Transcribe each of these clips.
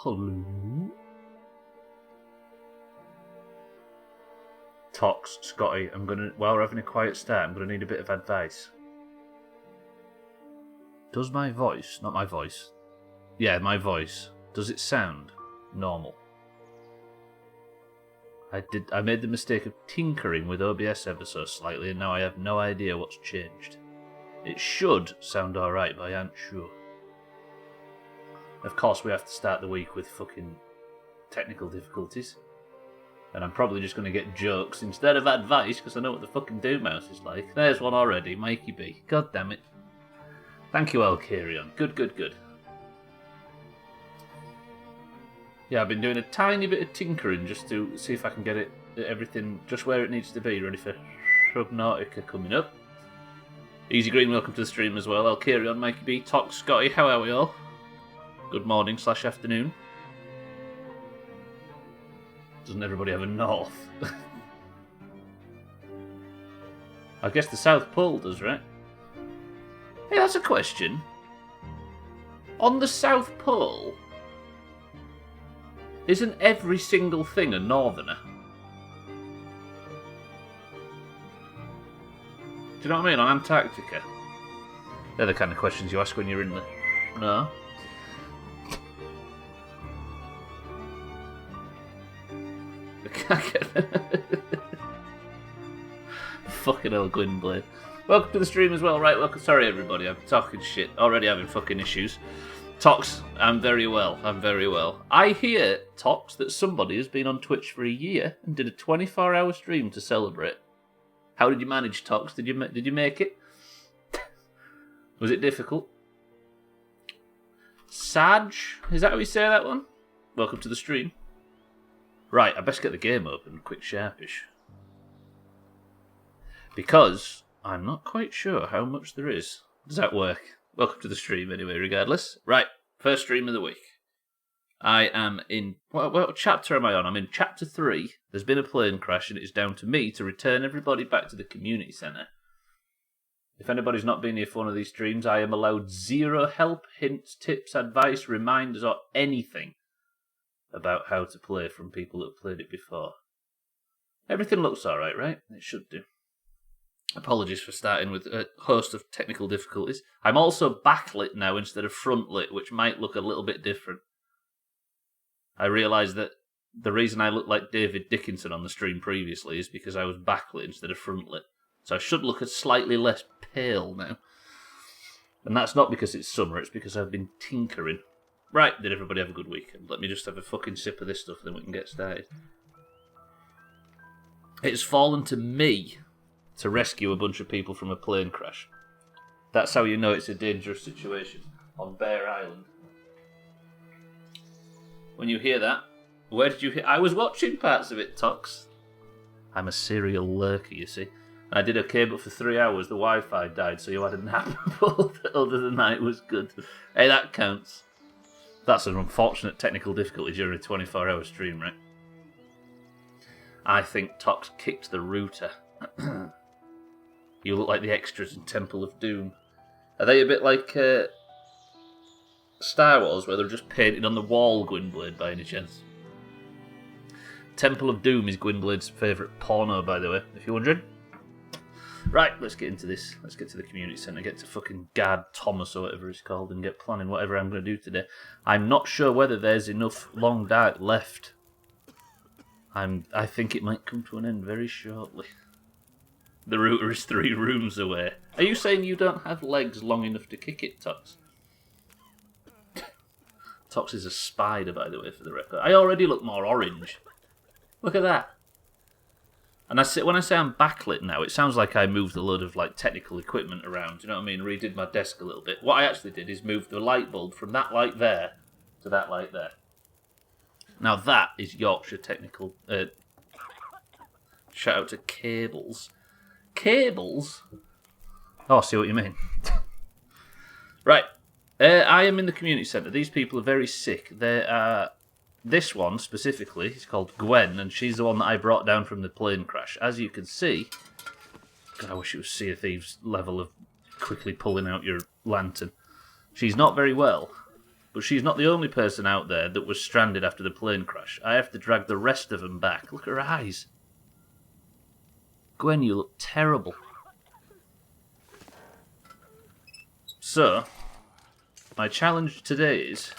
Hello? Tox, Scotty, while we're having a quiet start, I'm gonna need a bit of advice. Does my voice, not my voice, yeah, my voice, does it sound normal? I made the mistake of tinkering with OBS ever so slightly, and now I have no idea what's changed. It should sound alright, but I ain't sure. Of course, we have to start the week with fucking technical difficulties. And I'm probably just going to get jokes instead of advice, because I know what the fucking Doomhaus is like. There's one already, Mikey B. God damn it. Thank you, Elkarion. Good. Yeah, I've been doing a tiny bit of tinkering just to see if I can get everything just where it needs to be, ready for Subnautica coming up. Easy Green, welcome to the stream as well. Elkarion, Mikey B, Tox, Scotty, how are we all? Good morning / afternoon. Doesn't everybody have a north? I guess the South Pole does, right? Hey, that's a question. On the South Pole, isn't every single thing a northerner? Do you know what I mean? On Antarctica. They're the kind of questions you ask when you're in the... No? Fucking hell, Gwynblade. Welcome to the stream as well, right? Welcome. Sorry, everybody, I'm talking shit. Already having fucking issues. Tox, I'm very well. I hear, Tox, that somebody has been on Twitch for a year and did a 24-hour stream to celebrate. How did you manage, Tox? Did you make it? Was it difficult? Saj? Is that how we say that one? Welcome to the stream. Right, I best get the game open, quick sharpish. Because I'm not quite sure how much there is. Does that work? Welcome to the stream anyway, regardless. Right, first stream of the week. I am in... What chapter am I on? I'm in chapter 3. There's been a plane crash and it's down to me to return everybody back to the community centre. If anybody's not been here for one of these streams, I am allowed 0 help, hints, tips, advice, reminders, or anything about how to play from people that have played it before. Everything looks alright, right? It should do. Apologies for starting with a host of technical difficulties. I'm also backlit now instead of frontlit, which might look a little bit different. I realise that the reason I looked like David Dickinson on the stream previously is because I was backlit instead of frontlit. So I should look a slightly less pale now. And that's not because it's summer, it's because I've been tinkering. Right, did everybody have a good weekend? Let me just have a fucking sip of this stuff, then we can get started. It's fallen to me to rescue a bunch of people from a plane crash. That's how you know it's a dangerous situation on Bear Island. When you hear that, where did you hear? I was watching parts of it, Tox. I'm a serial lurker, you see. I did okay, but for 3 hours the Wi-Fi died, so you had a nap. Other than that, it was good. Hey, that counts. That's an unfortunate technical difficulty during a 24-hour stream, right? I think Tox kicked the router. You look like the extras in Temple of Doom. Are they a bit like Star Wars, where they're just painted on the wall, Gwynblade, by any chance? Temple of Doom is Gwynblade's favourite porno, by the way, if you're wondering. Right, let's get into this. Let's get to the community centre, get to fucking Guard Thomas or whatever it's called, and get planning whatever I'm going to do today. I'm not sure whether there's enough Long Dark left. I think it might come to an end very shortly. The router is 3 rooms away. Are you saying you don't have legs long enough to kick it, Tox? Tox is a spider, by the way, for the record. I already look more orange. Look at that. And when I say I'm backlit now, it sounds like I moved a load of like technical equipment around. You know what I mean? Redid my desk a little bit. What I actually did is move the light bulb from that light there to that light there. Now that is Yorkshire technical. Shout out to Cables. Cables? Oh, I see what you mean. Right. I am in the community centre. These people are very sick. They are... This one, specifically, is called Gwen, and she's the one that I brought down from the plane crash. As you can see... God, I wish it was Sea of Thieves level of quickly pulling out your lantern. She's not very well, but she's not the only person out there that was stranded after the plane crash. I have to drag the rest of them back. Look at her eyes. Gwen, you look terrible. So, my challenge today is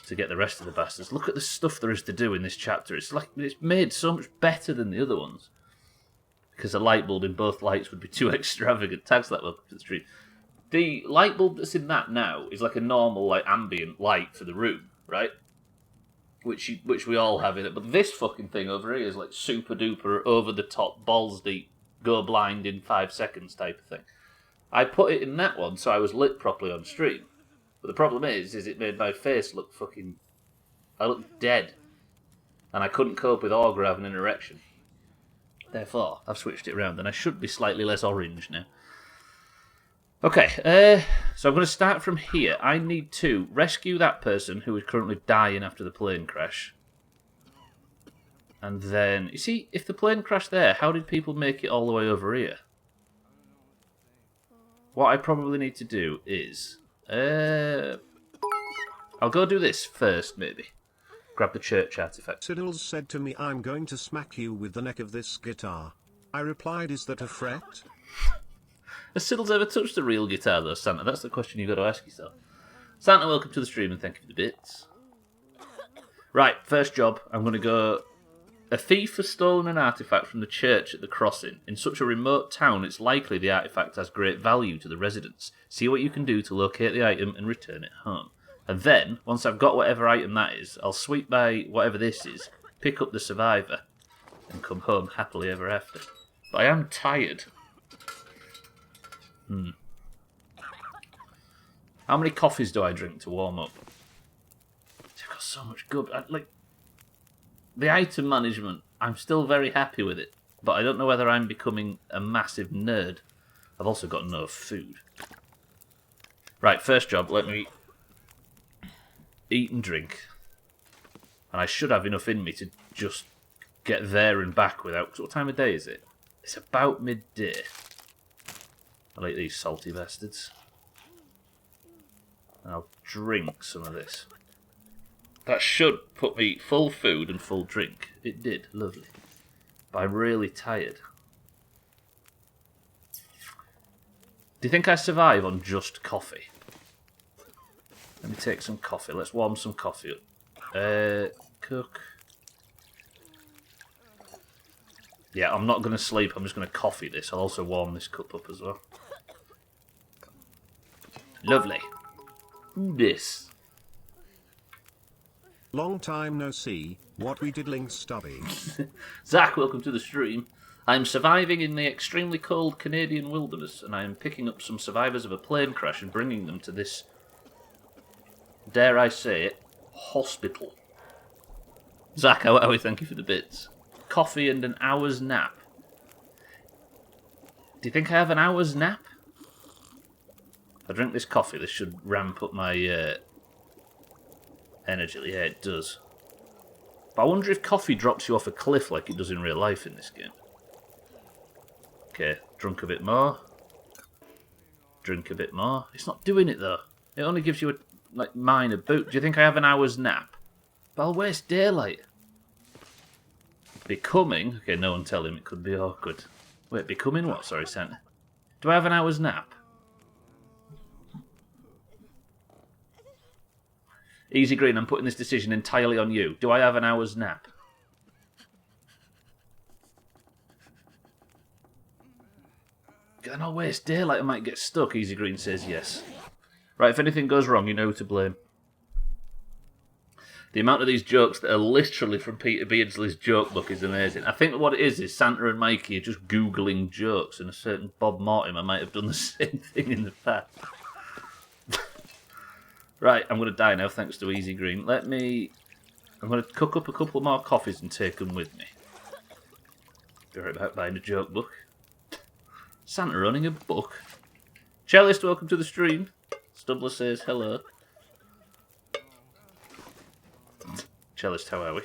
to get the rest of the bastards. Look at the stuff there is to do in this chapter. It's made so much better than the other ones. Because a light bulb in both lights would be too extravagant. Tags that welcome to the stream. The light bulb that's in that now is like a normal, like, ambient light for the room, right? Which we all have in it. But this fucking thing over here is like super duper, over the top, balls deep, go blind in 5 seconds type of thing. I put it in that one so I was lit properly on stream. But the problem is it made my face look fucking... I looked dead. And I couldn't cope with Augur having an erection. Therefore, I've switched it around, and I should be slightly less orange now. Okay, so I'm going to start from here. I need to rescue that person who is currently dying after the plane crash. And then, you see, if the plane crashed there, how did people make it all the way over here? What I probably need to do is... I'll go do this first, maybe. Grab the church artifact. Siddles said to me, I'm going to smack you with the neck of this guitar. I replied, is that a threat? Has Siddles ever touched a real guitar, though, Santa? That's the question you've got to ask yourself. Santa, welcome to the stream and thank you for the bits. Right, first job. I'm going to go... A thief has stolen an artifact from the church at the crossing. In such a remote town, it's likely the artifact has great value to the residents. See what you can do to locate the item and return it home. And then, once I've got whatever item that is, I'll sweep by whatever this is, pick up the survivor, and come home happily ever after. But I am tired. How many coffees do I drink to warm up? I've got so much good... The item management, I'm still very happy with it, but I don't know whether I'm becoming a massive nerd. I've also got no food. Right, first job, let me eat and drink. And I should have enough in me to just get there and back without... What time of day is it? It's about midday. I like these salty bastards. And I'll drink some of this. That should put me full food and full drink. It did, lovely. But I'm really tired. Do you think I survive on just coffee? Let me take some coffee. Let's warm some coffee up. Cook. Yeah, I'm not going to sleep. I'm just going to coffee this. I'll also warm this cup up as well. Lovely. This. Long time no see. What we diddling Stubby? Zach, welcome to the stream. I'm surviving in the extremely cold Canadian wilderness, and I am picking up some survivors of a plane crash and bringing them to this, dare I say it, hospital. Zach, how are we? Thank you for the bits. Coffee and an hour's nap. Do you think I have an hour's nap? If I drink this coffee, this should ramp up my energy. Yeah, it does. But I wonder if coffee drops you off a cliff like it does in real life in this game. Okay, drunk a bit more. Drink a bit more. It's not doing it though. It only gives you a minor boot. Do you think I have an hour's nap? But I'll waste daylight. Becoming... Okay, no one tell him, it could be awkward. Wait, becoming what? Sorry, Santa. Do I have an hour's nap? Easy Green, I'm putting this decision entirely on you. Do I have an hour's nap? Can I waste daylight? I might get stuck. Easy Green says yes. Right, if anything goes wrong, you know who to blame. The amount of these jokes that are literally from Peter Beardsley's joke book is amazing. I think what it is Santa and Mikey are just Googling jokes, and a certain Bob Mortimer might have done the same thing in the past. Right, I'm going to die now thanks to Easy Green. I'm going to cook up a couple more coffees and take them with me. Be right back buying a joke book. Santa running a book. Cellist, welcome to the stream. Stubbler says hello. Cellist, how are we?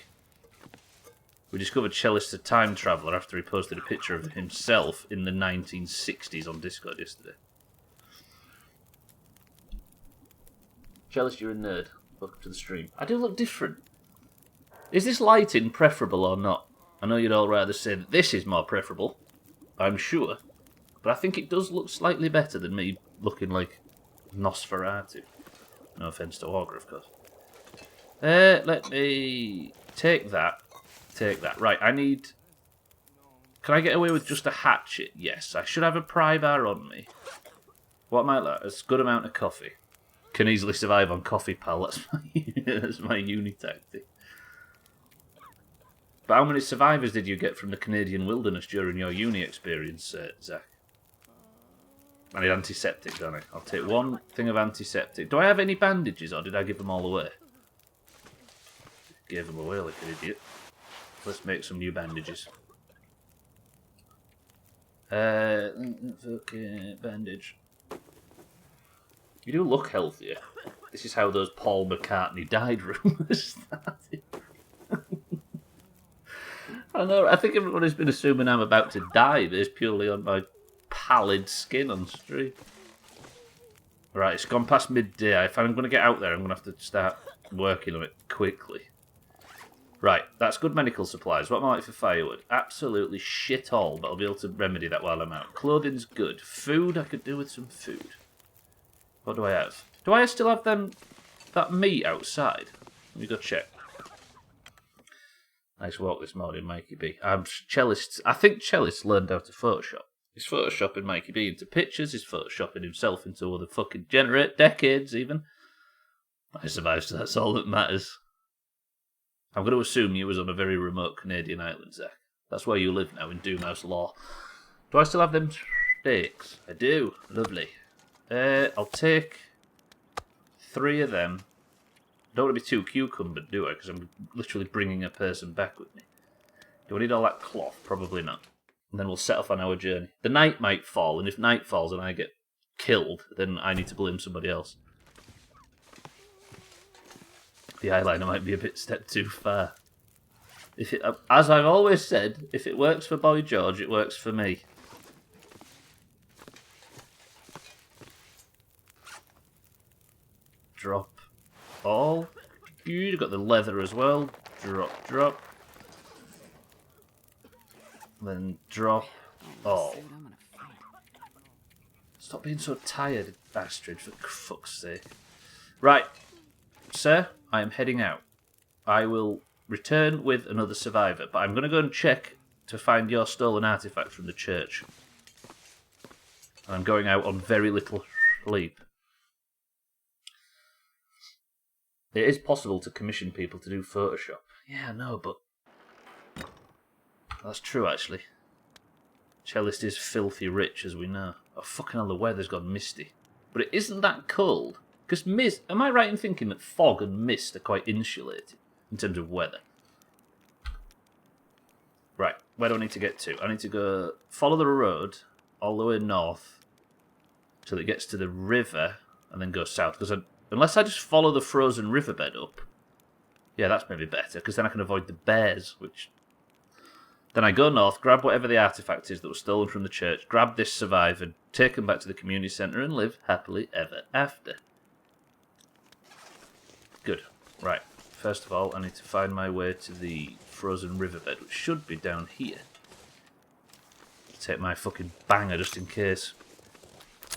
We discovered Cellist's a time traveller after he posted a picture of himself in the 1960s on Discord yesterday. Cellist, you're a nerd. Welcome to the stream. I do look different. Is this lighting preferable or not? I know you'd all rather say that this is more preferable, I'm sure. But I think it does look slightly better than me looking like Nosferatu. No offence to Augur, of course. Let me take that. Take that. Right, I need... Can I get away with just a hatchet? Yes. I should have a pry bar on me. What am I like? A good amount of coffee. Can easily survive on coffee, pal. That's my uni tactic. But how many survivors did you get from the Canadian wilderness during your uni experience, Zach? I need antiseptic, don't I? I'll take one thing of antiseptic. Do I have any bandages, or did I give them all away? Gave them away like an idiot. Let's make some new bandages. Okay, bandage. You do look healthier. This is how those Paul McCartney died rumours started. I know, I think everybody's been assuming I'm about to die based purely on my pallid skin on stream. Right, it's gone past midday. If I'm going to get out there, I'm going to have to start working on it quickly. Right, that's good medical supplies. What am I like for firewood? Absolutely shit all, but I'll be able to remedy that while I'm out. Clothing's good. Food, I could do with some food. What do I have? Do I still have that meat outside? Let me go check. Nice walk this morning, Mikey B. I think Cellist learned how to Photoshop. He's photoshopping Mikey B into pictures. He's photoshopping himself into other fucking decades even. I survived, so that's all that matters. I'm going to assume you was on a very remote Canadian island, Zach. That's where you live now, in Doomhaus law. Do I still have them steaks? I do. Lovely. I'll take 3 of them. I don't want to be too cucumbered, do I? Because I'm literally bringing a person back with me. Do I need all that cloth? Probably not. And then we'll set off on our journey. The night might fall, and if night falls and I get killed, then I need to blame somebody else. The eyeliner might be a bit step too far. As I've always said, if it works for Boy George, it works for me. Drop all. You've got the leather as well. Drop, drop. Then drop all. Stop being so tired, bastard, for fuck's sake. Right, sir, I am heading out. I will return with another survivor, but I'm going to go and check to find your stolen artifact from the church. And I'm going out on very little sleep. It is possible to commission people to do Photoshop. Yeah, I know, but... That's true, actually. Cellist is filthy rich, as we know. Oh, fucking hell, the weather's gone misty. But it isn't that cold. Because mist... Am I right in thinking that fog and mist are quite insulated in terms of weather? Right, where do I need to get to? I need to go... Follow the road all the way north till it gets to the river and then go south. Because unless I just follow the frozen riverbed up... Yeah, that's maybe better, because then I can avoid the bears, which... Then I go north, grab whatever the artifact is that was stolen from the church, grab this survivor, take him back to the community centre, and live happily ever after. Good. Right. First of all, I need to find my way to the frozen riverbed, which should be down here. Take my fucking banger just in case.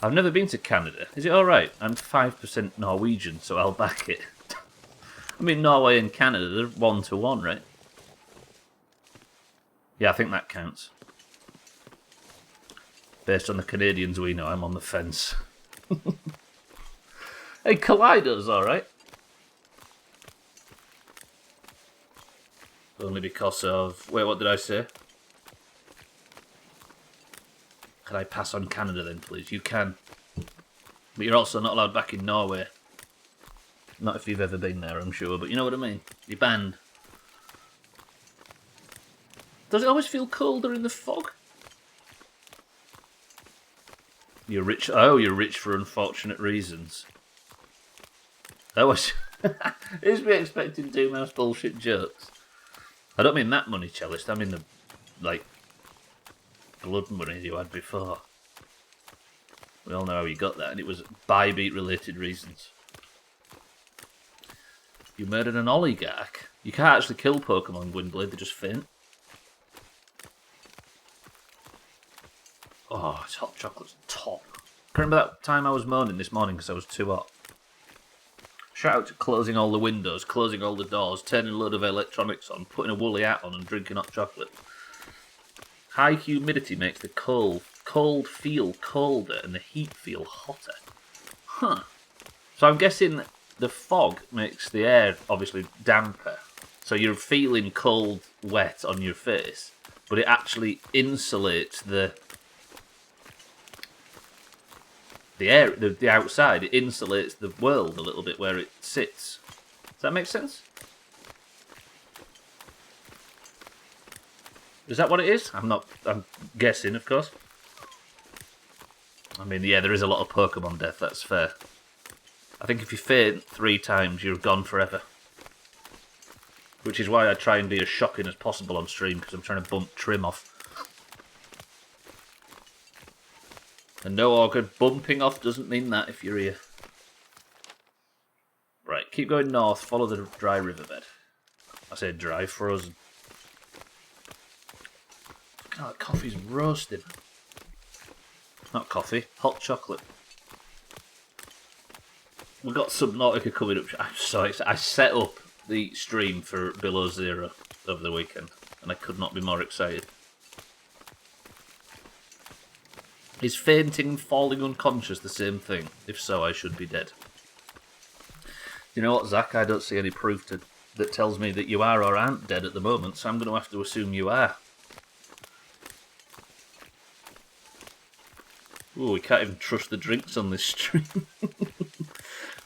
I've never been to Canada. Is it alright? I'm 5% Norwegian, so I'll back it. I mean, Norway and Canada, they're 1-to-1, right? Yeah, I think that counts. Based on the Canadians we know, I'm on the fence. Hey, Kaleido's alright. Only because of... Wait, what did I say? Can I pass on Canada then, please? You can. But you're also not allowed back in Norway. Not if you've ever been there, I'm sure, but you know what I mean. You're banned. Does it always feel colder in the fog? You're rich. Oh, you're rich for unfortunate reasons. Oh, who's me expecting Doomhaus bullshit jokes? I don't mean that money, Cellist. I mean the, like, blood money you had before. We all know how you got that, and it was by-beat related reasons. You murdered an oligarch. You can't actually kill Pokemon, Gwynblade, they just faint. Oh, it's hot chocolate's top. Remember that time I was moaning this morning because I was too hot? Shout out to closing all the windows, closing all the doors, turning a load of electronics on, putting a woolly hat on and drinking hot chocolate. High humidity makes the cold feel colder and the heat feel hotter. Huh. So I'm guessing the fog makes the air obviously damper. So you're feeling cold, wet on your face, but it actually insulates the air, the outside. It insulates the world a little bit where it sits. Does that make sense? Is that what it is? I'm guessing, of course. I mean, yeah, there is a lot of Pokemon death, that's fair. I think if you faint 3 times, you're gone forever. Which is why I try and be as shocking as possible on stream, because I'm trying to bump Trim off. And no, awkward, bumping off doesn't mean that if you're here. Right, keep going north, follow the dry riverbed. I say dry, frozen. God, that coffee's roasting. Not coffee, hot chocolate. We've got Subnautica coming up. I'm so excited. I set up the stream for Below Zero over the weekend, and I could not be more excited. Is fainting and falling unconscious the same thing? If so, I should be dead. You know what, Zach? I don't see any proof that tells me that you are or aren't dead at the moment, so I'm going to have to assume you are. Ooh, we can't even trust the drinks on this stream.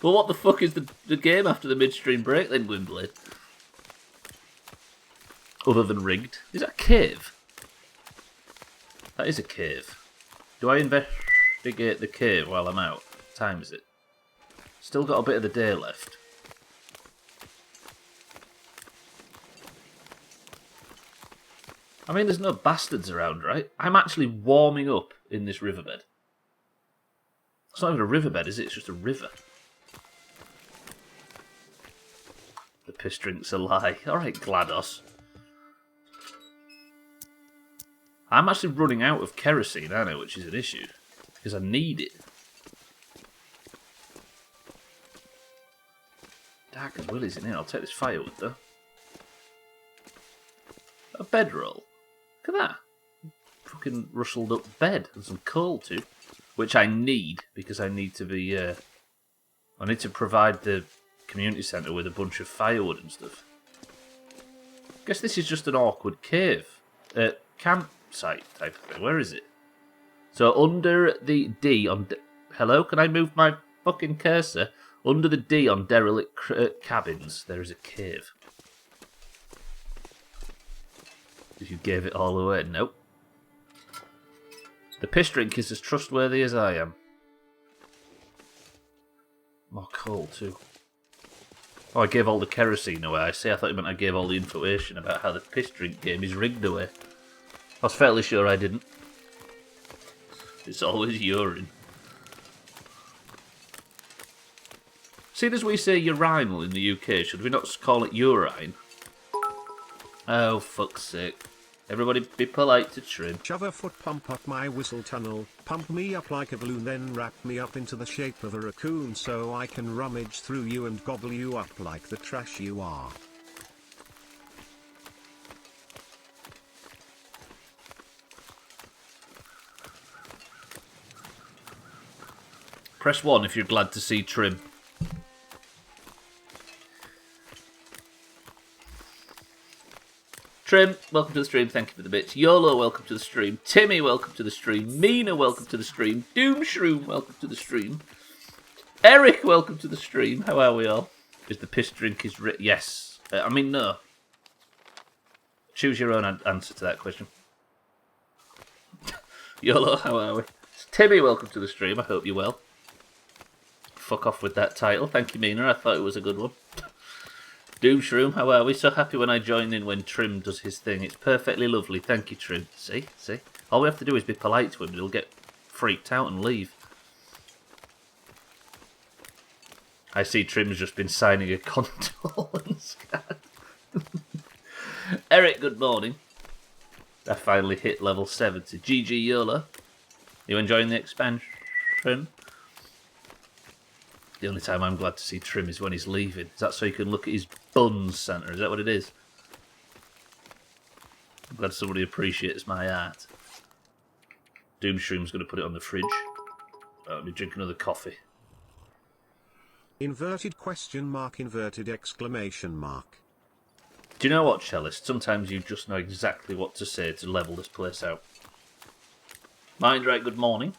Well, what the fuck is the game after the midstream break then, Gwynblade? Other than rigged. Is that a cave? That is a cave. Do I investigate the cave while I'm out? What time is it? Still got a bit of the day left. I mean, there's no bastards around, right? I'm actually warming up in this riverbed. It's not even a riverbed, is it? It's just a river. The piss drink's a lie. Alright, GLaDOS. I'm actually running out of kerosene, aren't I, which is an issue. Because I need it. Dark as willies in here. I'll take this firewood, though. A bedroll. Look at that. Fucking rustled up bed. And some coal, too. Which I need, because I need to be... I need to provide the community centre with a bunch of firewood and stuff. Guess this is just an awkward cave. Campsite type of thing. Where is it? So under the D on... Hello? Can I move my fucking cursor? Under the D on derelict cabins, there is a cave. You gave it all away. Nope. The piss drink is as trustworthy as I am. More coal, too. Oh, I gave all the kerosene away. I thought you meant I gave all the information about how the piss drink game is rigged away. I was fairly sure I didn't. It's always urine. See, as we say urinal in the UK, should we not call it urine? Oh, fuck's sake. Everybody be polite to Trim. Shove a foot pump up my whistle tunnel, pump me up like a balloon, then wrap me up into the shape of a raccoon so I can rummage through you and gobble you up like the trash you are. Press 1 if you're glad to see Trim. Trim, welcome to the stream, thank you for the bits. YOLO, welcome to the stream. Timmy, welcome to the stream. Mina, welcome to the stream. Doomshroom, welcome to the stream. Eric, welcome to the stream. How are we all? Is the piss drink is yes. I mean, no. Choose your own answer to that question. YOLO, how are we? Timmy, welcome to the stream. I hope you're well. Fuck off with that title. Thank you, Mina. I thought it was a good one. Doomshroom, how are we? So happy when I join in when Trim does his thing. It's perfectly lovely. Thank you, Trim. See? All we have to do is be polite to him and he'll get freaked out and leave. I see Trim's just been signing a condolence card. Eric, good morning. I finally hit level 70. GG YOLO. You enjoying the expansion? The only time I'm glad to see Trim is when he's leaving. Is that so you can look at his buns, Santa? Is that what it is? I'm glad somebody appreciates my art. Doomstream's going to put it on the fridge. Let me drink another coffee. Inverted question mark, inverted exclamation mark. Do you know what, Cellist? Sometimes you just know exactly what to say to level this place out. Mind right, good morning.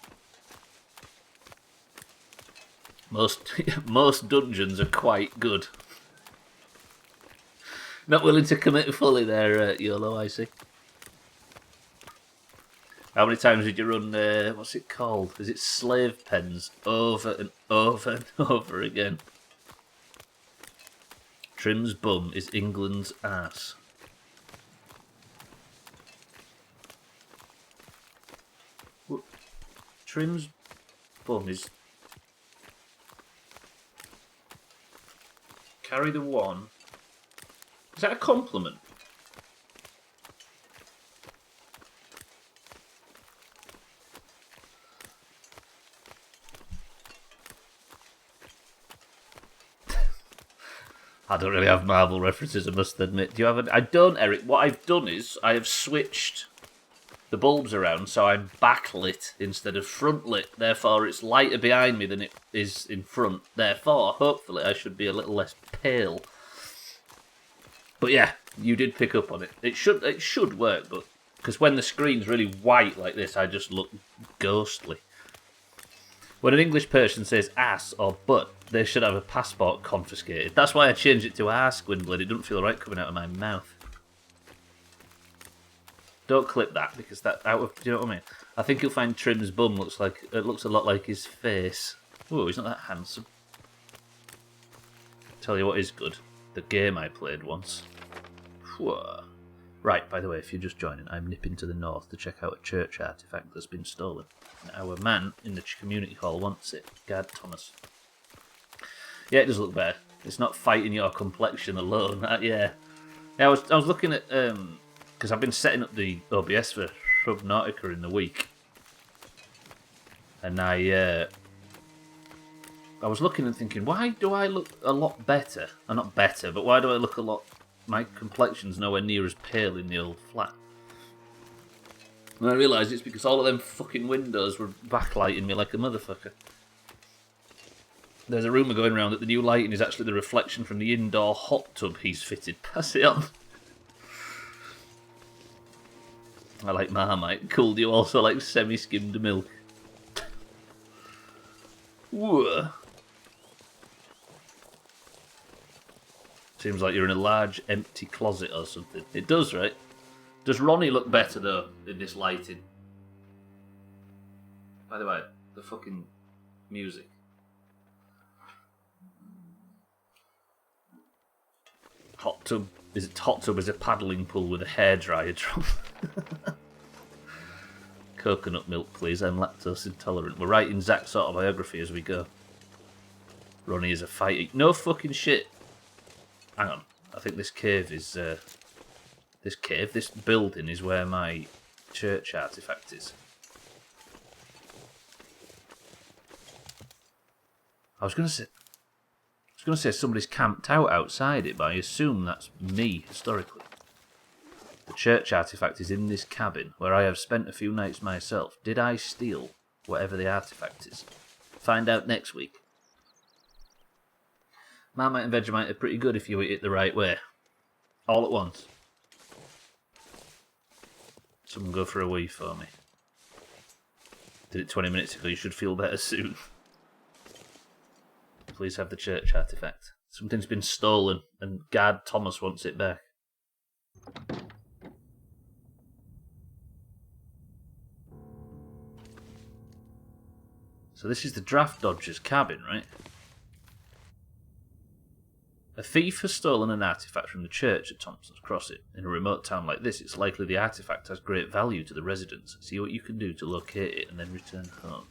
Most dungeons are quite good. Not willing to commit fully there, YOLO, I see. How many times did you run, what's it called? Is it slave pens? Over and over and over again. Trim's bum is England's ass. Trim's bum is... Carry the one. Is that a compliment? I don't really have Marvel references, I must admit. Do you have I don't, Eric. What I've done is I have switched the bulbs around so I'm backlit instead of front lit. Therefore, it's lighter behind me than it is in front. Therefore, hopefully, I should be a little less pale. But yeah, you did pick up on it. It should work, but because when the screen's really white like this, I just look ghostly. When an English person says ass or butt, they should have a passport confiscated. That's why I changed it to ass, Gwynblade. It doesn't feel right coming out of my mouth. Don't clip that, because that do you know what I mean? I think you'll find Trim's bum looks a lot like his face. Ooh, he's not that handsome. Tell you what is good. The game I played once. Whoa. Right, by the way, if you're just joining, I'm nipping to the north to check out a church artifact that's been stolen. Our man in the community hall wants it. Guard Thomas. Yeah, it does look better. It's not fighting your complexion alone. Yeah. I was looking at because I've been setting up the OBS for Subnautica in the week, and I was looking and thinking, why do I look a lot better? Not better, but why do I look a lot? My complexion's nowhere near as pale in the old flat. And I realised it's because all of them fucking windows were backlighting me like a motherfucker. There's a rumour going around that the new lighting is actually the reflection from the indoor hot tub he's fitted. Pass it on. I like Marmite. Cool, do you also like semi-skimmed milk? Whoa. Seems like you're in a large empty closet or something. It does, right? Does Ronnie look better, though, in this lighting? By the way, the fucking music. Hot tub is a paddling pool with a hairdryer drum. Coconut milk, please. I'm lactose intolerant. We're writing Zach's autobiography as we go. Ronnie is a fighter. No fucking shit. Hang on. I think this cave is... This building is where my church artifact is. I was going to say somebody's camped out outside it, but I assume that's me, historically. The church artifact is in this cabin, where I have spent a few nights myself. Did I steal whatever the artifact is? Find out next week. Marmite and Vegemite are pretty good if you eat it the right way. All at once. Someone go for a wee for me. Did it 20 minutes ago, you should feel better soon. Please have the church artifact. Something's been stolen, and Guard Thomas wants it back. So this is the Draft Dodger's cabin, right? A thief has stolen an artifact from the church at Thompson's Crossing. In a remote town like this, it's likely the artifact has great value to the residents. See what you can do to locate it and then return home.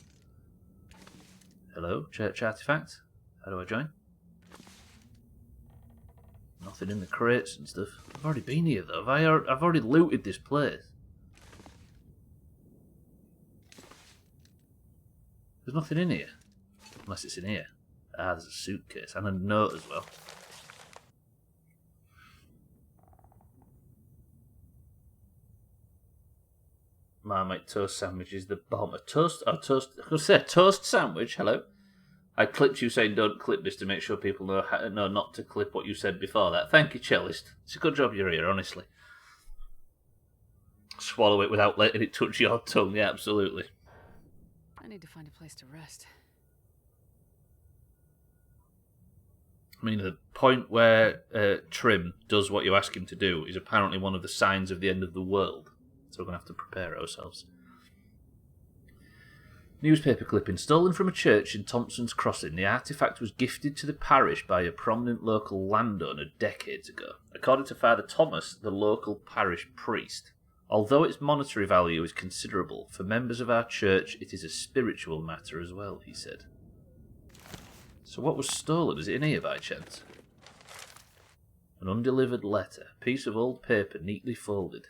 Hello, church artifact? How do I join? Nothing in the crates and stuff. I've already been here though. I've already looted this place. There's nothing in here. Unless it's in here. Ah, there's a suitcase and a note as well. Marmite toast sandwich is the bomb. A toast. I was going to say toast sandwich. Hello. I clipped you saying don't clip this to make sure people know not to clip what you said before that. Thank you, cellist. It's a good job you're here, honestly. Swallow it without letting it touch your tongue. Yeah, absolutely. I need to find a place to rest. I mean, the point where Trim does what you ask him to do is apparently one of the signs of the end of the world. So we're going to have to prepare ourselves. Newspaper clipping. Stolen from a church in Thompson's Crossing, the artefact was gifted to the parish by a prominent local landowner decades ago. According to Father Thomas, the local parish priest. Although its monetary value is considerable, for members of our church it is a spiritual matter as well, he said. So what was stolen? Is it in here by chance? An undelivered letter. A piece of old paper neatly folded.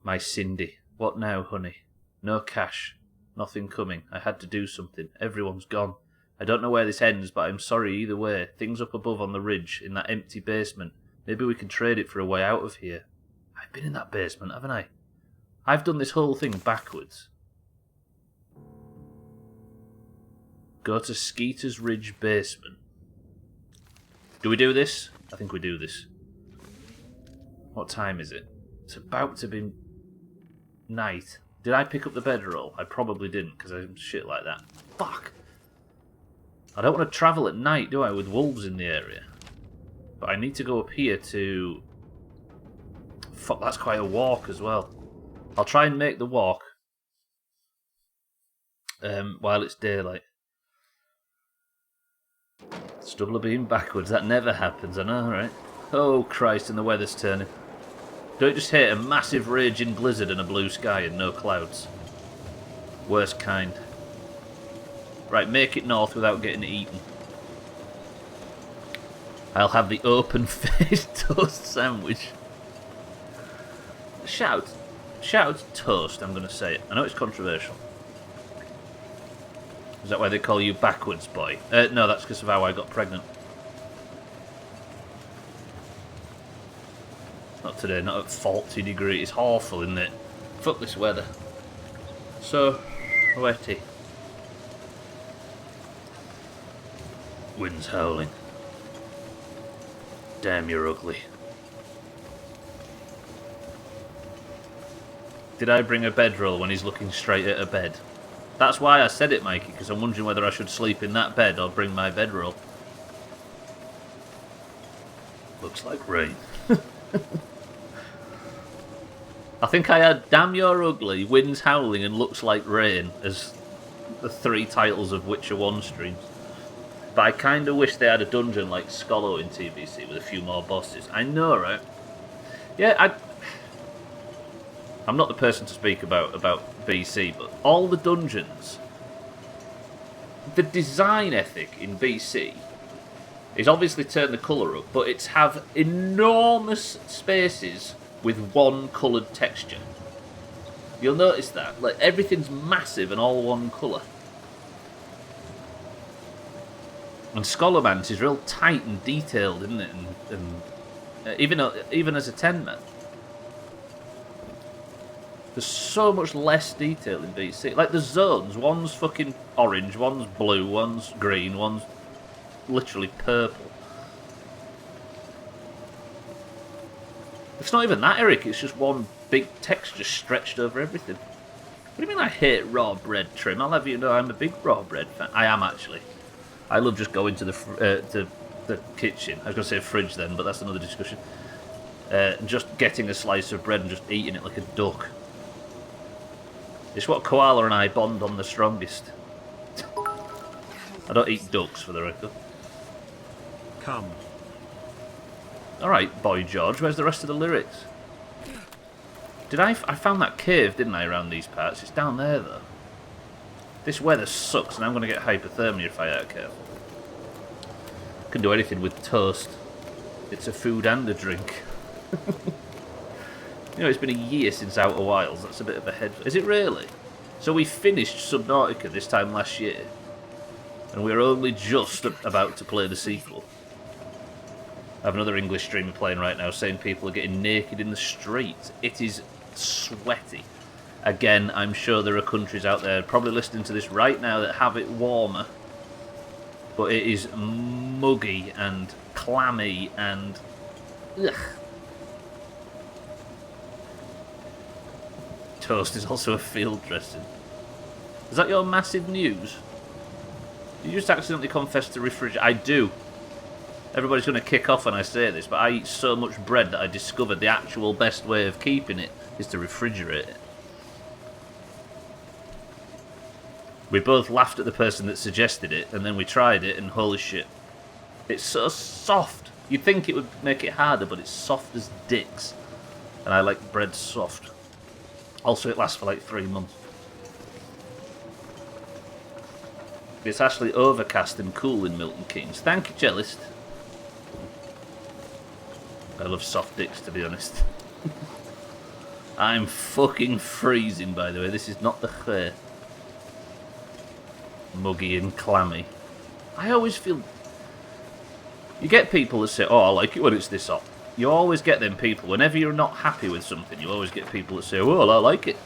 My Cindy. What now, honey? No cash. Nothing coming. I had to do something. Everyone's gone. I don't know where this ends, but I'm sorry either way. Things up above on the ridge, in that empty basement. Maybe we can trade it for a way out of here. I've been in that basement, haven't I? I've done this whole thing backwards. Go to Skeeter's Ridge basement. Do we do this? I think we do this. What time is it? It's about to be night. Did I pick up the bedroll? I probably didn't, because I'm shit like that. Fuck! I don't want to travel at night, do I, with wolves in the area? But I need to go up here to... Fuck, that's quite a walk as well. I'll try and make the walk while it's daylight. Stubbler being backwards, that never happens, I know, right? Oh Christ, and the weather's turning. Don't just hate a massive raging blizzard and a blue sky and no clouds. Worst kind. Right, make it north without getting eaten. I'll have the open-faced toast sandwich. Shout toast, I'm going to say it. I know it's controversial. Is that why they call you backwards boy? No, that's because of how I got pregnant. Not today, not at 40 degrees. It's awful, isn't it? Fuck this weather. So, wetty. Wind's howling. Damn, you're ugly. Did I bring a bedroll when he's looking straight at a bed? That's why I said it, Mikey, because I'm wondering whether I should sleep in that bed or bring my bedroll. Looks like rain. I think I had Damn You're Ugly, Wind's Howling and Looks Like Rain as the 3 titles of Witcher 1 streams. But I kind of wish they had a dungeon like Scolo in TBC with a few more bosses. I know, right? Yeah, I'm not the person to speak about BC, but all the dungeons, the design ethic in BC is obviously turn the colour up, but it's have enormous spaces with one coloured texture. You'll notice that. Like, everything's massive and all one colour. And Scholomance is real tight and detailed, isn't it? And even as a 10-man. There's so much less detail in BC. Like, the zones, one's fucking orange, one's blue, one's green, one's literally purple. It's not even that, Eric, it's just one big texture stretched over everything. What do you mean I hate raw bread, Trim? I'll have you know I'm a big raw bread fan. I am, actually. I love just going to the kitchen. I was going to say fridge then, but that's another discussion. Just getting a slice of bread and just eating it like a duck. It's what Koala and I bond on the strongest. I don't eat ducks, for the record. Come. Alright, Boy George, where's the rest of the lyrics? I found that cave, didn't I, around these parts? It's down there, though. This weather sucks, and I'm going to get hypothermia if I aren't careful. Can do anything with toast. It's a food and a drink. You know, it's been a year since Outer Wilds. That's a bit of a head... Is it really? So we finished Subnautica this time last year. And we're only just about to play the sequel. I have another English streamer playing right now saying people are getting naked in the streets. It is sweaty. Again, I'm sure there are countries out there probably listening to this right now that have it warmer. But it is muggy and clammy and... Ugh. Toast is also a field dressing. Is that your massive news? You just accidentally confessed to refrigerate. I do. Everybody's going to kick off when I say this, but I eat so much bread that I discovered the actual best way of keeping it is to refrigerate it. We both laughed at the person that suggested it, and then we tried it, and holy shit. It's so soft. You'd think it would make it harder, but it's soft as dicks. And I like bread soft. Also, it lasts for like 3 months. It's actually overcast and cool in Milton Keynes. Thank you, Cellist. I love soft dicks, to be honest. I'm fucking freezing, by the way. This is not the hair. Muggy and clammy. I always feel... You get people that say, oh, I like it when it's this hot. You always get them people, whenever you're not happy with something, you always get people that say, well, I like it.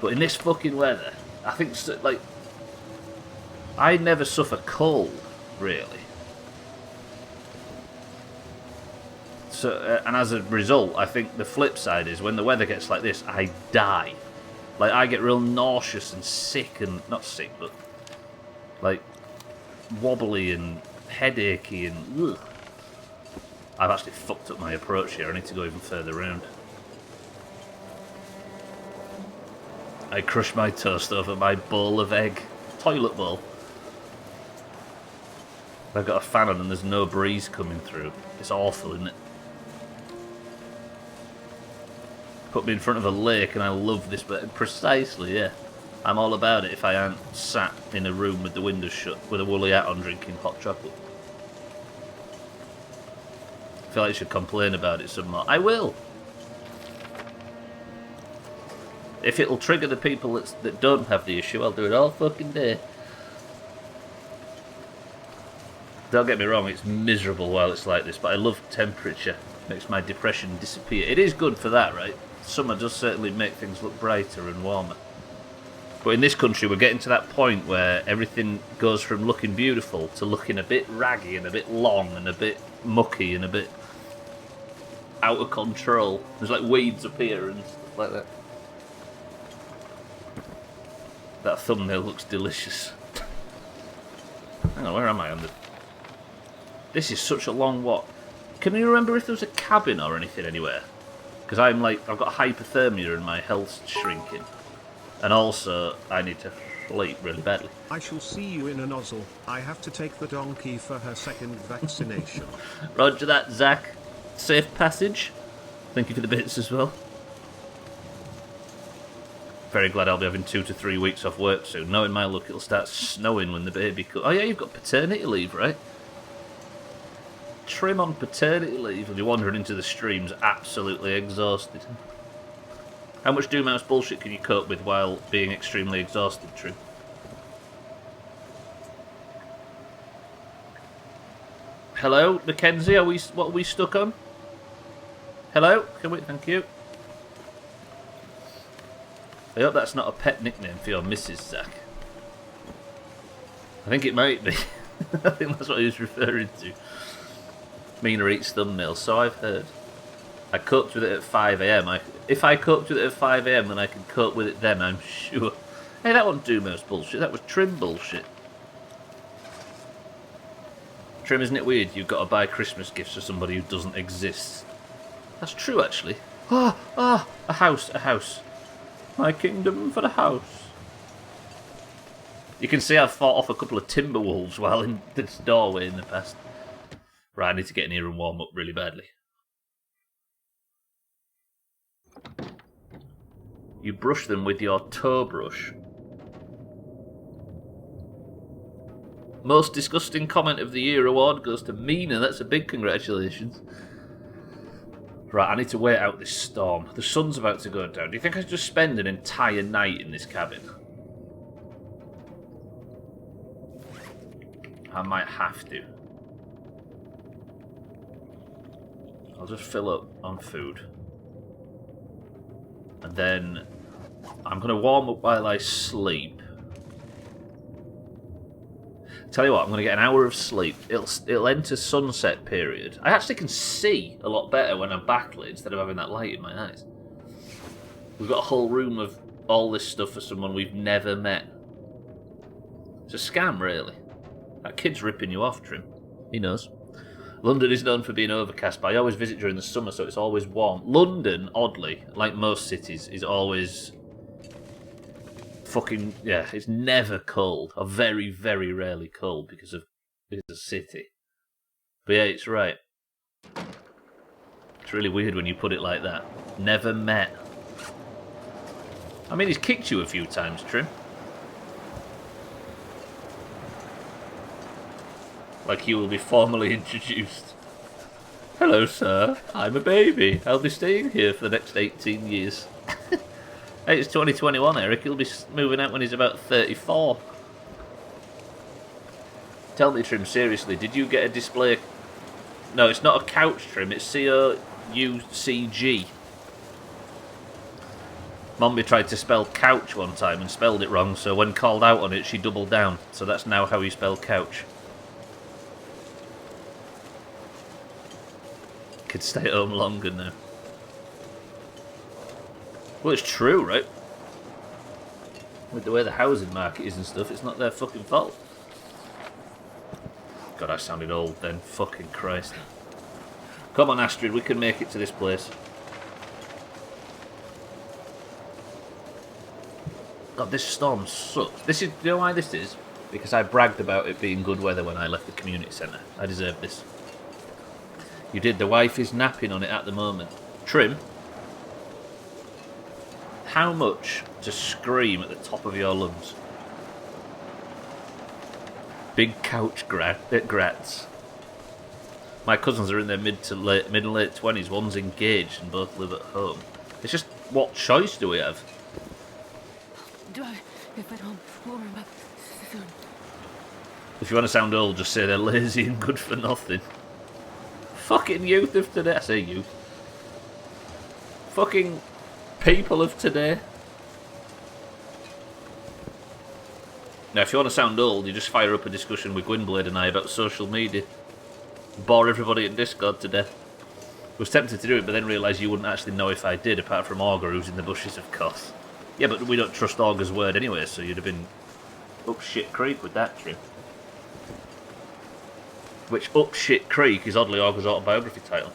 But in this fucking weather, I think, like... I never suffer cold, really. So, and as a result, I think the flip side is when the weather gets like this, I die. Like, I get real nauseous and sick and... Not sick, but... Like, wobbly and headachy and... Ugh. I've actually fucked up my approach here. I need to go even further around. I crush my toast over my bowl of egg. Toilet bowl. I've got a fan on and there's no breeze coming through. It's awful, isn't it? Put me in front of a lake and I love this, but precisely, yeah. I'm all about it if I aren't sat in a room with the windows shut with a woolly hat on drinking hot chocolate. I feel like I should complain about it some more. I will! If it'll trigger the people that don't have the issue, I'll do it all fucking day. Don't get me wrong, it's miserable while it's like this, but I love temperature. It makes my depression disappear. It is good for that, right? Summer does certainly make things look brighter and warmer. But in this country, we're getting to that point where everything goes from looking beautiful to looking a bit raggy and a bit long and a bit mucky and a bit out of control. There's like weeds up here and stuff like that. That thumbnail looks delicious. Hang on, where am I on the... This is such a long walk. Can you remember if there was a cabin or anything anywhere? Because I'm like, I've got hypothermia and my health's shrinking. And also, I need to sleep really badly. I shall see you in a nozzle. I have to take the donkey for her second vaccination. Roger that, Zach. Safe passage. Thank you for the bits as well. Very glad I'll be having 2 to 3 weeks off work soon. Knowing my luck, it'll start snowing when the baby comes. Oh yeah, you've got paternity leave, right? Trim on paternity leave. You'll be wandering into the streams absolutely exhausted. How much Doomhaus bullshit can you cope with while being extremely exhausted, Trim? Hello, Mackenzie, what are we stuck on? Hello? Can we... Thank you. I hope that's not a pet nickname for your Mrs. Zach. I think it might be. I think that's what he was referring to. Mina eats thumbnails, so I've heard. I coped with it at 5 AM. If I coped with it at 5 AM, then I can cope with it then, I'm sure. Hey, that wasn't Doomhaus bullshit, that was Trim bullshit. Trim, isn't it weird you've got to buy Christmas gifts for somebody who doesn't exist? That's true, actually. A house, a house. My kingdom for the house. You can see I've fought off a couple of timber wolves while in this doorway in the past. Right, I need to get in here and warm up really badly. You brush them with your toe brush. Most disgusting comment of the year award goes to Mina. That's a big congratulations. Right, I need to wait out this storm. The sun's about to go down. Do you think I should just spend an entire night in this cabin? I might have to. I'll just fill up on food. And then I'm going to warm up while I sleep. Tell you what, I'm going to get an hour of sleep. It'll enter sunset period. I actually can see a lot better when I'm backlit instead of having that light in my eyes. We've got a whole room of all this stuff for someone we've never met. It's a scam, really. That kid's ripping you off, Trim. He knows. London is known for being overcast, but I always visit during the summer, so it's always warm. London, oddly, like most cities, is always fucking, yeah, it's never cold, or very, very rarely cold, because it's a city. But yeah, it's right. It's really weird when you put it like that. Never met. I mean, he's kicked you a few times, Trim. Like he will be formally introduced. Hello, sir. I'm a baby. I'll be staying here for the next 18 years. Hey, it's 2021, Eric. He'll be moving out when he's about 34. Tell me, Trim, seriously, did you get a display... No, it's not a couch, Trim. It's C-O-U-C-G. Mommy tried to spell couch one time and spelled it wrong, so when called out on it, she doubled down. So that's now how you spell couch. Could stay at home longer now. Well, it's true, right? With the way the housing market is and stuff, it's not their fucking fault. God, I sounded old then. Fucking Christ. Come on, Astrid, we can make it to this place. God, this storm sucks. This is, you know why this is? Because I bragged about it being good weather when I left the community centre. I deserve this. You did. The wife is napping on it at the moment. Trim, how much to scream at the top of your lungs? Big couch grats. My cousins are in their mid and late 20s. One's engaged and both live at home. It's just, what choice do we have? Do I get back home? Warm up soon. If you want to sound old, just say they're lazy and good for nothing. Fucking youth of today. I say youth. Fucking people of today. Now, if you want to sound old, you just fire up a discussion with Gwynblade and I about social media. Bore everybody in Discord to death. Was tempted to do it, but then realised you wouldn't actually know if I did, apart from Augur, who's in the bushes, of course. Yeah, but we don't trust Augur's word anyway, so you'd have been up shit creek with that, Trim. Which, Up Shit Creek, is oddly Augur's autobiography title.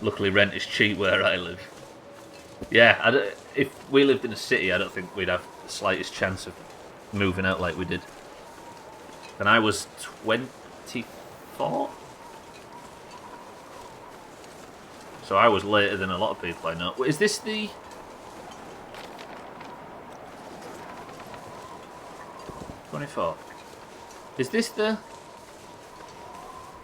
Luckily rent is cheap where I live. Yeah, if we lived in a city, I don't think we'd have the slightest chance of moving out like we did. And I was 24? So I was later than a lot of people I know. Is this the... Is this the...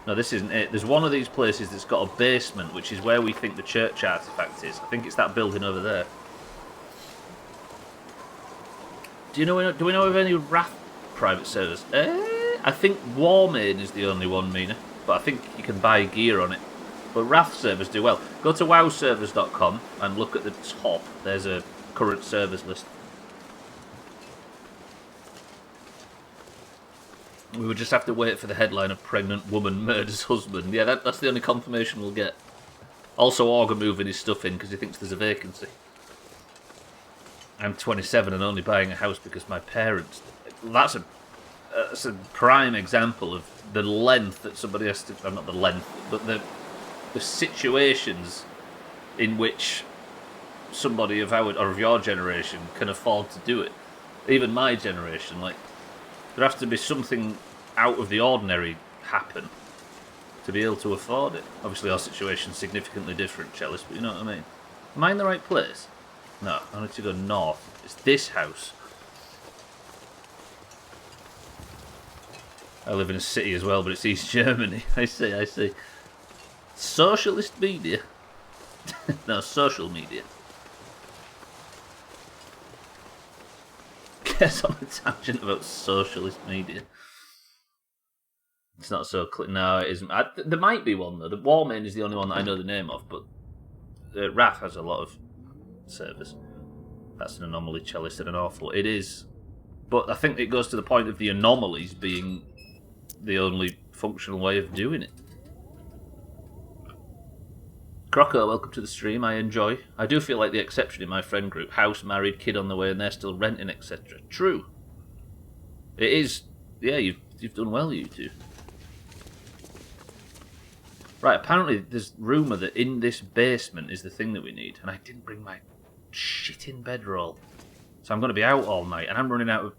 No, this isn't it. There's one of these places that's got a basement, which is where we think the church artifact is. I think it's that building over there. Do we know of any Wrath private servers? I think Warmaid is the only one, Mina. But I think you can buy gear on it. But Wrath servers do well. Go to wowservers.com and look at the top. There's a current servers list. We would just have to wait for the headline of pregnant woman murders husband. Yeah, that's the only confirmation we'll get. Also, Augur moving his stuff in because he thinks there's a vacancy. I'm 27 and only buying a house because my parents... That's a prime example of the length that somebody has to... Well, not the length, but the situations in which somebody of our or of your generation can afford to do it. Even my generation, like... There has to be something out of the ordinary happen to be able to afford it. Obviously our situation's significantly different, Chalice, but you know what I mean. Am I in the right place? No, I need to go north. It's this house. I live in a city as well, but it's East Germany. I see. Socialist media. No, social media. Guess on a tangent about socialist media. It's not so clear. No, it isn't. There might be one, though. The Warmane is the only one that I know the name of, but Wrath has a lot of servers. That's an anomaly cellist and an awful. It is. But I think it goes to the point of the anomalies being the only functional way of doing it. Croco, welcome to the stream. I enjoy. I do feel like the exception in my friend group. House, married, kid on the way, and they're still renting, etc. True. It is. Yeah, you've done well, you two. Right, apparently there's rumour that in this basement is the thing that we need, and I didn't bring my shitting bedroll. So I'm going to be out all night, and I'm running out of...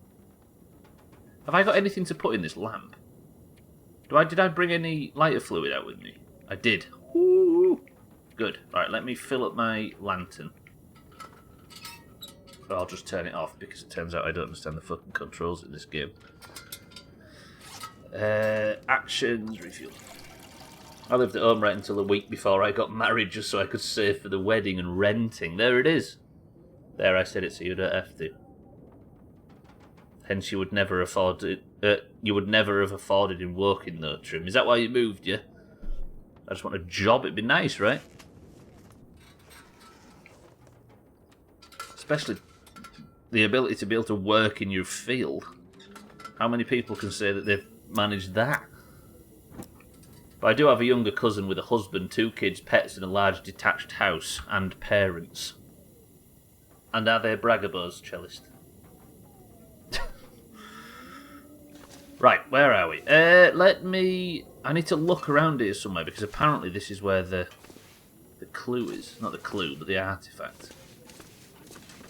Have I got anything to put in this lamp? Did I bring any lighter fluid out with me? I did. Ooh. Good. Right, let me fill up my lantern. But I'll just turn it off, because it turns out I don't understand the fucking controls in this game. Actions, refuel. I lived at home right until a week before I got married, just so I could save for the wedding and renting. There it is. There, I said it, so you don't have to. Hence, you would never afford it. You would never have afforded in Woking, though, Trim. Is that why you moved, yeah? I just want a job. It'd be nice, right? Especially the ability to be able to work in your field. How many people can say that they've managed that? But I do have a younger cousin with a husband, 2 kids, pets, and a large detached house, and parents. And are they bragabos, cellist? Right, where are we? I need to look around here somewhere, because apparently this is where the clue is. Not the clue, but the artifact.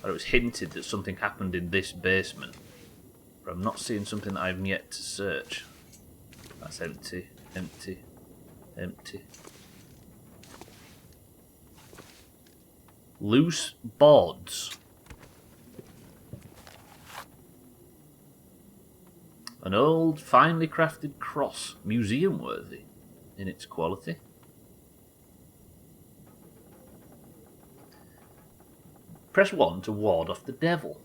Or it was hinted that something happened in this basement. But I'm not seeing something that I've yet to search. That's empty, empty, empty. Loose boards. An old, finely crafted cross, museum-worthy in its quality. Press 1 to ward off the devil.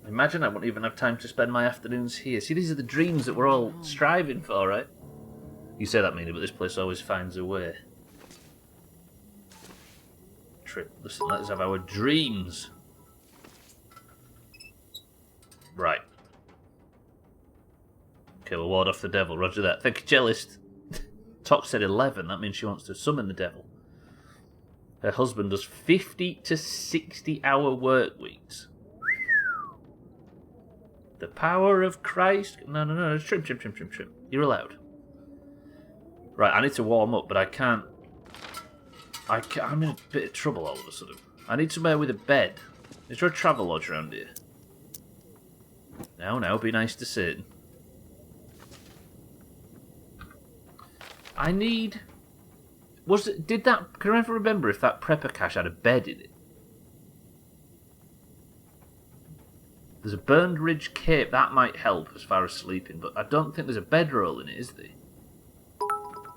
Imagine I won't even have time to spend my afternoons here. See, these are the dreams that we're all striving for, right? You say that, Mina, but this place always finds a way. Trip, listen, let's have our dreams. Right. Okay, we'll ward off the devil. Roger that. Thank you, cellist. Tox said 11. That means she wants to summon the devil. Her husband does 50 to 60 hour work weeks. The power of Christ. No. Trim. You're allowed. Right, I need to warm up, but I can't. I'm in a bit of trouble all of a sudden. I need somewhere with a bed. Is there a travel lodge around here? No, be nice to sit. I need... Can I ever remember if that prepper cache had a bed in it? There's a Burned Ridge cape, that might help as far as sleeping, but I don't think there's a bedroll in it, is there?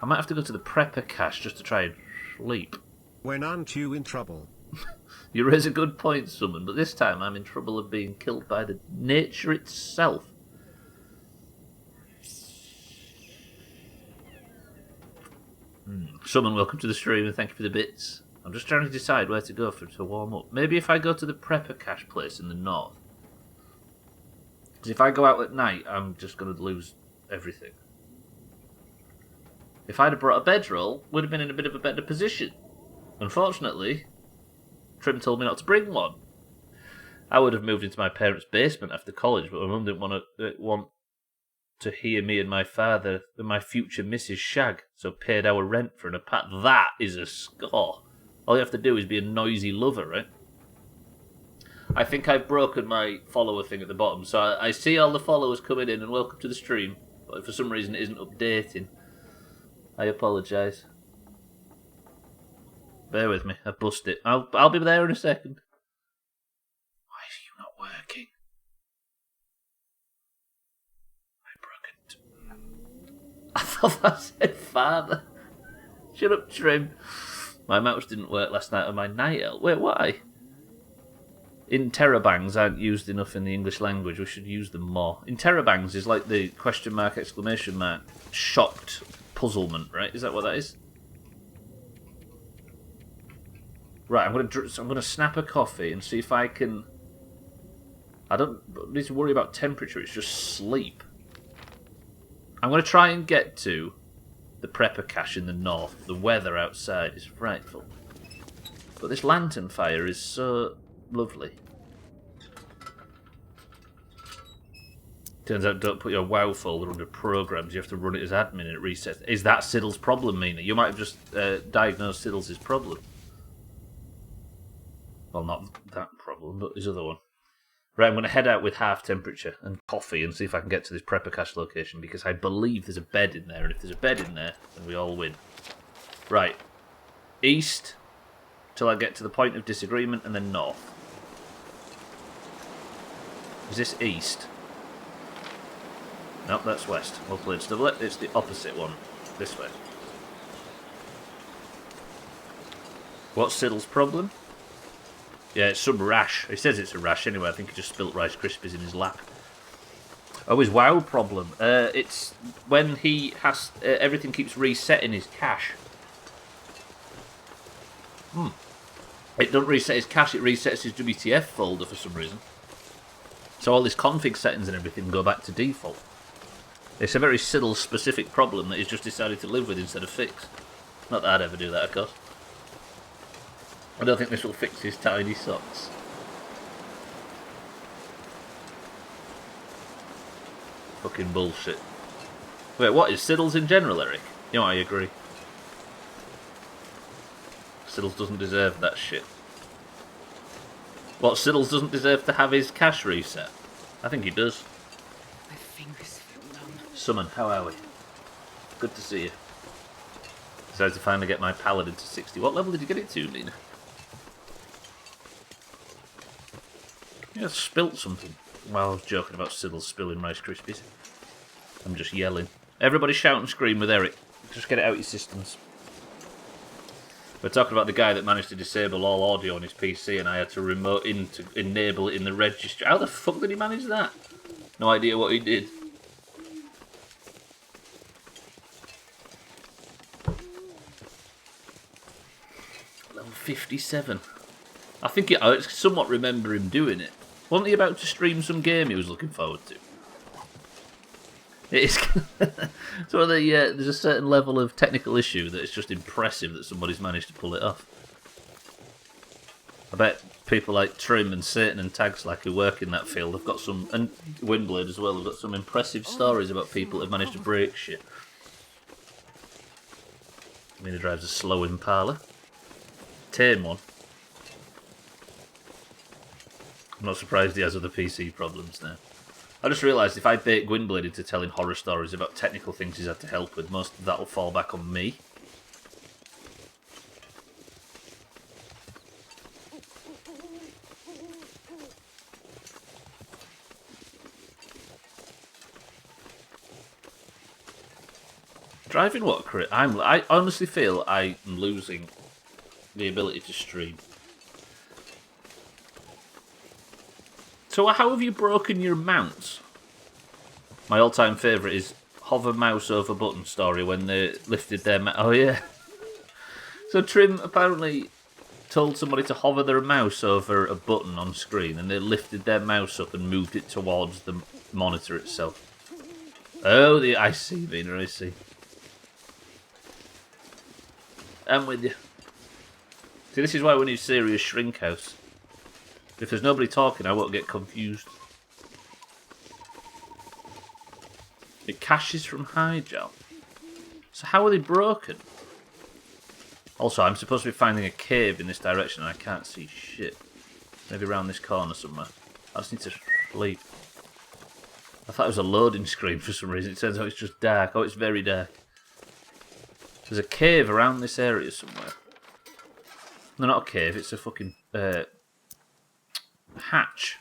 I might have to go to the prepper cache just to try and sleep. When aren't you in trouble? You raise a good point, Summon, but this time I'm in trouble of being killed by the nature itself. Summon, welcome to the stream and thank you for the bits. I'm just trying to decide where to go to warm up. Maybe if I go to the prepper cache place in the north. Because if I go out at night, I'm just going to lose everything. If I'd have brought a bedroll, we'd have been in a bit of a better position. Unfortunately, Trim told me not to bring one. I would have moved into my parents' basement after college, but my mum didn't want to hear me and my father and my future Mrs. Shag, so paid our rent for an apartment. That is a score. All you have to do is be a noisy lover, right? I think I've broken my follower thing at the bottom, so I see all the followers coming in and welcome to the stream, but for some reason it isn't updating. I apologise. Bear with me, I've busted it. I'll be there in a second. Why is you not working? I thought that said father. Shut up, Trim. My mouse didn't work last night on my night elf. Wait, why? Interrobangs aren't used enough in the English language. We should use them more. Interrobangs is like the question mark, exclamation mark, shocked puzzlement, right? Is that what that is? Right, I'm gonna snap a coffee and see if I can. I don't need to worry about temperature. It's just sleep. I'm gonna try and get to the prepper cache in the north. The weather outside is frightful, but this lantern fire is so lovely. Turns out, don't put your WoW folder under programs. You have to run it as admin and it resets. Is that Siddle's problem, Mina? You might have just diagnosed Siddle's problem. Well, not that problem, but his other one. Right, I'm going to head out with half temperature and coffee and see if I can get to this prepper cache location, because I believe there's a bed in there, and if there's a bed in there, then we all win. Right. East, till I get to the point of disagreement, and then north. Is this east? Nope, that's west. Well played, Stubbler. It's the opposite one. This way. What's Siddle's problem? Yeah, it's some rash. He says it's a rash anyway. I think he just spilt Rice Krispies in his lap. Oh, his WoW problem. It's when he has... everything keeps resetting his cache. It doesn't reset his cache, it resets his WTF folder for some reason. So all his config settings and everything go back to default. It's a very Siddle-specific problem that he's just decided to live with instead of fix. Not that I'd ever do that, of course. I don't think this will fix his tiny socks. Fucking bullshit. Wait, what is Siddle's in general, Eric? You know, I agree. Siddles doesn't deserve that shit. What, Siddles doesn't deserve to have his cache reset? I think he does. My fingers feel numb. Summon, how are we? Good to see you. Decided to finally get my paladin to 60. What level did you get it to, Lena? Yeah, spilt something. While I was joking about Siddle spilling Rice Krispies. I'm just yelling. Everybody shout and scream with Eric. Just get it out your systems. We're talking about the guy that managed to disable all audio on his PC and I had to remote in to enable it in the registry. How the fuck did he manage that? No idea what he did. Level 57. I think I somewhat remember him doing it. Wasn't he about to stream some game he was looking forward to? It is. So there's a certain level of technical issue that it's just impressive that somebody's managed to pull it off. I bet people like Trim and Satan and Tagslack who work in that field have got some, and Windblade as well, have got some impressive stories about people who've managed to break shit. Mina drives a slow Impala. Tame one. I'm not surprised he has other PC problems now. I just realised if I bait Gwynblade into telling horror stories about technical things he's had to help with, most of that will fall back on me. Driving what, Crit? I honestly feel I'm losing the ability to stream. So how have you broken your mounts? My all-time favourite is hover mouse over button story when they lifted their oh yeah. So Trim apparently told somebody to hover their mouse over a button on screen and they lifted their mouse up and moved it towards the monitor itself. Oh, I see, Vina, I see. I'm with you. See, this is why we need serious shrink house. If there's nobody talking, I won't get confused. It caches from Hijal. So how are they broken? Also, I'm supposed to be finding a cave in this direction and I can't see shit. Maybe around this corner somewhere. I just need to sleep. I thought it was a loading screen for some reason. It turns out it's just dark. Oh, it's very dark. There's a cave around this area somewhere. No, not a cave. It's a fucking... hatch.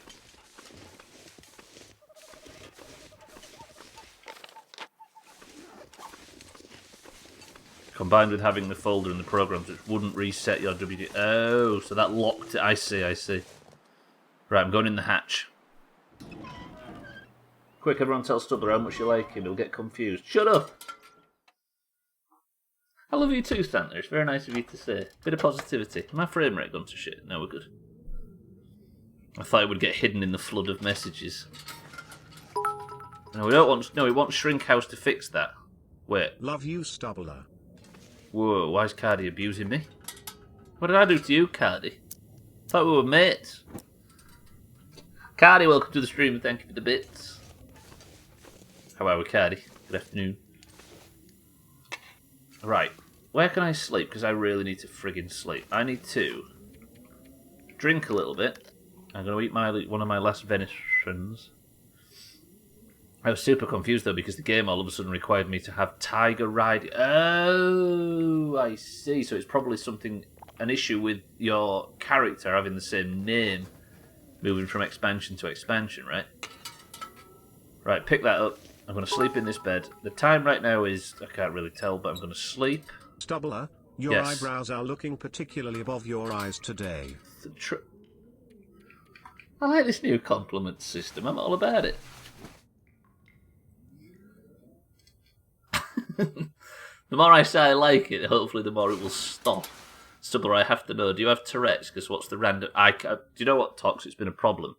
Combined with having the folder and the programs which wouldn't reset your WD. Oh, so that locked it. I see. Right, I'm going in the hatch. Quick, everyone tell Stubbler how much you like him. He'll get confused. Shut up! I love you too, Santa. It's very nice of you to say. Bit of positivity. My frame rate gone to shit. No, we're good. I thought it would get hidden in the flood of messages. No, we don't want. No, we want Shrinkhouse to fix that. Wait. Love you, Stubbler. Whoa, why is Cardi abusing me? What did I do to you, Cardi? Thought we were mates. Cardi, welcome to the stream. Thank you for the bits. How are we, Cardi? Good afternoon. Right. Where can I sleep? Because I really need to friggin' sleep. I need to drink a little bit. I'm going to eat one of my last venison. I was super confused, though, because the game all of a sudden required me to have tiger riding. Oh, I see. So it's probably an issue with your character having the same name, moving from expansion to expansion, right? Right, pick that up. I'm going to sleep in this bed. The time right now is, I can't really tell, but I'm going to sleep. Stubbler, your eyebrows are looking particularly above your eyes today. I like this new compliment system. I'm all about it. The more I say I like it, hopefully the more it will stop. Stubbler, I have to know, do you have Tourette's? Because what's the random... do you know what, Tox? It's been a problem.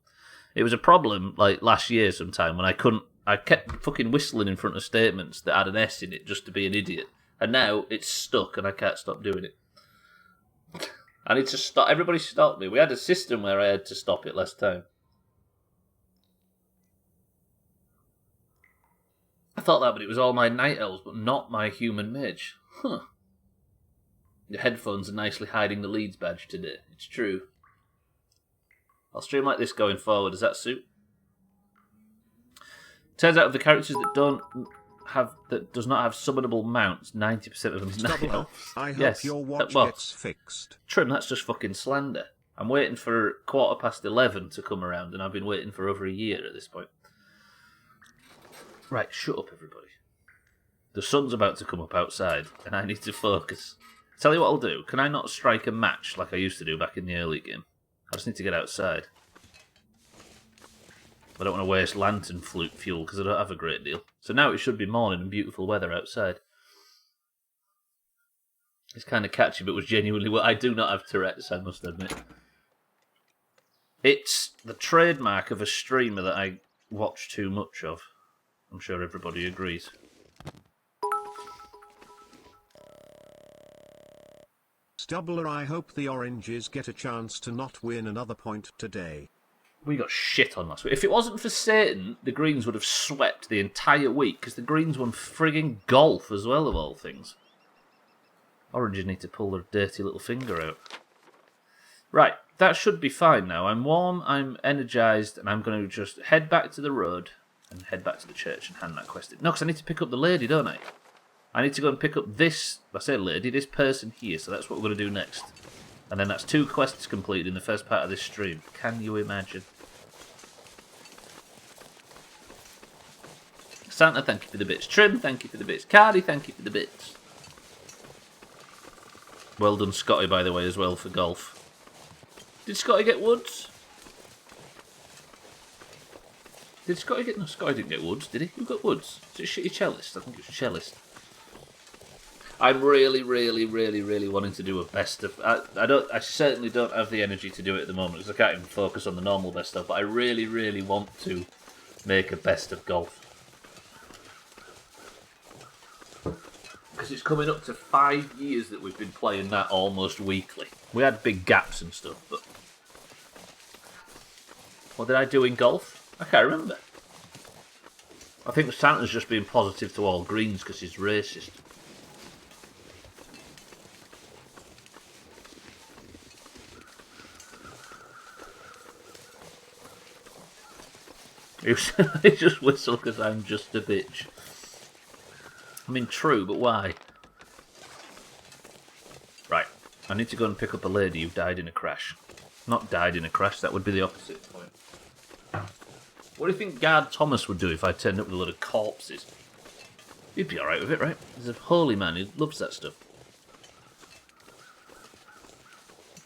It was a problem, like, last year sometime, when I kept fucking whistling in front of statements that had an S in it just to be an idiot. And now it's stuck and I can't stop doing it. I need to stop. Everybody stop me. We had a system where I had to stop it last time. I thought that, but it was all my night elves, but not my human mage. Huh. Your headphones are nicely hiding the Leeds badge today. It's true. I'll stream like this going forward. Does that suit? Turns out of the characters that does not have summonable mounts, 90% of them is night elves. I hope your watch gets fixed. Trim, that's just fucking slander. I'm waiting for 11:15 to come around, and I've been waiting for over a year at this point. Right, shut up, everybody. The sun's about to come up outside, and I need to focus. Tell you what I'll do. Can I not strike a match like I used to do back in the early game? I just need to get outside. I don't want to waste lantern fuel because I don't have a great deal. So now it should be morning and beautiful weather outside. It's kind of catchy, but was genuinely what I do not have Tourette's, I must admit. It's the trademark of a streamer that I watch too much of. I'm sure everybody agrees. Stubbler, I hope the oranges get a chance to not win another point today. We got shit on last week. If it wasn't for Satan, the Greens would have swept the entire week, because the Greens won frigging golf as well, of all things. Oranges need to pull their dirty little finger out. Right, that should be fine now. I'm warm, I'm energised, and I'm going to just head back to the road and head back to the church and hand that quest in. No, because I need to pick up the lady, don't I? I need to go and pick up this, I say lady, this person here, so that's what we're going to do next. And then that's 2 quests completed in the first part of this stream. Can you imagine? Santa, thank you for the bits. Trim, thank you for the bits. Cardi, thank you for the bits. Well done, Scotty, by the way, as well, for golf. Did Scotty get woods? Did Scotty get... No, Scotty didn't get woods, did he? Who got woods? Is it a shitty cellist? I think it was cellist. I'm really, really, really, really wanting to do a best of... I certainly don't have the energy to do it at the moment, because I can't even focus on the normal best of, but I really, really want to make a best of golf. Because it's coming up to 5 years that we've been playing that almost weekly. We had big gaps and stuff, but... What did I do in golf? I can't remember. I think Santa's just being positive to all Greens because he's racist. He just whistle because I'm just a bitch. I mean, true, but why? Right, I need to go and pick up a lady who died in a crash. Not died in a crash, that would be the opposite point. What do you think Guard Thomas would do if I turned up with a lot of corpses? He'd be alright with it, right? He's a holy man, he loves that stuff.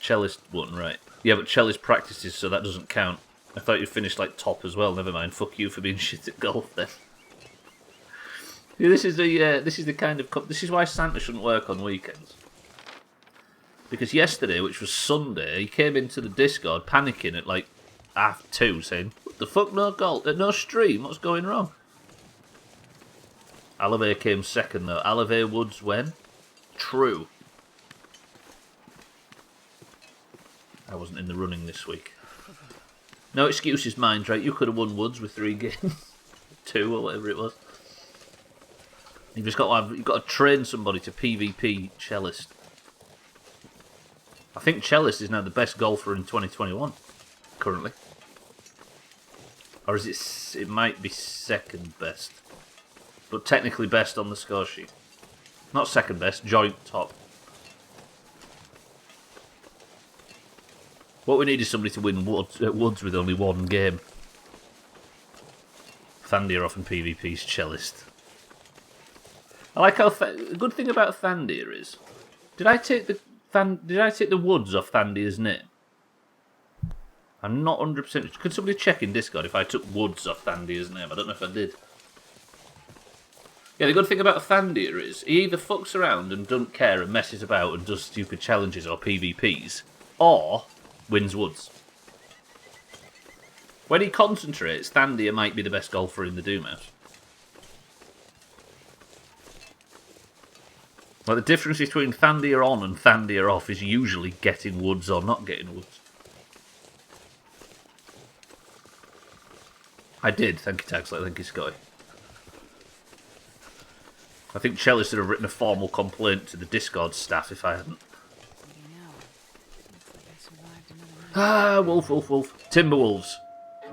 cellist one, right? Yeah, but cellist practices, so that doesn't count. I thought you finished like top as well. Never mind. Fuck you for being shit at golf then. Yeah, this is the kind of this is why Santa shouldn't work on weekends. Because yesterday, which was Sunday, he came into the Discord panicking at like 2:30, saying, "What the fuck? No golf, no stream. What's going wrong?" Alave came second though. Alave Woods when? True. I wasn't in the running this week. No excuses, mind, right? You could have won Woods with 3 games. 2 or whatever it was. You've got to train somebody to PvP cellist. I think cellist is now the best golfer in 2021, currently. Or is it? It might be second best. But technically best on the score sheet. Not second best, joint top. What we need is somebody to win Woods with only 1 game. Thandir off in PvP's cellist. I like how the good thing about Thandir is, did I take the Woods off Thandir's name? I'm not 100%. Could somebody check in Discord if I took Woods off Thandir's name? I don't know if I did. Yeah, the good thing about Thandir is he either fucks around and doesn't care and messes about and does stupid challenges or PvPs, or wins Woods. When he concentrates, Thandir might be the best golfer in the Doomhaus. Like the difference between Thandir on and Thandir off is usually getting Woods or not getting Woods. I did, thank you Taxlet, thank you Scotty. I think Shelley should have written a formal complaint to the Discord staff if I hadn't. Ah, wolf. Timberwolves.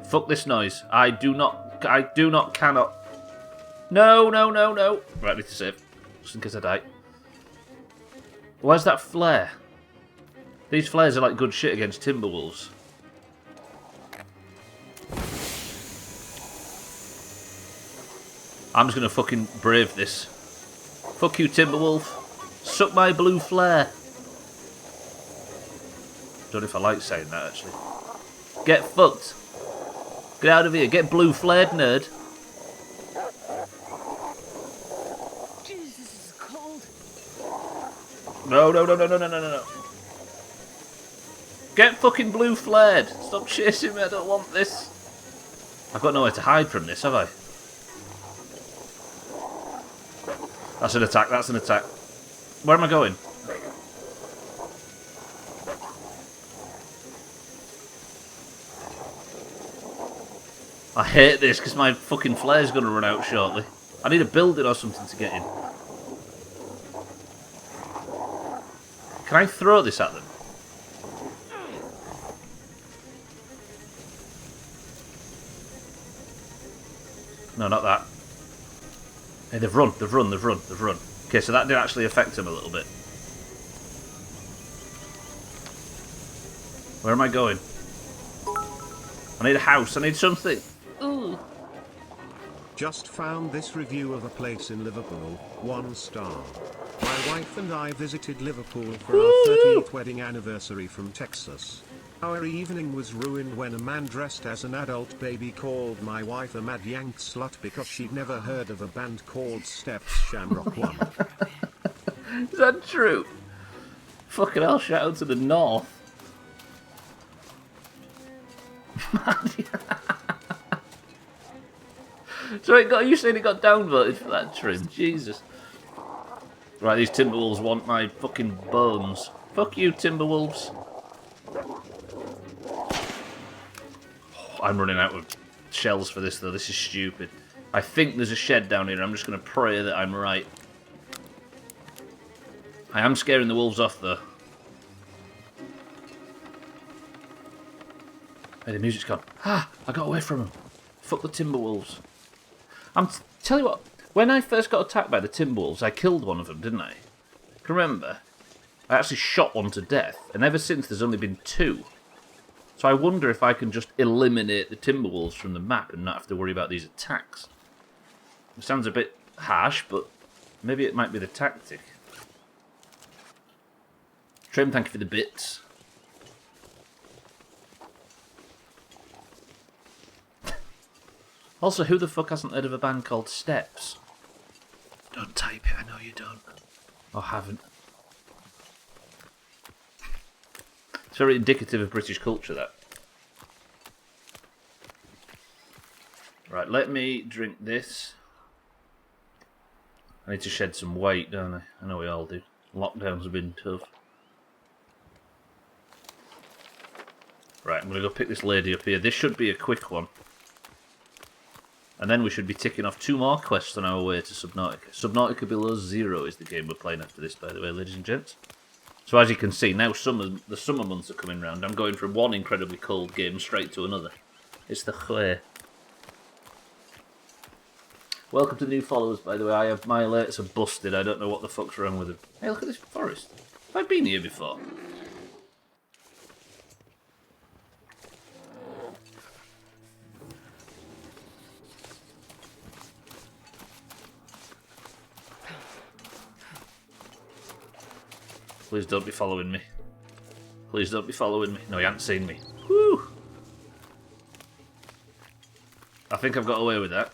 Fuck this noise. I cannot. No. Right, I need to save. Just in case I die. Where's that flare? These flares are like good shit against Timberwolves. I'm just gonna fucking brave this. Fuck you, Timberwolf. Suck my blue flare. Don't know if I like saying that, actually. Get fucked. Get out of here. Get blue flared, nerd. Jesus, this is cold. No. Get fucking blue flared. Stop chasing me. I don't want this. I've got nowhere to hide from this, have I? That's an attack. Where am I going? I hate this because my fucking flare's going to run out shortly. I need a building or something to get in. Can I throw this at them? No, not that. Hey, they've run. Okay, so that did actually affect them a little bit. Where am I going? I need a house. I need something. Ooh. Just found this review of a place in Liverpool, 1 star. My wife and I visited Liverpool for our 30th wedding anniversary from Texas. Our evening was ruined when a man dressed as an adult baby called my wife a mad yank slut because she'd never heard of a band called Steps Shamrock One. Is that true? Fucking hell, shout out to the north. So you saying it got downvoted for that trim? Jesus. Right, these Timberwolves want my fucking bones. Fuck you, Timberwolves. I'm running out of shells for this, though. This is stupid. I think there's a shed down here. I'm just going to pray that I'm right. I am scaring the wolves off, though. Hey, the music's gone. Ah, I got away from them. Fuck the Timberwolves. Tell you what, when I first got attacked by the Timberwolves, I killed one of them, didn't I? Can remember? I actually shot one to death, and ever since there's only been 2. So I wonder if I can just eliminate the Timberwolves from the map and not have to worry about these attacks. It sounds a bit harsh, but maybe it might be the tactic. Trim, thank you for the bits. Also, who the fuck hasn't heard of a band called Steps? Don't type it, I know you don't. Or haven't. It's very indicative of British culture, that. Right, let me drink this. I need to shed some weight, don't I? I know we all do. Lockdowns have been tough. Right, I'm going to go pick this lady up here. This should be a quick one. And then we should be ticking off 2 more quests on our way to Subnautica. Subnautica Below Zero is the game we're playing after this, by the way, ladies and gents. So as you can see, now the summer months are coming round. I'm going from one incredibly cold game straight to another. It's the Hue. Welcome to new followers, by the way. My alerts are busted. I don't know what the fuck's wrong with them. Hey, look at this forest. Have I been here before? Please don't be following me. Please don't be following me. No, you haven't seen me. Whew! I think I've got away with that.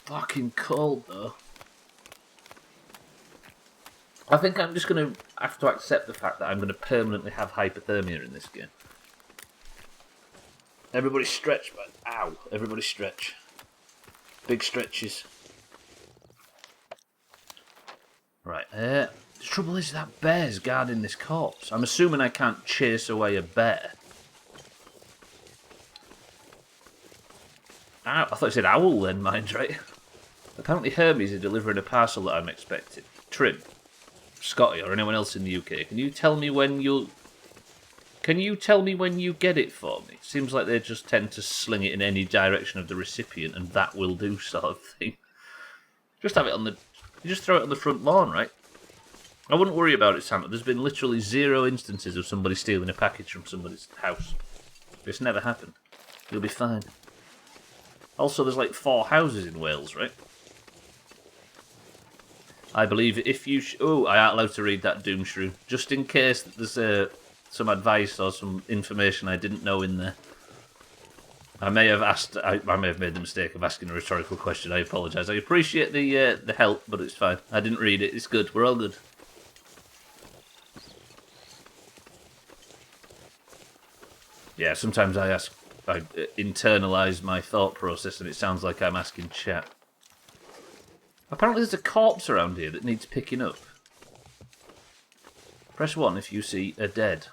Fucking cold, though. I think I'm just going to have to accept the fact that I'm going to permanently have hypothermia in this game. Everybody stretch, man. Ow. Everybody stretch. Big stretches. Right, the trouble is that bear's guarding this corpse. I'm assuming I can't chase away a bear. Ow, I thought it said owl then, mind, right? Apparently Hermes is delivering a parcel that I'm expecting. Trim, Scotty, or anyone else in the UK, can you tell me when you get it for me? Seems like they just tend to sling it in any direction of the recipient, and that will do sort of thing. Just have it on the... You just throw it on the front lawn, right? I wouldn't worry about it, Santa. There's been literally 0 instances of somebody stealing a package from somebody's house. It's never happened. You'll be fine. Also, there's like 4 houses in Wales, right? I believe if you... Oh, I aren't allowed to read that Doom Shrew. Just in case that there's some advice or some information I didn't know in there. I may have made the mistake of asking a rhetorical question. I apologise. I appreciate the help, but it's fine. I didn't read it. It's good. We're all good. Yeah, sometimes I internalise my thought process and it sounds like I'm asking chat. Apparently there's a corpse around here that needs picking up. Press 1 if you see a dead.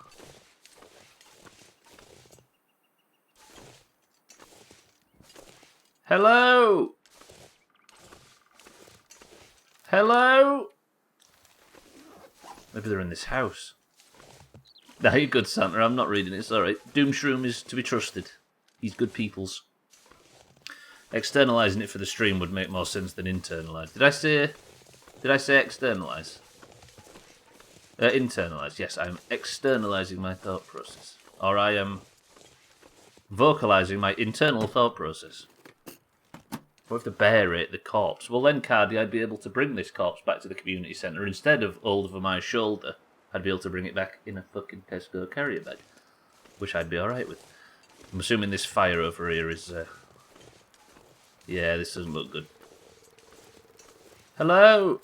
Hello? Hello? Maybe they're in this house. No, you're good, Santa. I'm not reading it. It's alright. Doomshroom is to be trusted. He's good peoples. Externalising it for the stream would make more sense than internalise. Did I say externalise? Internalise. Yes, I'm externalising my thought process. Or I am vocalising my internal thought process. What if the bear ate the corpse? Well then, Cardi, I'd be able to bring this corpse back to the community centre. Instead of over my shoulder, I'd be able to bring it back in a fucking Tesco carrier bag. Which I'd be alright with. I'm assuming this fire over here is... Yeah, this doesn't look good. Hello?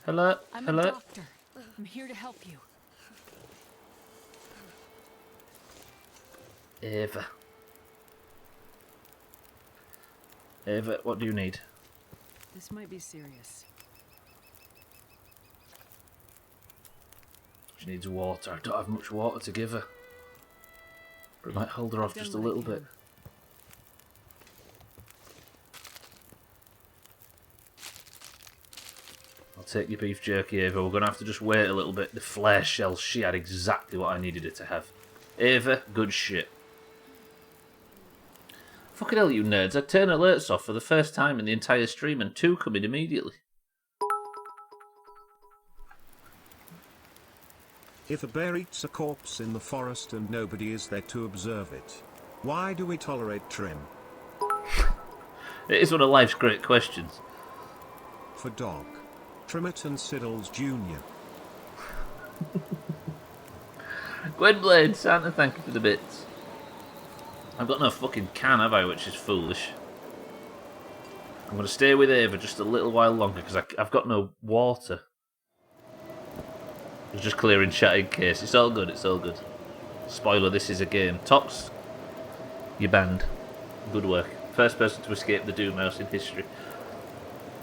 Hello? I'm Hello? a doctor. I'm here to help you. Ava. Ava, what do you need? This might be serious. She needs water. I don't have much water to give her. But it might hold her off just a little bit. I'll take your beef jerky, Ava. We're going to have to just wait a little bit. The flare shell, she had exactly what I needed her to have. Ava, good shit. Fucking hell, you nerds. I turn alerts off for the first time in the entire stream and 2 come in immediately. If a bear eats a corpse in the forest and nobody is there to observe it, why do we tolerate Trim? It is one of life's great questions. For dog. Trimmet and Siddles Jr. Gwynblade, Santa, thank you for the bits. I've got no fucking can, have I? Which is foolish. I'm going to stay with Ava just a little while longer because I've got no water. I was just clearing chat in case. It's all good, it's all good. Spoiler, this is a game. Tox, you're banned. Good work. First person to escape the Doomhaus in history.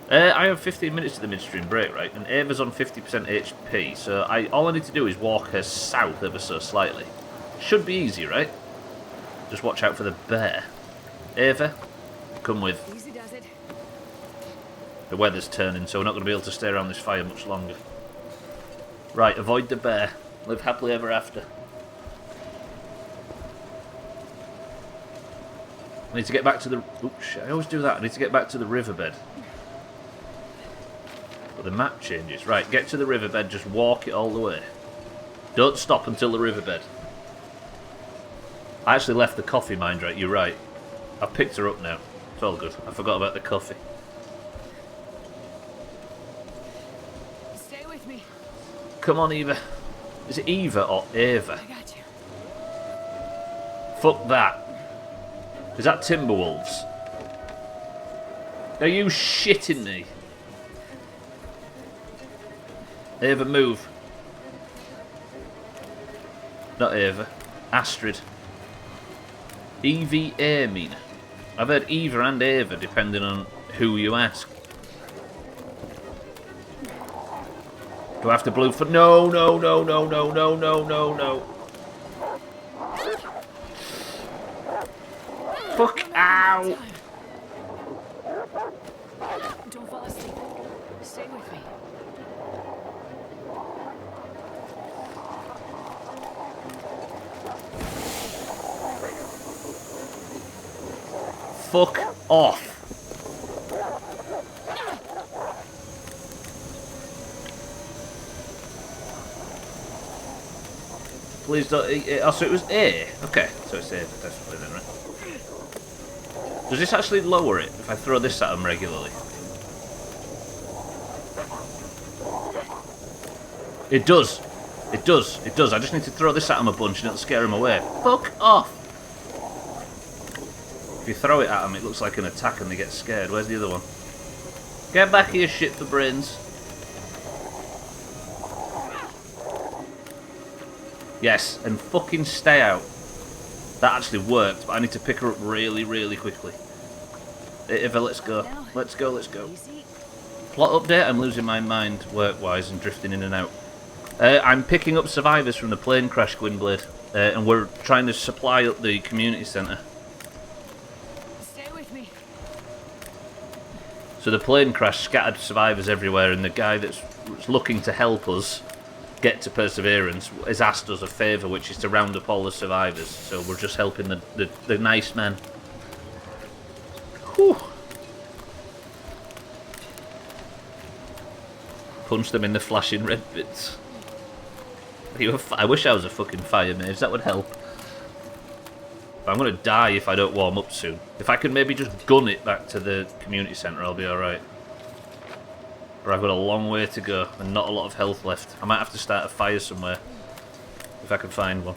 I have 15 minutes to the midstream break, right? And Ava's on 50% HP, so all I need to do is walk her south ever so slightly. Should be easy, right? Just watch out for the bear. Ava, come with. Easy does it. The weather's turning, so we're not going to be able to stay around this fire much longer. Right, avoid the bear. Live happily ever after. I need to get back to the... Oops, I always do that. I need to get back to the riverbed. But the map changes. Right, get to the riverbed, just walk it all the way. Don't stop until the riverbed. I actually left the coffee, mind right, you're right. I've picked her up now. It's all good. I forgot about the coffee. Stay with me. Come on, Eva. Is it Eva or Ava? I got you. Fuck that. Is that Timberwolves? Are you shitting me? Ava, move. Not Ava. Astrid. EVA, Mina. I've heard Eva and Ava, depending on who you ask. Do I have to blue for... No, no, no, no, no, no, no, no, no. Fuck, ow! Don't fall asleep. Stay with me. Fuck off. Please don't... Oh, so it was A. Okay, so it's A, definitely then, right? Does this actually lower it if I throw this at them regularly? It does. It does. It does. I just need to throw this at them a bunch and it'll scare them away. Fuck off! If you throw it at them, it looks like an attack and they get scared. Where's the other one? Get back here, shit for brains. Yes, and fucking stay out. That actually worked, but I need to pick her up really, really quickly. Eva, let's go. Let's go, let's go. Plot update, I'm losing my mind work-wise and drifting in and out. I'm picking up survivors from the plane crash, Gwynblade, and we're trying to supply up the community centre. Stay with me. So the plane crash scattered survivors everywhere, and the guy that's looking to help us get to Perseverance has asked us a favour, which is to round up all the survivors. So we're just helping the nice man. Whew. Punch them in the flashing red bits. I wish I was a fucking fire mage, that would help. But I'm going to die if I don't warm up soon. If I can maybe just gun it back to the community centre, I'll be alright. But I've got a long way to go and not a lot of health left. I might have to start a fire somewhere. If I can find one.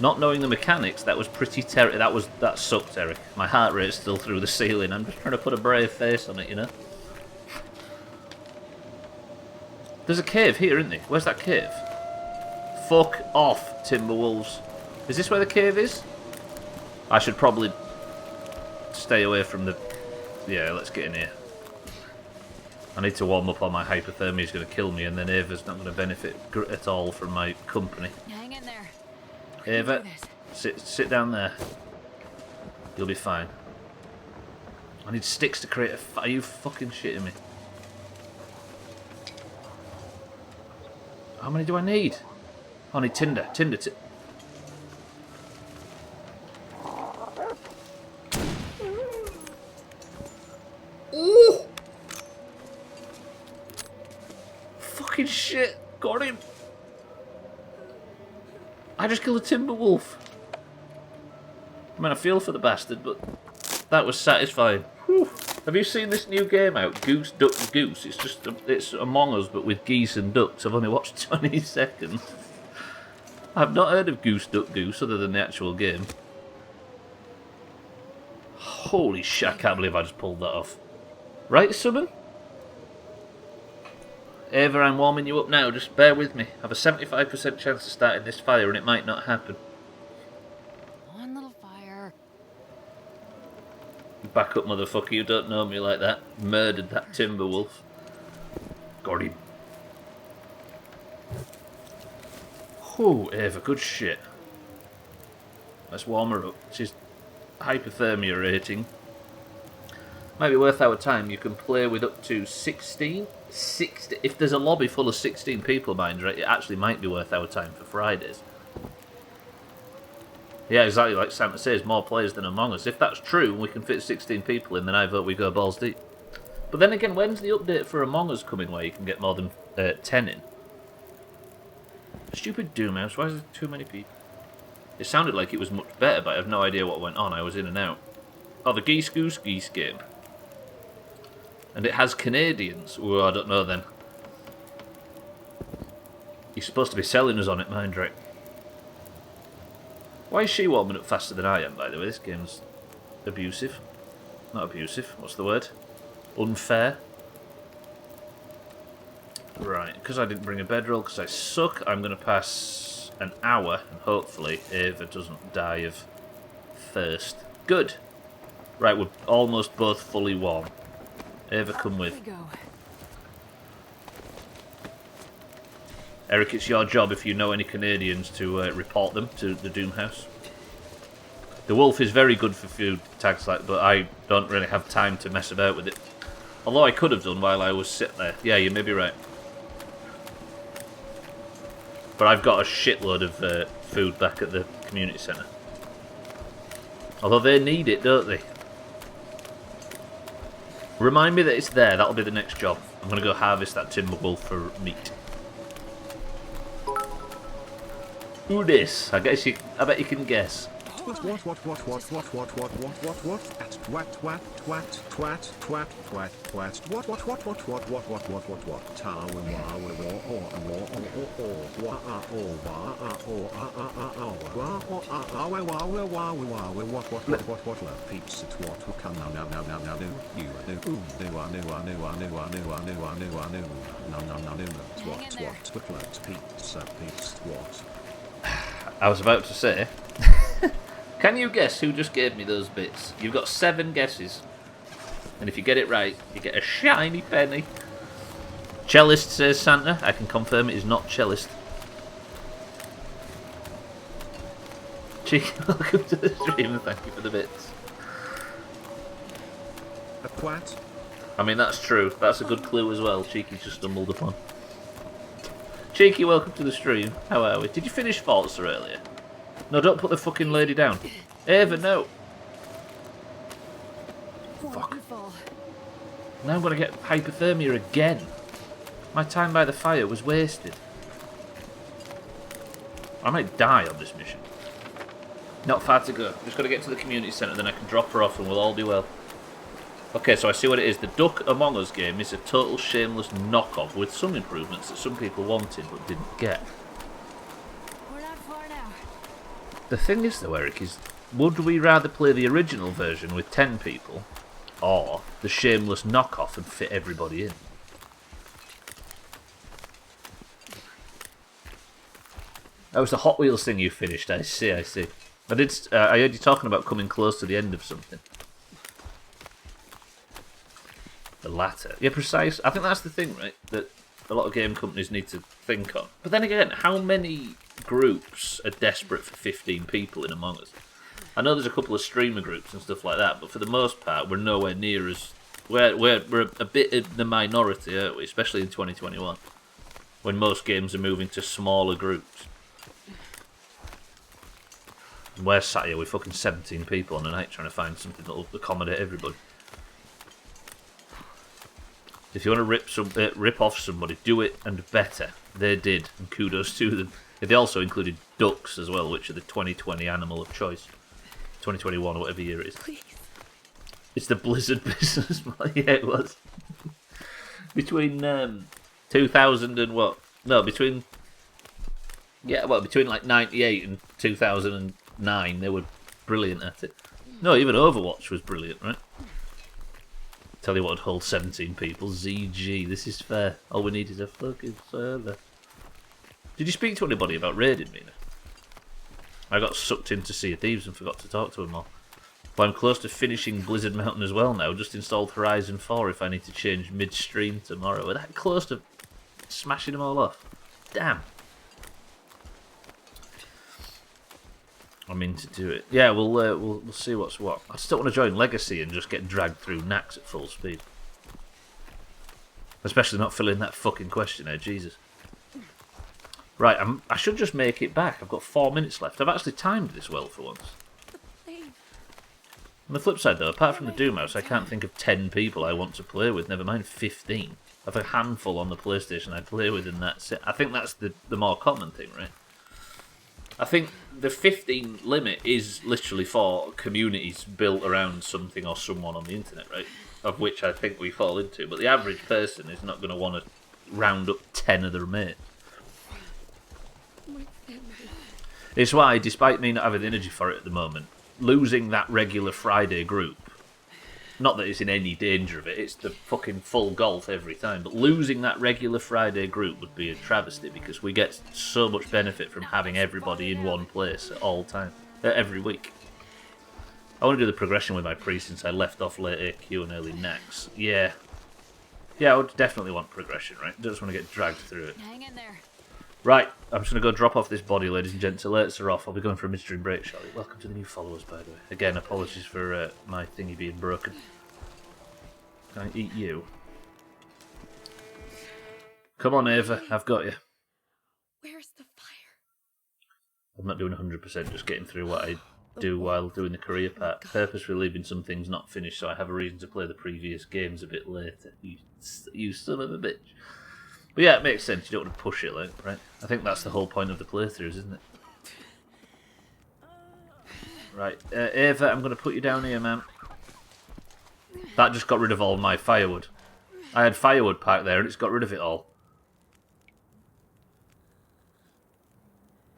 Not knowing the mechanics, that was pretty that sucked, Eric. My heart rate's still through the ceiling. I'm just trying to put a brave face on it, you know? There's a cave here, isn't there? Where's that cave? Fuck off, Timberwolves. Is this where the cave is? I should probably stay away from the... Yeah, let's get in here. I need to warm up, or my hypothermia is going to kill me, and then Ava's not going to benefit at all from my company. Hang in there. Ava, sit down there. You'll be fine. I need sticks to create a fire. Are you fucking shitting me? How many do I need? Oh, I need tinder. Ooh! Fucking shit! Got him! I just killed a timber wolf. I mean, I feel for the bastard, but that was satisfying. Whew. Have you seen this new game out? Goose, Duck, Goose. It's Among Us, but with geese and ducks. I've only watched 20 seconds. I've not heard of Goose Duck Goose other than the actual game. Holy shit, I can't believe I just pulled that off. Right, Summon? Ava, I'm warming you up now, just bear with me. I have a 75% chance of starting this fire and it might not happen. One little fire. Back up, motherfucker, you don't know me like that. Murdered that timber wolf. Got him. Whew, Ava, good shit. Let's warm her up. She's hypothermia rating. Might be worth our time. You can play with up to 16. If there's a lobby full of 16 people, mind you, it actually might be worth our time for Fridays. Yeah, exactly like Santa says, more players than Among Us. If that's true and we can fit 16 people in, then I vote we go balls deep. But then again, when's the update for Among Us coming where you can get more than 10 in? Stupid Doomhaus, why is there too many people? It sounded like it was much better, but I have no idea what went on. I was in and out. Oh, the Geese Goose Geese game. And it has Canadians. Oh, I don't know then. You're supposed to be selling us on it, mind right? Why is she warming up faster than I am, by the way? This game's abusive. Not abusive, what's the word? Unfair. Right, because I didn't bring a bedroll, because I suck, I'm going to pass an hour, and hopefully Ava doesn't die of thirst. Good. Right, we're almost both fully warm. Ava, come with. There we go. Eric, it's your job if you know any Canadians to report them to the Doomhaus. The wolf is very good for food tags like, but I don't really have time to mess about with it. Although I could have done while I was sitting there. Yeah, you may be right. But I've got a shitload of food back at the community centre. Although they need it, don't they? Remind me that it's there. That'll be the next job. I'm going to go harvest that timber wolf for meat. Who this? I bet you can guess. What tower peeps at what will come now I was about to say, can you guess who just gave me those bits? You've got 7 guesses. And if you get it right, you get a shiny penny. Cellist, says Santa. I can confirm it is not cellist. Cheeky, welcome to the stream and thank you for the bits. A quat? I mean, that's true. That's a good clue as well. Cheeky just stumbled upon. Cheeky, welcome to the stream. How are we? Did you finish Forza earlier? No, don't put the fucking lady down. Ava, no. Fuck. Now I'm going to get hypothermia again. My time by the fire was wasted. I might die on this mission. Not far to go. Just got to get to the community centre, then I can drop her off and we'll all be well. Okay, so I see what it is. The Duck Among Us game is a total shameless knockoff with some improvements that some people wanted but didn't get. We're not far now. The thing is though, Eric, is would we rather play the original version with 10 people or the shameless knockoff and fit everybody in? That was the Hot Wheels thing you finished, I see. I heard you talking about coming close to the end of something. The latter. Yeah, precise. I think that's the thing, right? That a lot of game companies need to think on. But then again, how many groups are desperate for 15 people in Among Us? I know there's a couple of streamer groups and stuff like that, but for the most part, we're nowhere near as... We're a bit in the minority, aren't we? Especially in 2021, when most games are moving to smaller groups. And we're sat here with fucking 17 people on a night trying to find something that'll accommodate everybody. If you want to rip off somebody, do it and better. They did, and kudos to them. They also included ducks as well, which are the 2020 animal of choice. 2021 or whatever year it is. Please. It's the Blizzard business. Yeah, it was. Between 2000 and what? No, between Yeah, well, between like 98 and 2009, they were brilliant at it. No, even Overwatch was brilliant, right? Tell you what would hold 17 people. ZG, this is fair. All we need is a fucking server. Did you speak to anybody about raiding, Mina? I got sucked into Sea of Thieves and forgot to talk to them all. But I'm close to finishing Blizzard Mountain as well now. Just installed Horizon 4 if I need to change midstream tomorrow. We're that close to smashing them all off. Damn. I mean to do it. Yeah, we'll see what's what. I still want to join Legacy and just get dragged through Nax at full speed. Especially not filling that fucking questionnaire, Jesus. Right, I should just make it back. I've got 4 minutes left. I've actually timed this well for once. On the flip side though, apart from the Doomhaus, I can't think of 10 people I want to play with, never mind 15. I've a handful on the PlayStation I play with and that's it. I think that's the more common thing, right? I think the 15 limit is literally for communities built around something or someone on the internet, right? Of which I think we fall into. But the average person is not going to want to round up 10 of their mates. It's why, despite me not having the energy for it at the moment, losing that regular Friday group, not that it's in any danger of it, it's the fucking full golf every time, but losing that regular Friday group would be a travesty because we get so much benefit from having everybody in one place at all time, every week. I want to do the progression with my priest since I left off late AQ and early Nax. Yeah, I would definitely want progression, right? I just want to get dragged through it. Hang in there. Right, I'm just going to go drop off this body, ladies and gents. Alerts are off. I'll be going for a midstream break shortly. Welcome to the new followers, by the way. Again, apologies for my thingy being broken. Can I eat you? Come on, Ava. I've got you. Where's the fire? I'm not doing 100%, just getting through what I do while doing the career part. Purposefully leaving some things not finished so I have a reason to play the previous games a bit later. You son of a bitch. But yeah, it makes sense. You don't want to push it, like, right? I think that's the whole point of the playthroughs, isn't it? Right, Ava, I'm going to put you down here, man. That just got rid of all my firewood. I had firewood parked there and it's got rid of it all.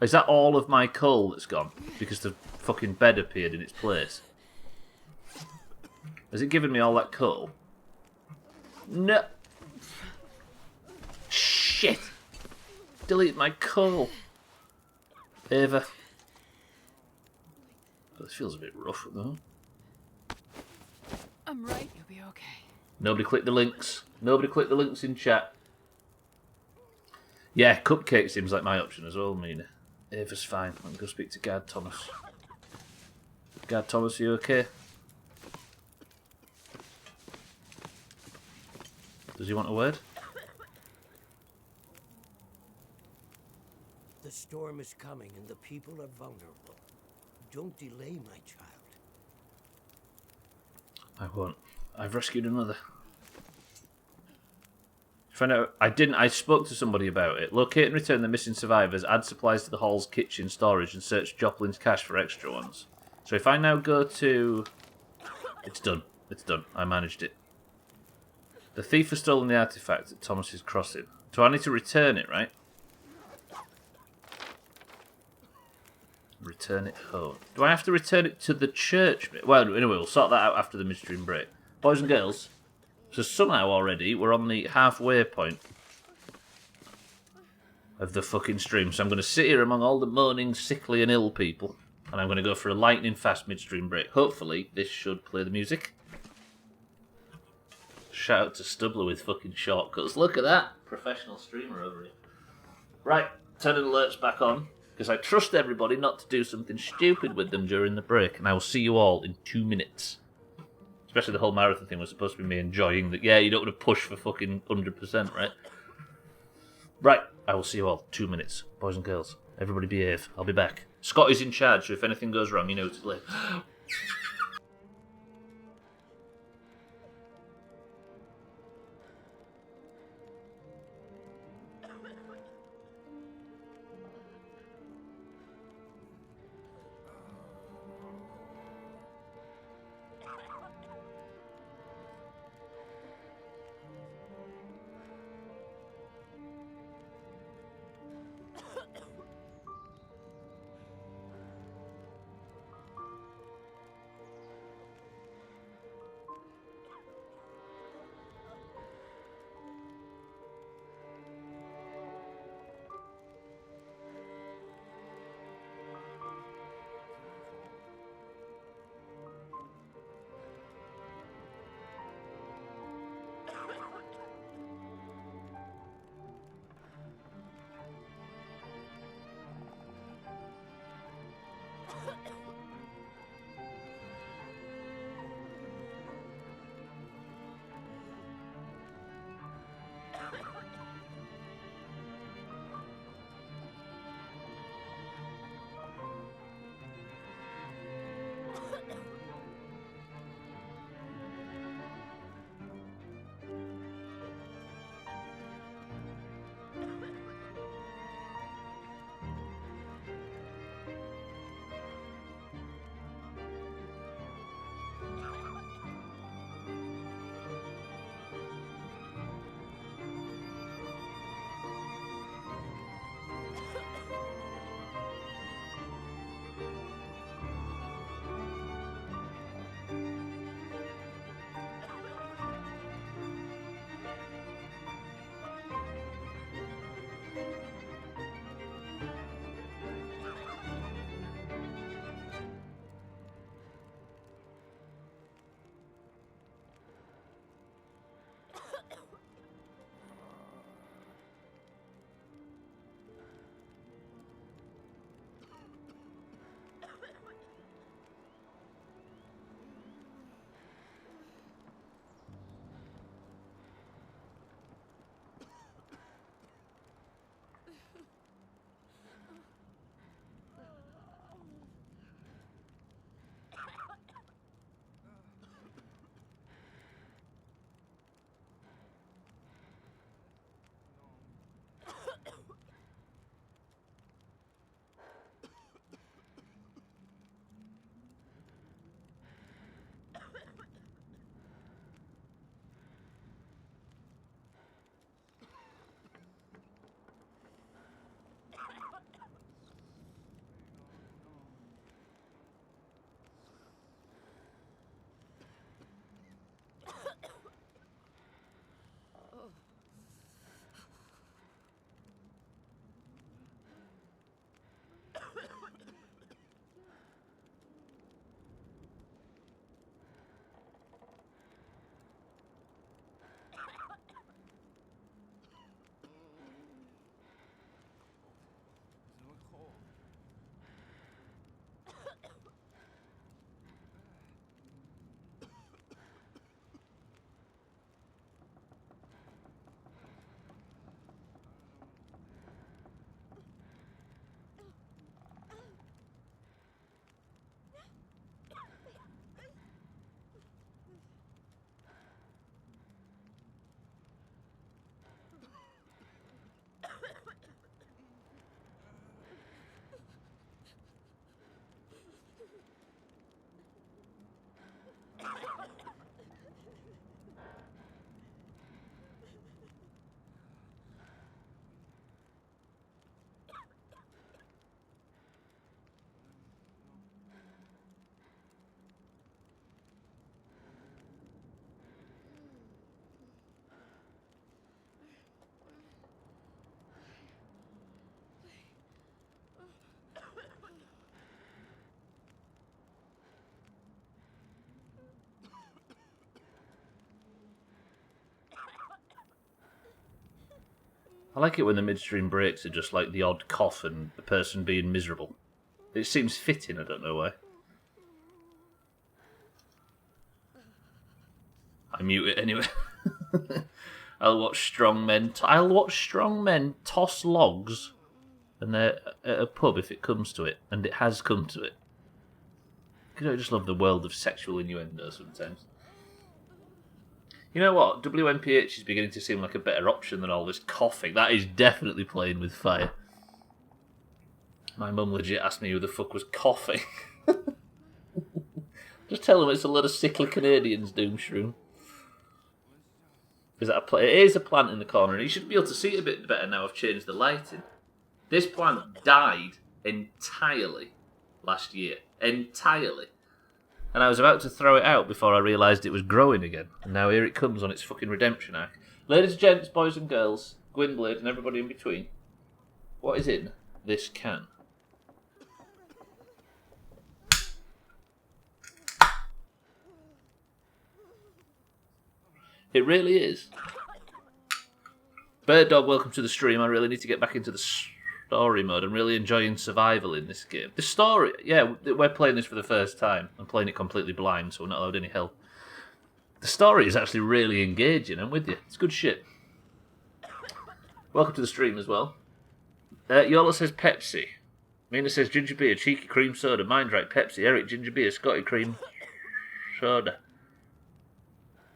Is that all of my coal that's gone? Because the fucking bed appeared in its place. Has it given me all that coal? No. Shit! Delete my coal. Ava. This feels a bit rough at the moment. I'm right. You'll be okay. Nobody click the links. Nobody click the links in chat. Yeah, cupcake seems like my option as well, Mina. Ava's fine. Let me go speak to Gad Thomas. Gad Thomas, you okay? Does he want a word? The storm is coming and the people are vulnerable. Don't delay, my child. I won't. I've rescued another. Find out. I spoke to somebody about it. Locate and return the missing survivors. Add supplies to the hall's kitchen storage and search Joplin's cache for extra ones. So if I now go to... It's done. It's done. I managed it. The thief has stolen the artifact at Thomas's crossing. So I need to return it, right? Return it home. Do I have to return it to the church? Well, anyway, we'll sort that out after the midstream break. Boys and girls, so somehow already we're on the halfway point of the fucking stream. So I'm going to sit here among all the moaning, sickly and ill people, and I'm going to go for a lightning fast midstream break. Hopefully this should play the music. Shout out to Stubbler with fucking shortcuts. Look at that. Professional streamer over here. Right, turning alerts back on. Because I trust everybody not to do something stupid with them during the break. And I will see you all in 2 minutes. Especially the whole marathon thing was supposed to be me enjoying that. Yeah, you don't want to push for fucking 100%, right? Right, I will see you all. 2 minutes. Boys and girls, everybody behave. I'll be back. Scott is in charge, so if anything goes wrong, you know to leave. I like it when the midstream breaks are just like the odd cough and the person being miserable. It seems fitting, I don't know why. I mute it anyway. I'll watch strong men toss logs, and they're at a pub if it comes to it, and it has come to it. I just love the world of sexual innuendo sometimes. You know what? WMPH is beginning to seem like a better option than all this coughing. That is definitely playing with fire. My mum legit asked me who the fuck was coughing. Just tell them it's a lot of sickly Canadians, Doomshroom. Is that it is a plant in the corner, and you should be able to see it a bit better now I've changed the lighting. This plant died entirely last year. Entirely. And I was about to throw it out before I realised it was growing again. And now here it comes on its fucking redemption arc. Ladies and gents, boys and girls, Gwynblade and everybody in between, what is in this can? It really is. Bird Dog, welcome to the stream. I really need to get back into the story mode. I'm really enjoying survival in this game. The story, yeah, we're playing this for the first time. I'm playing it completely blind, so we're not allowed any help. The story is actually really engaging. I'm with you. It's good shit. Welcome to the stream as well. Yola says Pepsi. Mina says ginger beer, cheeky cream soda. Mindright, Pepsi. Eric, ginger beer, Scotty cream soda.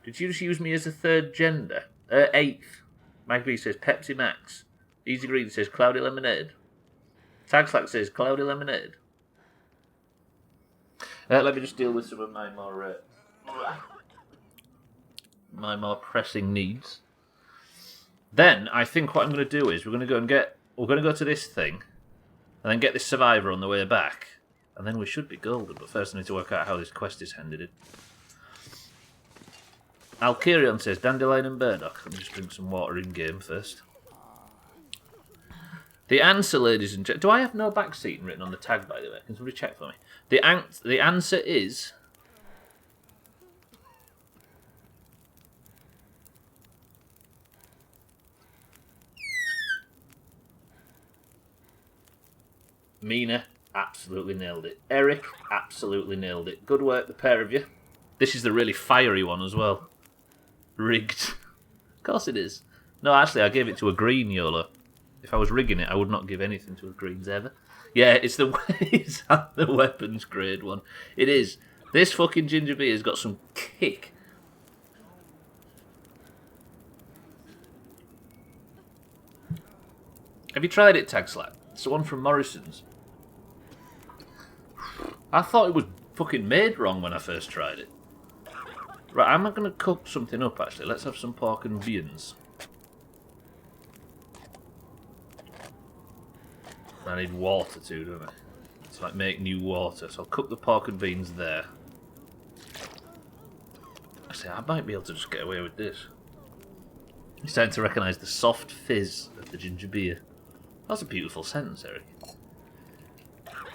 Did you just use me as a third gender? Eighth. Mike B says Pepsi Max. Easy Green says cloudy lemonade. Tag Slack says cloudy lemonade. Let me just deal with some of my more pressing needs. Then I think what I'm going to do is we're going to go to this thing, and then get this survivor on the way back, and then we should be golden. But first I need to work out how this quest is handed in. Alkirion says dandelion and burdock. Let me just drink some water in game first. The answer, ladies and gentlemen... Do I have no backseating written on the tag, by the way? Can somebody check for me? The answer is... Mina absolutely nailed it. Eric absolutely nailed it. Good work, the pair of you. This is the really fiery one as well. Rigged. Of course it is. No, actually, I gave it to a green YOLO. If I was rigging it, I would not give anything to a greens ever. Yeah, it's the weapons grade one. It is. This fucking ginger beer has got some kick. Have you tried it, Tag Slack? It's the one from Morrison's. I thought it was fucking made wrong when I first tried it. Right, I'm going to cook something up, actually. Let's have some pork and beans. I need water too, don't I? It's like make new water. So I'll cook the pork and beans there. Actually, I might be able to just get away with this. I'm starting to recognise the soft fizz of the ginger beer. That's a beautiful sentence, Eric.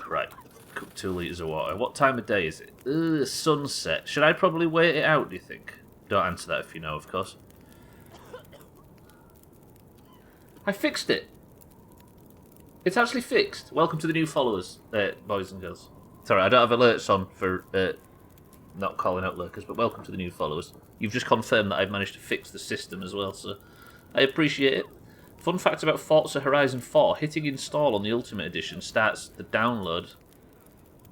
Right. Cook 2 litres of water. What time of day is it? Ugh, sunset. Should I probably wait it out, do you think? Don't answer that if you know, of course. I fixed it. It's actually fixed. Welcome to the new followers, boys and girls. Sorry, I don't have alerts on for not calling out lurkers, but welcome to the new followers. You've just confirmed that I've managed to fix the system as well, so I appreciate it. Fun fact about Forza Horizon 4, hitting install on the Ultimate Edition starts the download.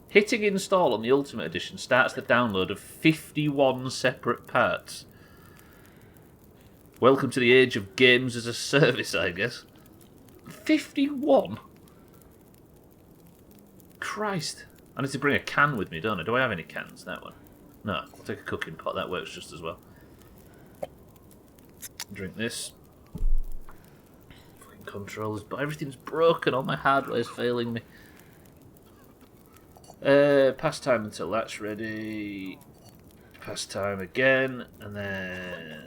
Hitting install on the Ultimate Edition starts the download of 51 separate parts. Welcome to the age of games as a service, I guess. 51? Christ. I need to bring a can with me, don't I? Do I have any cans? That one. No, I'll take a cooking pot. That works just as well. Drink this. Fucking controllers, but everything's broken. All my hardware's failing me. Pastime until that's ready. Pastime again, and then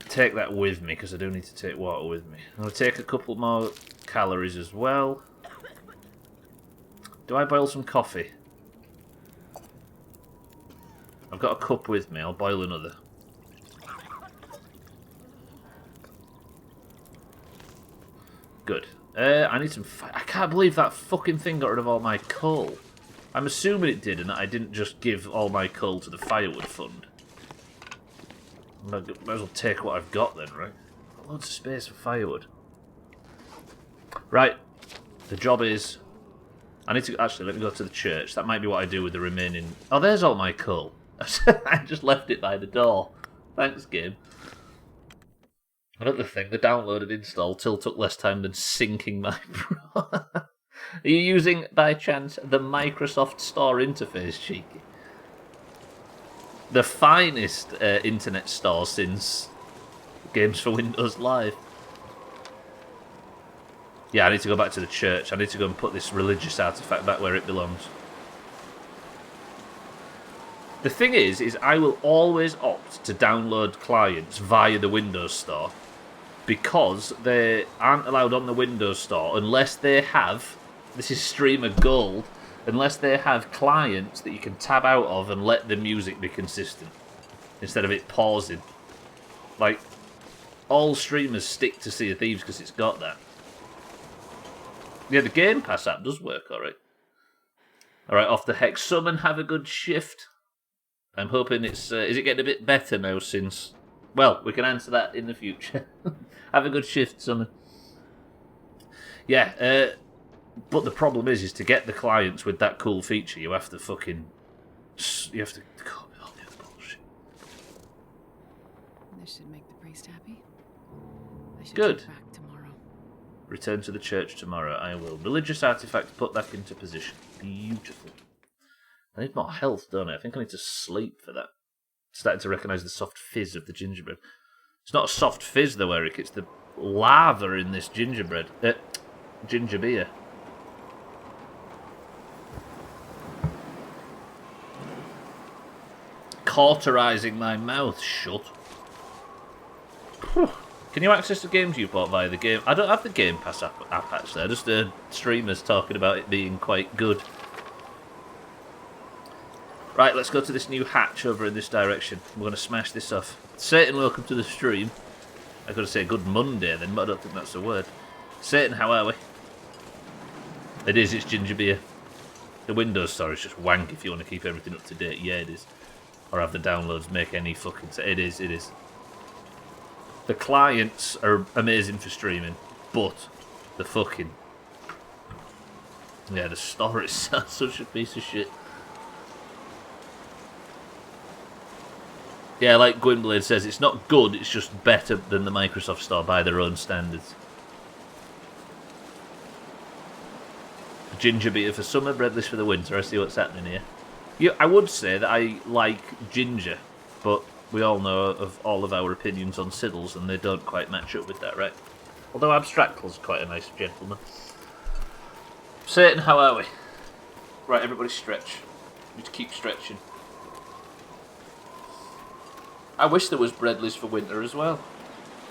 take that with me because I do need to take water with me. I'm going to take a couple more calories as well. Do I boil some coffee? I've got a cup with me. I'll boil another. Good. I need some... I can't believe that fucking thing got rid of all my coal. I'm assuming it did and that I didn't just give all my coal to the firewood fund. Might as well take what I've got then, right? Got loads of space for firewood. Right. The job is... I need to... Actually, let me go to the church. That might be what I do with the remaining... Oh, there's all my coal. I just left it by the door. Thanks, game. Another thing, the download and install still took less time than syncing my... Are you using, by chance, the Microsoft Store interface, Cheeky? The finest internet store since Games for Windows Live. Yeah, I need to go back to the church. I need to go and put this religious artifact back where it belongs. The thing is I will always opt to download clients via the Windows Store because they aren't allowed on the Windows Store unless they have, this is Streamer Gold, unless they have clients that you can tab out of and let the music be consistent instead of it pausing. Like, all streamers stick to Sea of Thieves because it's got that. Yeah, the Game Pass app does work, alright. Alright, off the hex. Summon, have a good shift. I'm hoping it's... is it getting a bit better now since... Well, we can answer that in the future. Have a good shift, Summon. Yeah, but the problem is to get the clients with that cool feature, you have to fucking... You have to... God, all this bullshit. This should make the priest happy. I should Good. check back tomorrow. Return to the church tomorrow, I will. Religious artifact, put back into position. Beautiful. I need more health, don't I? I think I need to sleep for that. Starting to recognise the soft fizz of the gingerbread. It's not a soft fizz though, Eric. It's the lava in this gingerbread. Ginger beer. Cauterising my mouth shut. Can you access the games you bought via the game? I don't have the Game Pass app actually. I just heard streamers talking about it being quite good. Right, let's go to this new hatch over in this direction. We're going to smash this off. Satan, welcome to the stream. I've got to say good Monday then, but I don't think that's a word. Satan, how are we? It is, it's ginger beer. The Windows store is just wank if you want to keep everything up to date. Yeah, it is. Or have the downloads make any fucking... It is, it is. The clients are amazing for streaming, but the fucking... Yeah, the store is such a piece of shit. Yeah, like Gwynblade says, it's not good, it's just better than the Microsoft Store by their own standards. Ginger beer for summer, breadless for the winter. I see what's happening here. Yeah, I would say that I like ginger, but we all know of all of our opinions on Siddles, and they don't quite match up with that, right? Although Abstractle's quite a nice gentleman. Satan, how are we? Right, everybody stretch. We need to keep stretching. I wish there was breadless for winter as well.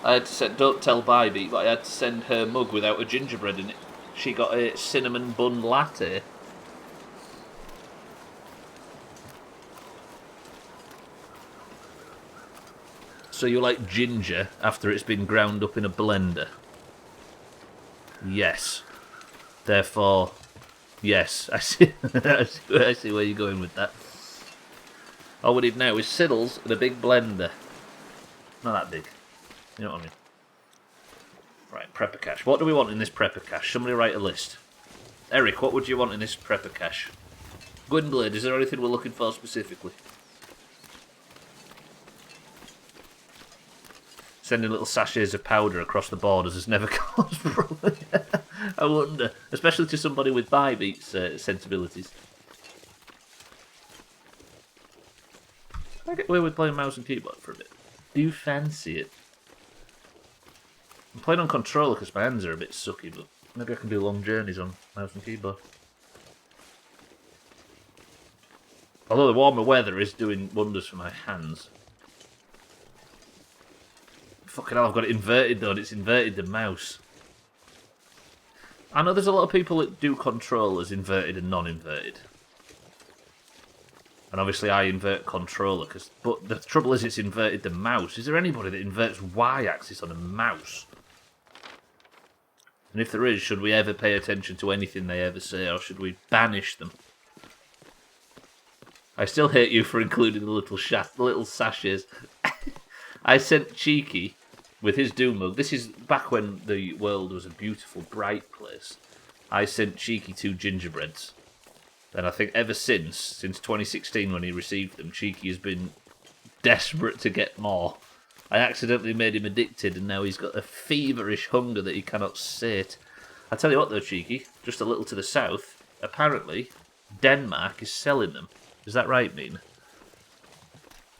I had to send, don't tell Bybee, but I had to send her mug without a gingerbread in it. She got a cinnamon bun latte. So you like ginger after it's been ground up in a blender? Yes. Therefore, yes. I see, I see where you're going with that. All we need now is Siddles and a big blender. Not that big. You know what I mean? Right, prepper cache. What do we want in this prepper cache? Somebody write a list. Eric, what would you want in this prepper cache? Gwynblade, is there anything we're looking for specifically? Sending little sachets of powder across the borders has never caused problem. I wonder. Especially to somebody with Bybeat's sensibilities. Can I get away with playing mouse and keyboard for a bit? Do you fancy it? I'm playing on controller because my hands are a bit sucky, but maybe I can do long journeys on mouse and keyboard. Although the warmer weather is doing wonders for my hands. Fucking hell, I've got it inverted though, and it's inverted the mouse. I know there's a lot of people that do controllers inverted and non-inverted. And obviously I invert controller, but the trouble is it's inverted the mouse. Is there anybody that inverts Y-axis on a mouse? And if there is, should we ever pay attention to anything they ever say, or should we banish them? I still hate you for including the little sachets. I sent Cheeky with his Doom mug. This is back when the world was a beautiful, bright place. I sent Cheeky 2 gingerbreads. And I think ever since 2016 when he received them, Cheeky has been desperate to get more. I accidentally made him addicted, and now he's got a feverish hunger that he cannot sate. I tell you what though, Cheeky, just a little to the south, apparently Denmark is selling them. Is that right, Mina?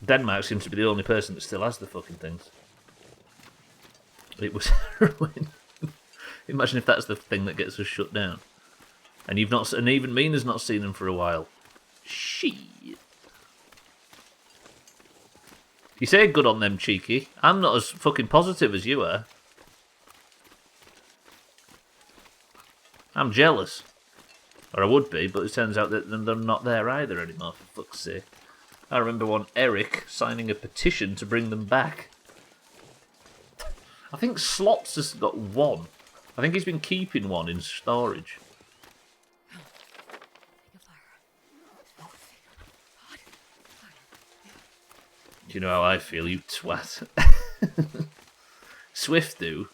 Denmark seems to be the only person that still has the fucking things. It was heroin. Imagine if that's the thing that gets us shut down. And you've not, and even Mina's not seen them for a while. Shit. You say good on them, Cheeky. I'm not as fucking positive as you are. I'm jealous. Or I would be, but it turns out that they're not there either anymore, for fuck's sake. I remember one Eric signing a petition to bring them back. I think Slops has got one. I think he's been keeping one in storage. Do you know how I feel, you twat? Swift do.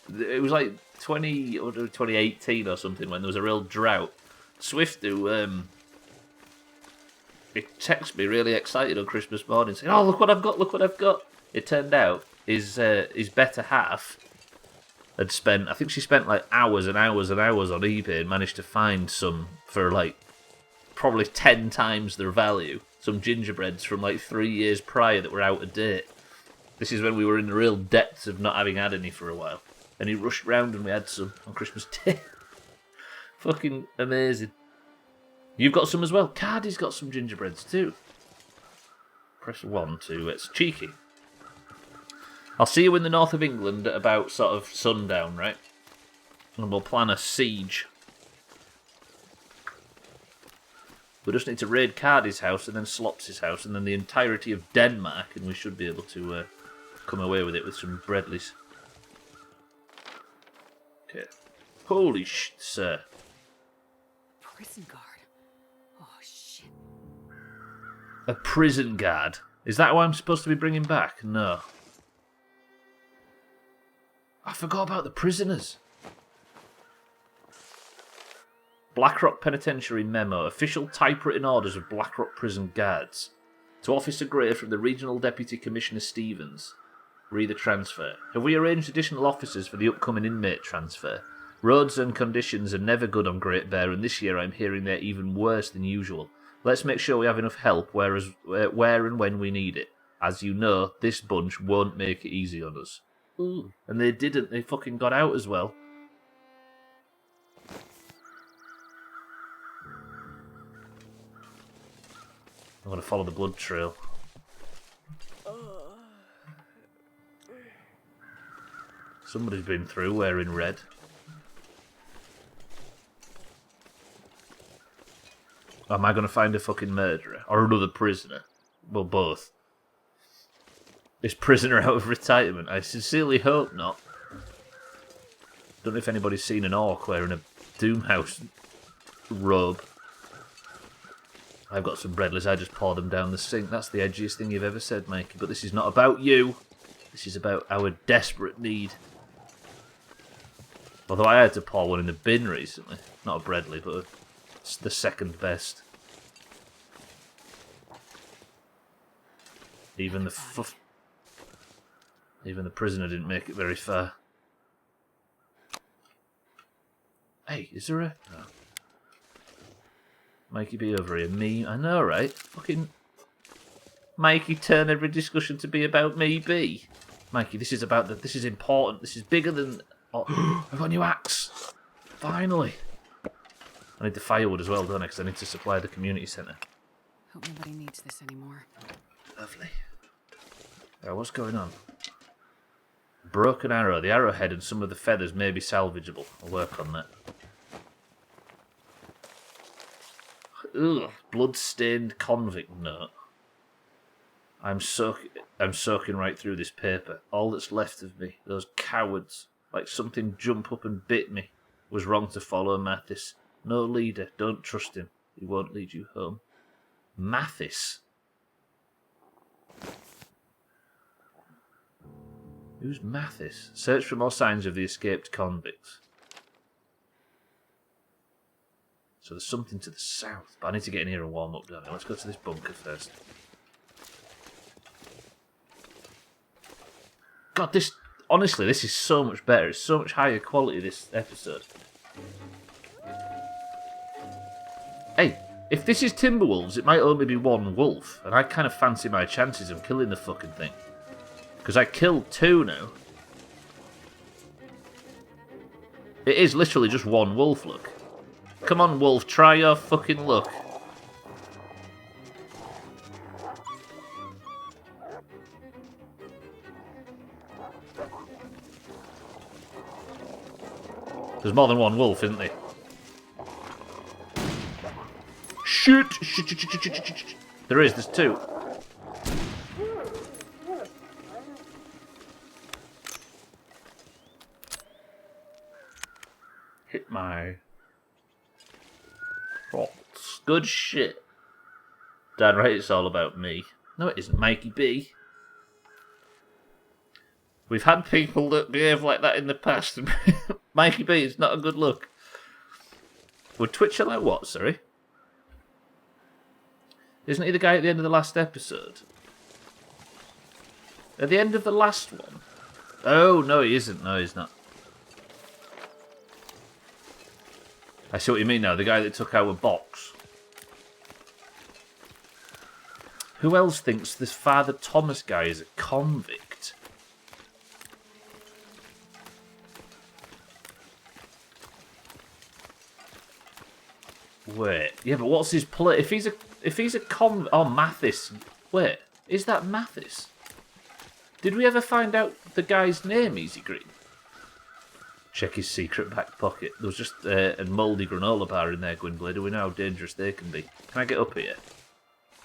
It was like 2018 or something when there was a real drought. Swift do. It texted me really excited on Christmas morning saying, "Oh, look what I've got! Look what I've got!" It turned out his better half had spent. I think she spent like hours and hours and hours on eBay and managed to find some for like probably 10 times their value. Some gingerbreads from like 3 years prior that were out of date. This is when we were in the real depths of not having had any for a while. And he rushed round and we had some on Christmas Day. Fucking amazing. You've got some as well. Cardi's got some gingerbreads too. Press 1 to... It's cheeky. I'll see you in the north of England at about sort of sundown, right? And we'll plan a siege. We just need to raid Cardi's house and then Slops's house and then the entirety of Denmark, and we should be able to come away with it with some breadlies. Okay. Holy shit, sir. Prison guard. Oh, shit. A prison guard? Is that who I'm supposed to be bringing back? No. I forgot about the prisoners. Blackrock Penitentiary Memo. Official typewritten orders of Blackrock Prison Guards. To Officer Gray from the Regional Deputy Commissioner Stevens. Read the transfer. Have we arranged additional officers for the upcoming inmate transfer? Roads and conditions are never good on Great Bear, and this year I'm hearing they're even worse than usual. Let's make sure we have enough help where and when we need it. As you know, this bunch won't make it easy on us. Ooh. And they didn't. They fucking got out as well. I'm going to follow the blood trail. Somebody's been through wearing red. Am I going to find a fucking murderer? Or another prisoner? Well, both. This prisoner out of retirement? I sincerely hope not. Don't know if anybody's seen an orc wearing a Doomhaus robe. I've got some breadless, I just poured them down the sink. That's the edgiest thing you've ever said, Mikey. But this is not about you. This is about our desperate need. Although I had to pour one in the bin recently. Not a breadly, but it's the second best. Even the prisoner didn't make it very far. Hey, is there a... No. Mikey, be over here. Me? I know, right? Fucking... Mikey, turn every discussion to be about me, be. Mikey, this is about the... This is important. This is bigger than... Oh, I've got a new axe. Finally. I need the firewood as well, don't I? Because I need to supply the community centre. Hope nobody needs this anymore. Lovely. What's going on? Broken arrow. The arrowhead and some of the feathers may be salvageable. I'll work on that. Ugh. Blood-stained convict note. I'm soaking right through this paper. All that's left of me. Those cowards. Like something jump up and bit me. Was wrong to follow Mathis. No leader. Don't trust him. He won't lead you home. Mathis? Who's Mathis? Search for more signs of the escaped convicts. So there's something to the south. But I need to get in here and warm up, don't I? Let's go to this bunker first. God, this... Honestly, this is so much better. It's so much higher quality, this episode. Hey, if this is Timberwolves, it might only be one wolf. And I kind of fancy my chances of killing the fucking thing. Because I killed 2 now. It is literally just one wolf, look. Come on, wolf, try your fucking luck. There's more than one wolf, isn't there? Shoot! Shit. There's 2. my thoughts. Good shit. Dan, right, it's all about me. No, it isn't, Mikey B. We've had people that behave like that in the past. Mikey B, it's not a good look. Would Twitch allow what, sorry? Isn't he the guy at the end of the last episode? At the end of the last one? Oh, no, he isn't. No, he's not. I see what you mean now. The guy that took our box. Who else thinks this Father Thomas guy is a convict? Wait. Yeah, but what's his play? If he's a convict... Oh, Mathis. Wait. Is that Mathis? Did we ever find out the guy's name, Easy Green? Check his secret back pocket. There was just a mouldy granola bar in there, Gwynblade. Do we know how dangerous they can be? Can I get up here?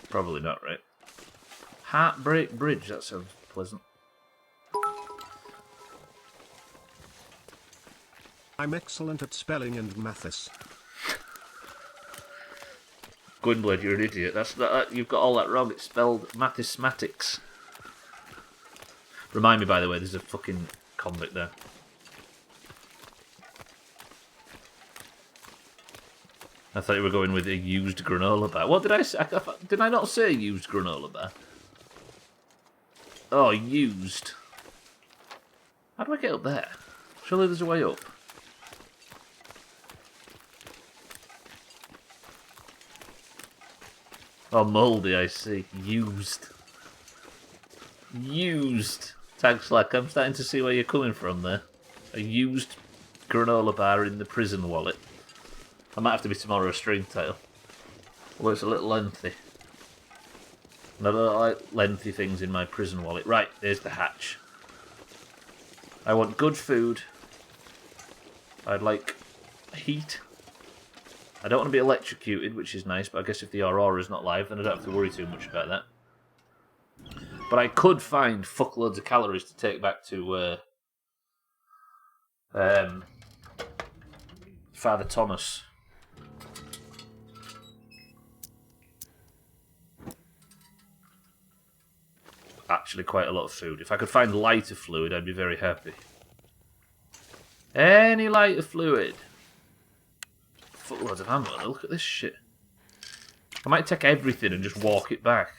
Probably not, right? Heartbreak Bridge. That sounds pleasant. I'm excellent at spelling and maths. Gwynblade, you're an idiot. You've got all that wrong. It's spelled mathematics. Remind me, by the way, there's a fucking convict there. I thought you were going with a used granola bar. What did I say? Did I not say used granola bar? Oh, used. How do I get up there? Surely there's a way up. Oh, mouldy, I see. Used. Used. Tag Slack, I'm starting to see where you're coming from there. A used granola bar in the prison wallet. I might have to be tomorrow's stream title. Although it's a little lengthy. And I don't like lengthy things in my prison wallet. Right, there's the hatch. I want good food. I'd like heat. I don't want to be electrocuted, which is nice, but I guess if the Aurora's not live, then I don't have to worry too much about that. But I could find fuckloads of calories to take back to Father Thomas. Actually, quite a lot of food. If I could find lighter fluid, I'd be very happy. Any lighter fluid. Fuckloads of ammo. Look at this shit. I might take everything and just walk it back.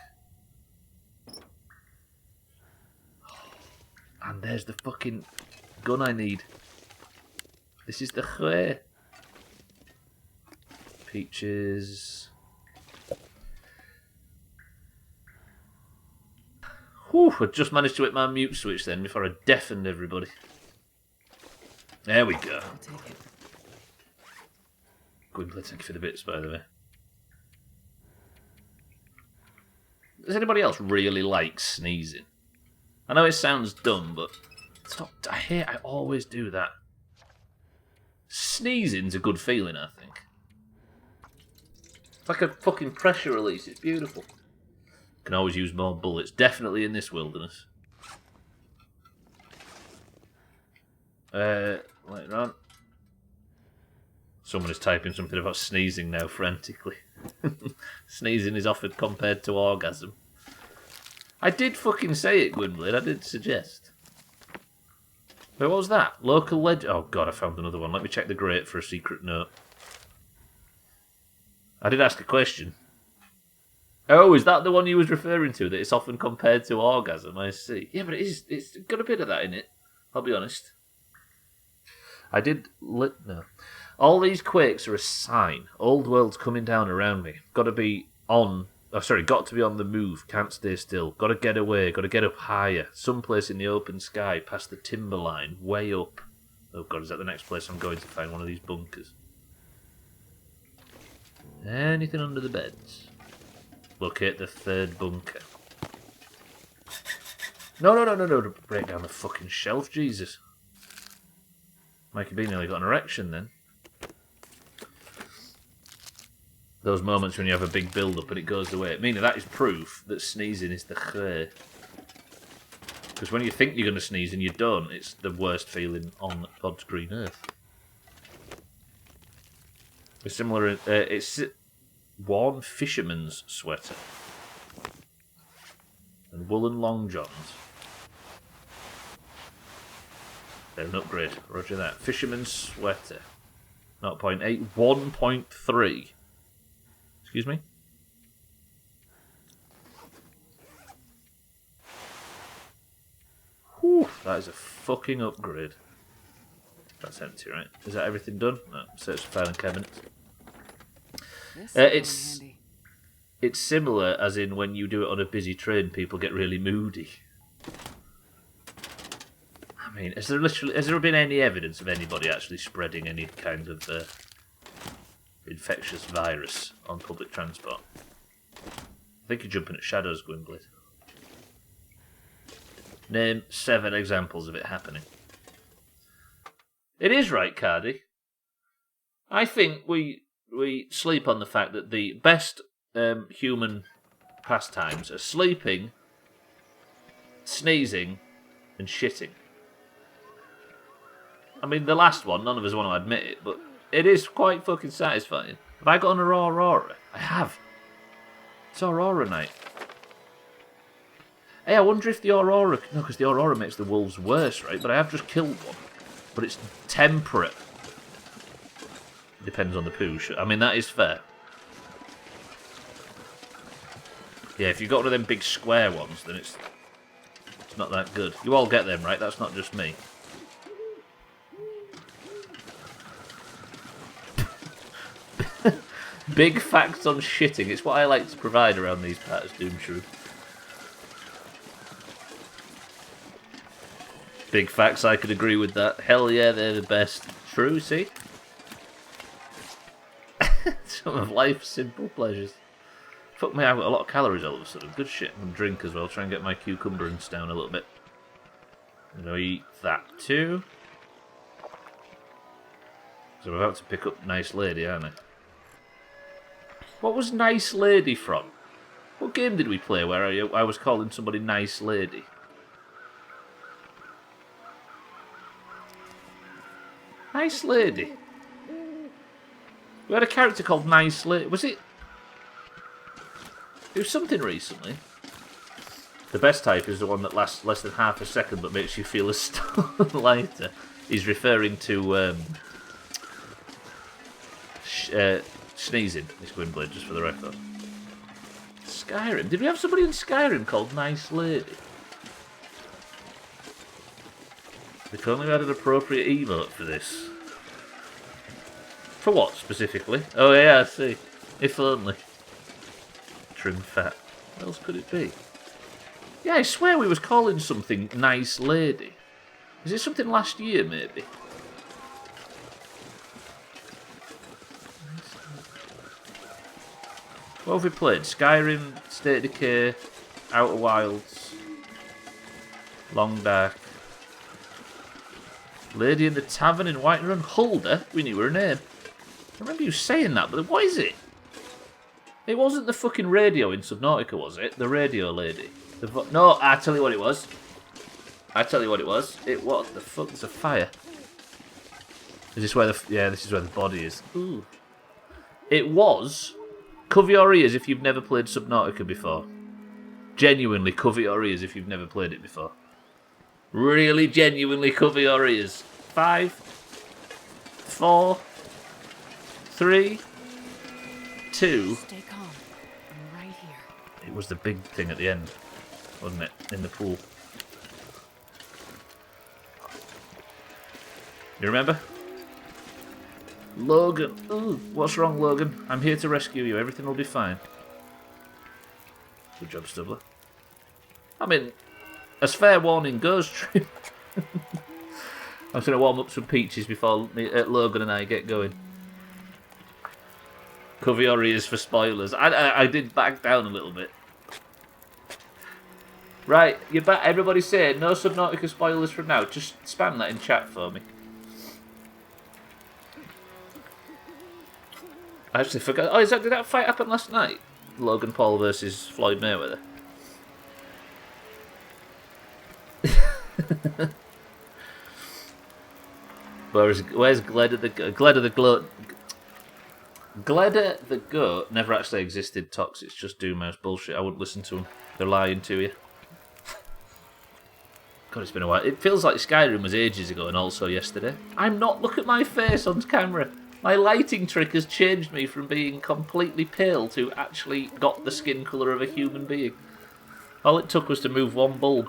And there's the fucking gun I need. This is the Khwe. Peaches. Whew, I just managed to hit my mute switch then before I deafened everybody. There we go. I'll take it. Gwynplaine, thank you for the bits, by the way. Does anybody else really like sneezing? I know it sounds dumb, but I always do that. Sneezing's a good feeling, I think. It's like a fucking pressure release. It's beautiful. Can always use more bullets. Definitely in this wilderness. Later on. Someone is typing something about sneezing now frantically. Sneezing is offered compared to orgasm. I did fucking say it, Gwynblade. I did suggest. Wait, what was that? Local legend. Oh god, I found another one. Let me check the grate for a secret note. I did ask a question. Oh, is that the one you was referring to? That it's often compared to orgasm? I see. Yeah, but it's got a bit of that in it. I'll be honest. I did... No. All these quakes are a sign. Old world's coming down around me. Got to be on... Oh, sorry, got to be on the move. Can't stay still. Got to get away. Got to get up higher. Someplace in the open sky, past the timberline. Way up. Oh god, is that the next place I'm going to find one of these bunkers? Anything under the beds? Locate the third bunker. No. Break down the fucking shelf, Jesus. Mikey B nearly got an erection then. Those moments when you have a big build-up and it goes away. Meaning that is proof that sneezing is the Khwe. Because when you think you're going to sneeze and you don't, it's the worst feeling on God's green earth. It's similar. It's worn fisherman's sweater and woolen long johns. They're an upgrade. Roger that. Fisherman's sweater. 0.8. 1.3. Excuse me? Whew, that is a fucking upgrade. That's empty, right? Is that everything done? No. Search for filing cabinets. It's similar, as in when you do it on a busy train, people get really moody. I mean, has there been any evidence of anybody actually spreading any kind of infectious virus on public transport? I think you're jumping at shadows, Gwynblade. Name 7 examples of it happening. It is right, Cardi. I think we sleep on the fact that the best human pastimes are sleeping, sneezing, and shitting. I mean, the last one, none of us want to admit it, but it is quite fucking satisfying. Have I got an Aurora? I have. It's Aurora night. Hey, I wonder if the Aurora... No, because the Aurora makes the wolves worse, right? But I have just killed one. But it's temperate. Depends on the pooch. I mean, that is fair. Yeah, if you've got one of them big square ones, then it's not that good. You all get them, right? That's not just me. Big facts on shitting. It's what I like to provide around these parts, Doomshrew. Big facts, I could agree with that. Hell yeah, they're the best. True, see? Some of life's simple pleasures. Fuck me, I've got a lot of calories all of a sudden. Good shit. I'm gonna drink as well. Try and get my cucumberance down a little bit. I'm gonna eat that too. So I'm about to pick up Nice Lady, aren't I? What was Nice Lady from? What game did we play where I was calling somebody Nice Lady? Nice Lady. We had a character called Nice Lady. Was it? It was something recently. The best type is the one that lasts less than half a second but makes you feel a stone lighter. He's referring to sneezing, this Gwynblade, just for the record. Skyrim. Did we have somebody in Skyrim called Nice Lady? If only we had an appropriate emote for this. For what, specifically? Oh yeah, I see. If only. Trim fat. What else could it be? Yeah, I swear we was calling something Nice Lady. Is it something last year, maybe? What have we played? Skyrim, State of Decay, Outer Wilds, Long Dark, Lady in the Tavern in Whiterun, Hulda. We knew her name. I remember you saying that, but what is it? It wasn't the fucking radio in Subnautica, was it? The radio lady. No, I tell you what it was. It what the fuck? There's a fire. Is this where the... Yeah, this is where the body is. Ooh. It was... Cover your ears if you've never played Subnautica before. Genuinely cover your ears if you've never played it before. Really genuinely cover your ears. 5, 4, 3, 2. Stay calm. I'm right here. It was the big thing at the end, wasn't it? In the pool. You remember? Logan. Ooh, what's wrong, Logan? I'm here to rescue you. Everything will be fine. Good job, Stubbler. I mean, as fair warning goes, Trim. I'm just going to warm up some peaches before Logan and I get going. Cover your ears for spoilers. I did back down a little bit. Right, you back. Everybody say no Subnautica spoilers from now. Just spam that in chat for me. I actually forgot. Oh, did that fight happen last night? Logan Paul versus Floyd Mayweather. Where's Gled of the Gloat? Gleda the goat never actually existed, Tox. It's just Doomhaus bullshit. I wouldn't listen to them. They're lying to you. God, it's been a while. It feels like Skyrim was ages ago and also yesterday. I'm not. Look at my face on camera. My lighting trick has changed me from being completely pale to actually got the skin colour of a human being. All it took was to move one bulb.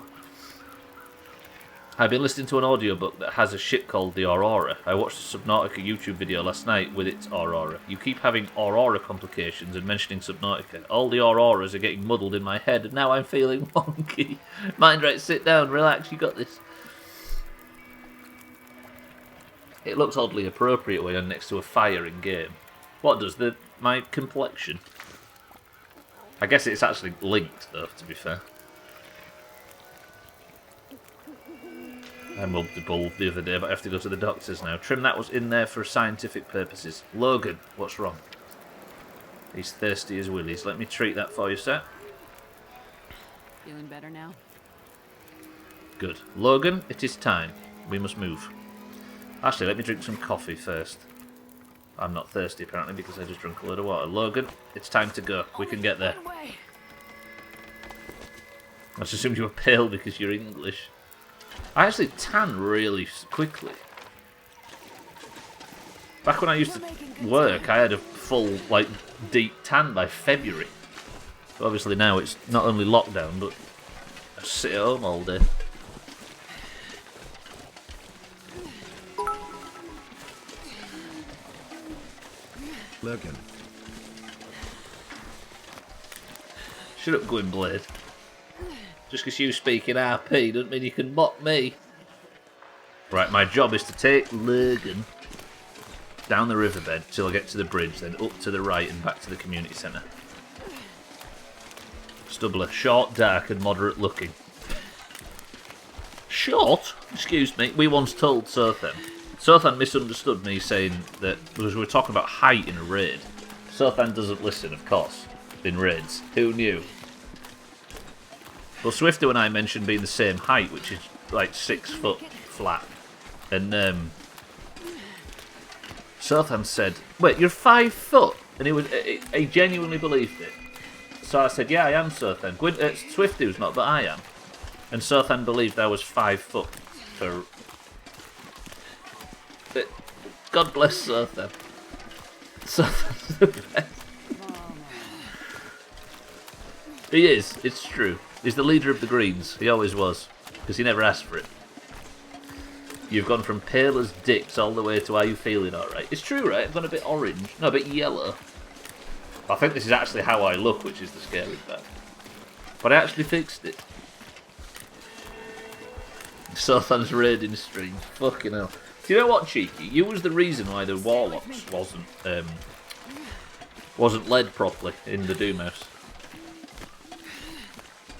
I've been listening to an audiobook that has a shit called the Aurora. I watched a Subnautica YouTube video last night with its Aurora. You keep having Aurora complications and mentioning Subnautica. All the Auroras are getting muddled in my head and now I'm feeling wonky. Mind right, sit down, relax, you got this. It looks oddly appropriate when you're next to a fire in game. What does my complexion? I guess it's actually linked though, to be fair. I mugged the bulb the other day, but I have to go to the doctors now. Trim that was in there for scientific purposes. Logan, what's wrong? He's thirsty as willies. Let me treat that for you, sir. Feeling better now? Good. Logan, it is time. We must move. Actually, let me drink some coffee first. I'm not thirsty, apparently, because I just drank a load of water. Logan, it's time to go. We can get there. I just assumed you were pale because you're English. I actually tan really quickly. Back when I used to work, I had a full, like, deep tan by February. But obviously now it's not only lockdown, but I sit at home all day. Logan. Shut up, Gwynblade. Just because you speak in RP doesn't mean you can mock me. Right, my job is to take Logan down the riverbed till I get to the bridge, then up to the right and back to the community centre. Stubbler, short, dark and moderate looking. Short? Excuse me, we once told Sothan. Sothan misunderstood me saying that, because we were talking about height in a raid. Sothan doesn't listen, of course, in raids. Who knew? Well, Swifto and I mentioned being the same height, which is like 6 foot flat. And Sothan said, "Wait, you're 5 foot?" And he genuinely believed it. So I said, "Yeah, I am, Sothan. Swifto's not, but I am." And Sothan believed I was 5 foot. But God bless Sothan. Sothan's the best. He is. It's true. He's the leader of the Greens. He always was. Because he never asked for it. You've gone from pale as dicks all the way to are you feeling alright? It's true, right? I've gone a bit orange. No, a bit yellow. I think this is actually how I look, which is the scary part. But I actually fixed it. Sothan's raiding stream. Fucking hell. Do you know what, Cheeky? You was the reason why the Warlocks wasn't led properly in the Doomhaus.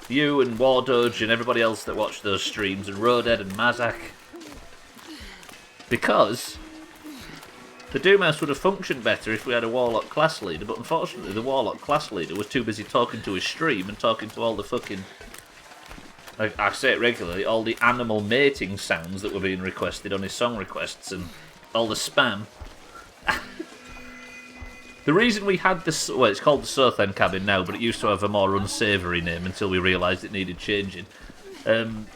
You and Wardoge and everybody else that watched those streams, and Roded and Mazak. Because the Doomhaus would have functioned better if we had a Warlock class leader, but unfortunately the Warlock class leader was too busy talking to his stream and talking to all the fucking, I say it regularly, all the animal mating sounds that were being requested on his song requests and all the spam. The reason we had this, well, it's called the Sothan cabin now, but it used to have a more unsavoury name until we realised it needed changing. The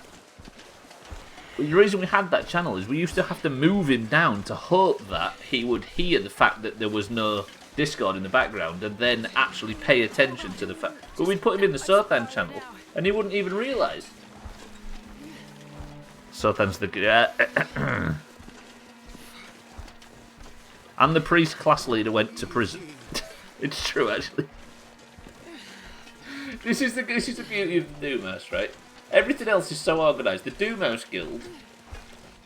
reason we had that channel is we used to have to move him down to hope that he would hear the fact that there was no Discord in the background and then actually pay attention to the fact. But we'd put him in the Sothan channel and he wouldn't even realise. Sothan's the... And the priest class leader went to prison. It's true, actually. This is the beauty of the Doomhaus, right? Everything else is so organised. The Doomhaus Guild.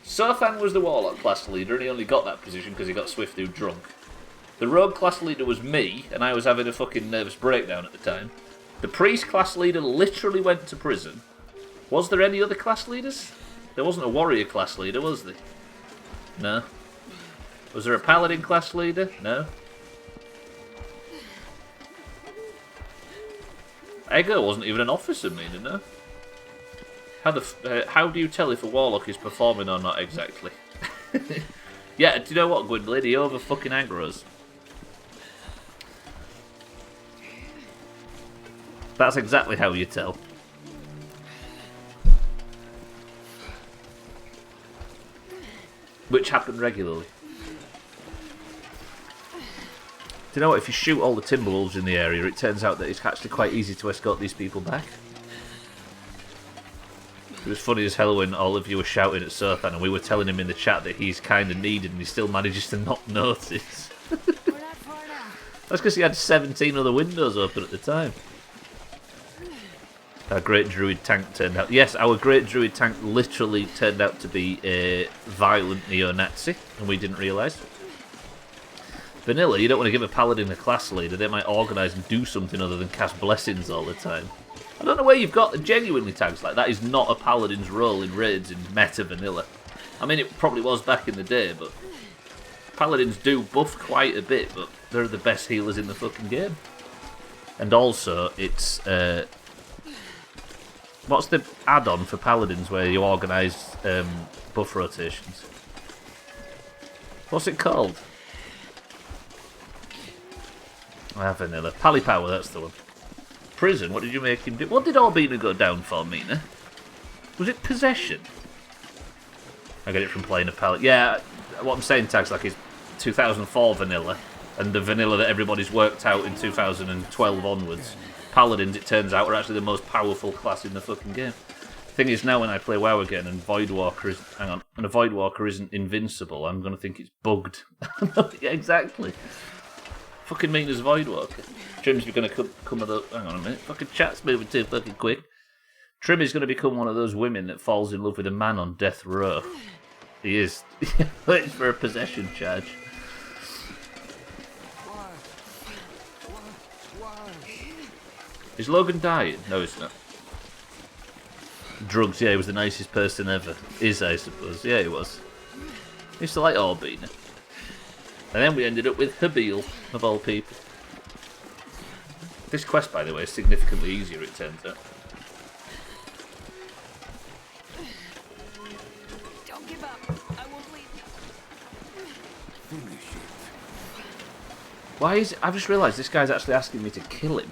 Sothan was the Warlock class leader, and he only got that position because he got Swifto drunk. The Rogue class leader was me, and I was having a fucking nervous breakdown at the time. The priest class leader literally went to prison. Was there any other class leaders? There wasn't a warrior class leader, was there? No. Was there a paladin class leader? No. Ego wasn't even an officer, meaning, no? How do you tell if a warlock is performing or not exactly? Yeah, do you know what, Gwynblade? He over fucking aggroes. That's exactly how you tell. Which happened regularly. Do you know what? If you shoot all the Timberwolves in the area, it turns out that it's actually quite easy to escort these people back. It was funny as hell when all of you were shouting at Sothan and we were telling him in the chat that he's kind of needed and he still manages to not notice. That's because he had 17 other windows open at the time. Our Great Druid tank turned out... Yes, our Great Druid tank literally turned out to be a violent neo-Nazi, and we didn't realise. Vanilla, you don't want to give a paladin a class leader. They might organise and do something other than cast blessings all the time. I don't know where you've got genuinely tags like that. Is not a paladin's role in raids in meta vanilla. I mean, it probably was back in the day, but paladins do buff quite a bit, but they're the best healers in the fucking game. And also, it's... what's the add-on for paladins where you organise buff rotations? What's it called? Vanilla. Pally Power, that's the one. Prison, what did you make him do? What did Orbina go down for, Mina? Was it possession? I get it from playing a pallet. Yeah, what I'm saying, Tags, like, is 2004 vanilla, and the vanilla that everybody's worked out in 2012 onwards. Paladins, it turns out, are actually the most powerful class in the fucking game. The thing is, now when I play WoW again and Voidwalker is... Hang on. And a Voidwalker isn't invincible, I'm going to think it's bugged. Yeah, exactly. Fucking mean as Voidwalker. Trim's going to come with a... Hang on a minute. Fucking chat's moving too fucking quick. Trim is going to become one of those women that falls in love with a man on death row. He is. Waiting for a possession charge. Is Logan dying? No, he's not. Drugs, yeah, he was the nicest person ever. Is, I suppose. Yeah, he was. He used to like Orbina. And then we ended up with Habil, of all people. This quest, by the way, is significantly easier, it turns out. Don't give up. I won't leave you. Finish it. Why is it? I've just realised this guy's actually asking me to kill him.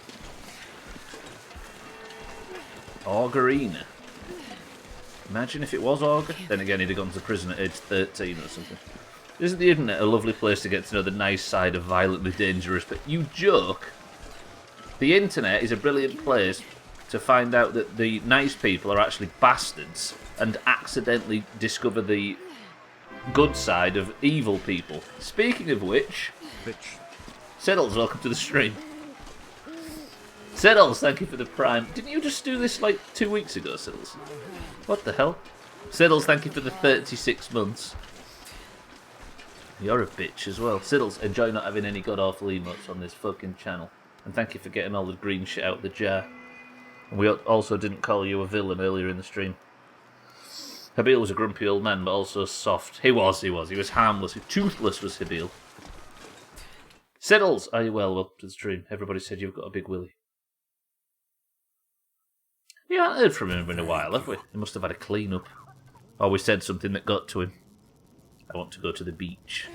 Augerina. Imagine if it was Augur. Then again, he'd have gone to prison at age 13 or something. Isn't the internet a lovely place to get to know the nice side of violently dangerous? But you joke. The internet is a brilliant place to find out that the nice people are actually bastards and accidentally discover the good side of evil people. Speaking of which, Bitch. Settles, welcome to the stream. Settles, thank you for the prime. Didn't you just do this like 2 weeks ago, Settles? What the hell? Settles, thank you for the 36 months. You're a bitch as well. Siddles, enjoy not having any god-awful emotes on this fucking channel. And thank you for getting all the green shit out of the jar. And we also didn't call you a villain earlier in the stream. Habil was a grumpy old man, but also soft. He was. He was harmless. Toothless was Habil. Siddles, are you well? Welcome to the stream. Everybody said you've got a big willy. We haven't heard from him in a while, have we? He must have had a clean-up. Or we said something that got to him. I want to go to the beach.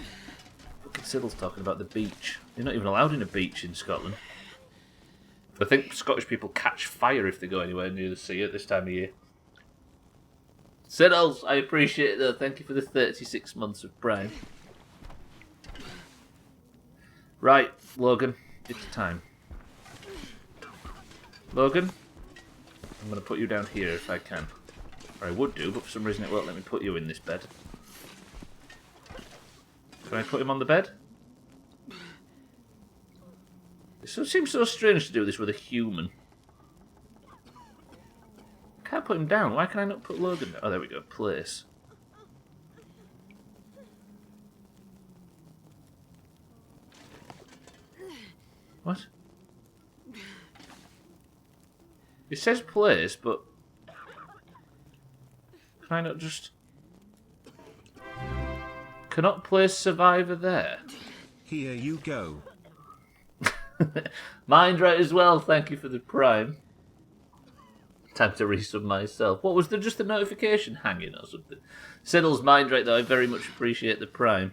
Fucking Siddle's talking about the beach. You're not even allowed in a beach in Scotland. I think Scottish people catch fire if they go anywhere near the sea at this time of year. Siddles, I appreciate it though. Thank you for the 36 months of Prime. Right, Logan, it's time. Logan, I'm going to put you down here if I can. Or I would do, but for some reason it won't let me put you in this bed. Can I put him on the bed? It seems so strange to do this with a human. I can't put him down. Why can I not put Logan down? Oh, there we go. Place. What? It says place, but... Can I not just... Cannot place survivor there? Here you go. Mind right as well, thank you for the prime. Time to resub myself. What was there, just a notification hanging or something? Siddle's mind right though, I very much appreciate the prime.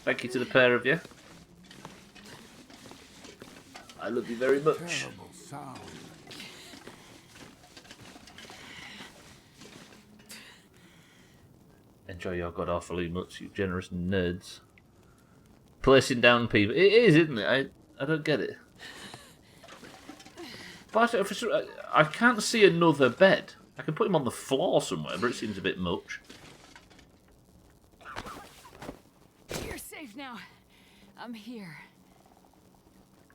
Thank you to the pair of you. I love you very much. Terrible town. Enjoy your god awfully much, you generous nerds. Placing down people. It is, isn't it? I don't get it. But I can't see another bed. I can put him on the floor somewhere, but it seems a bit much. You're safe now. I'm here.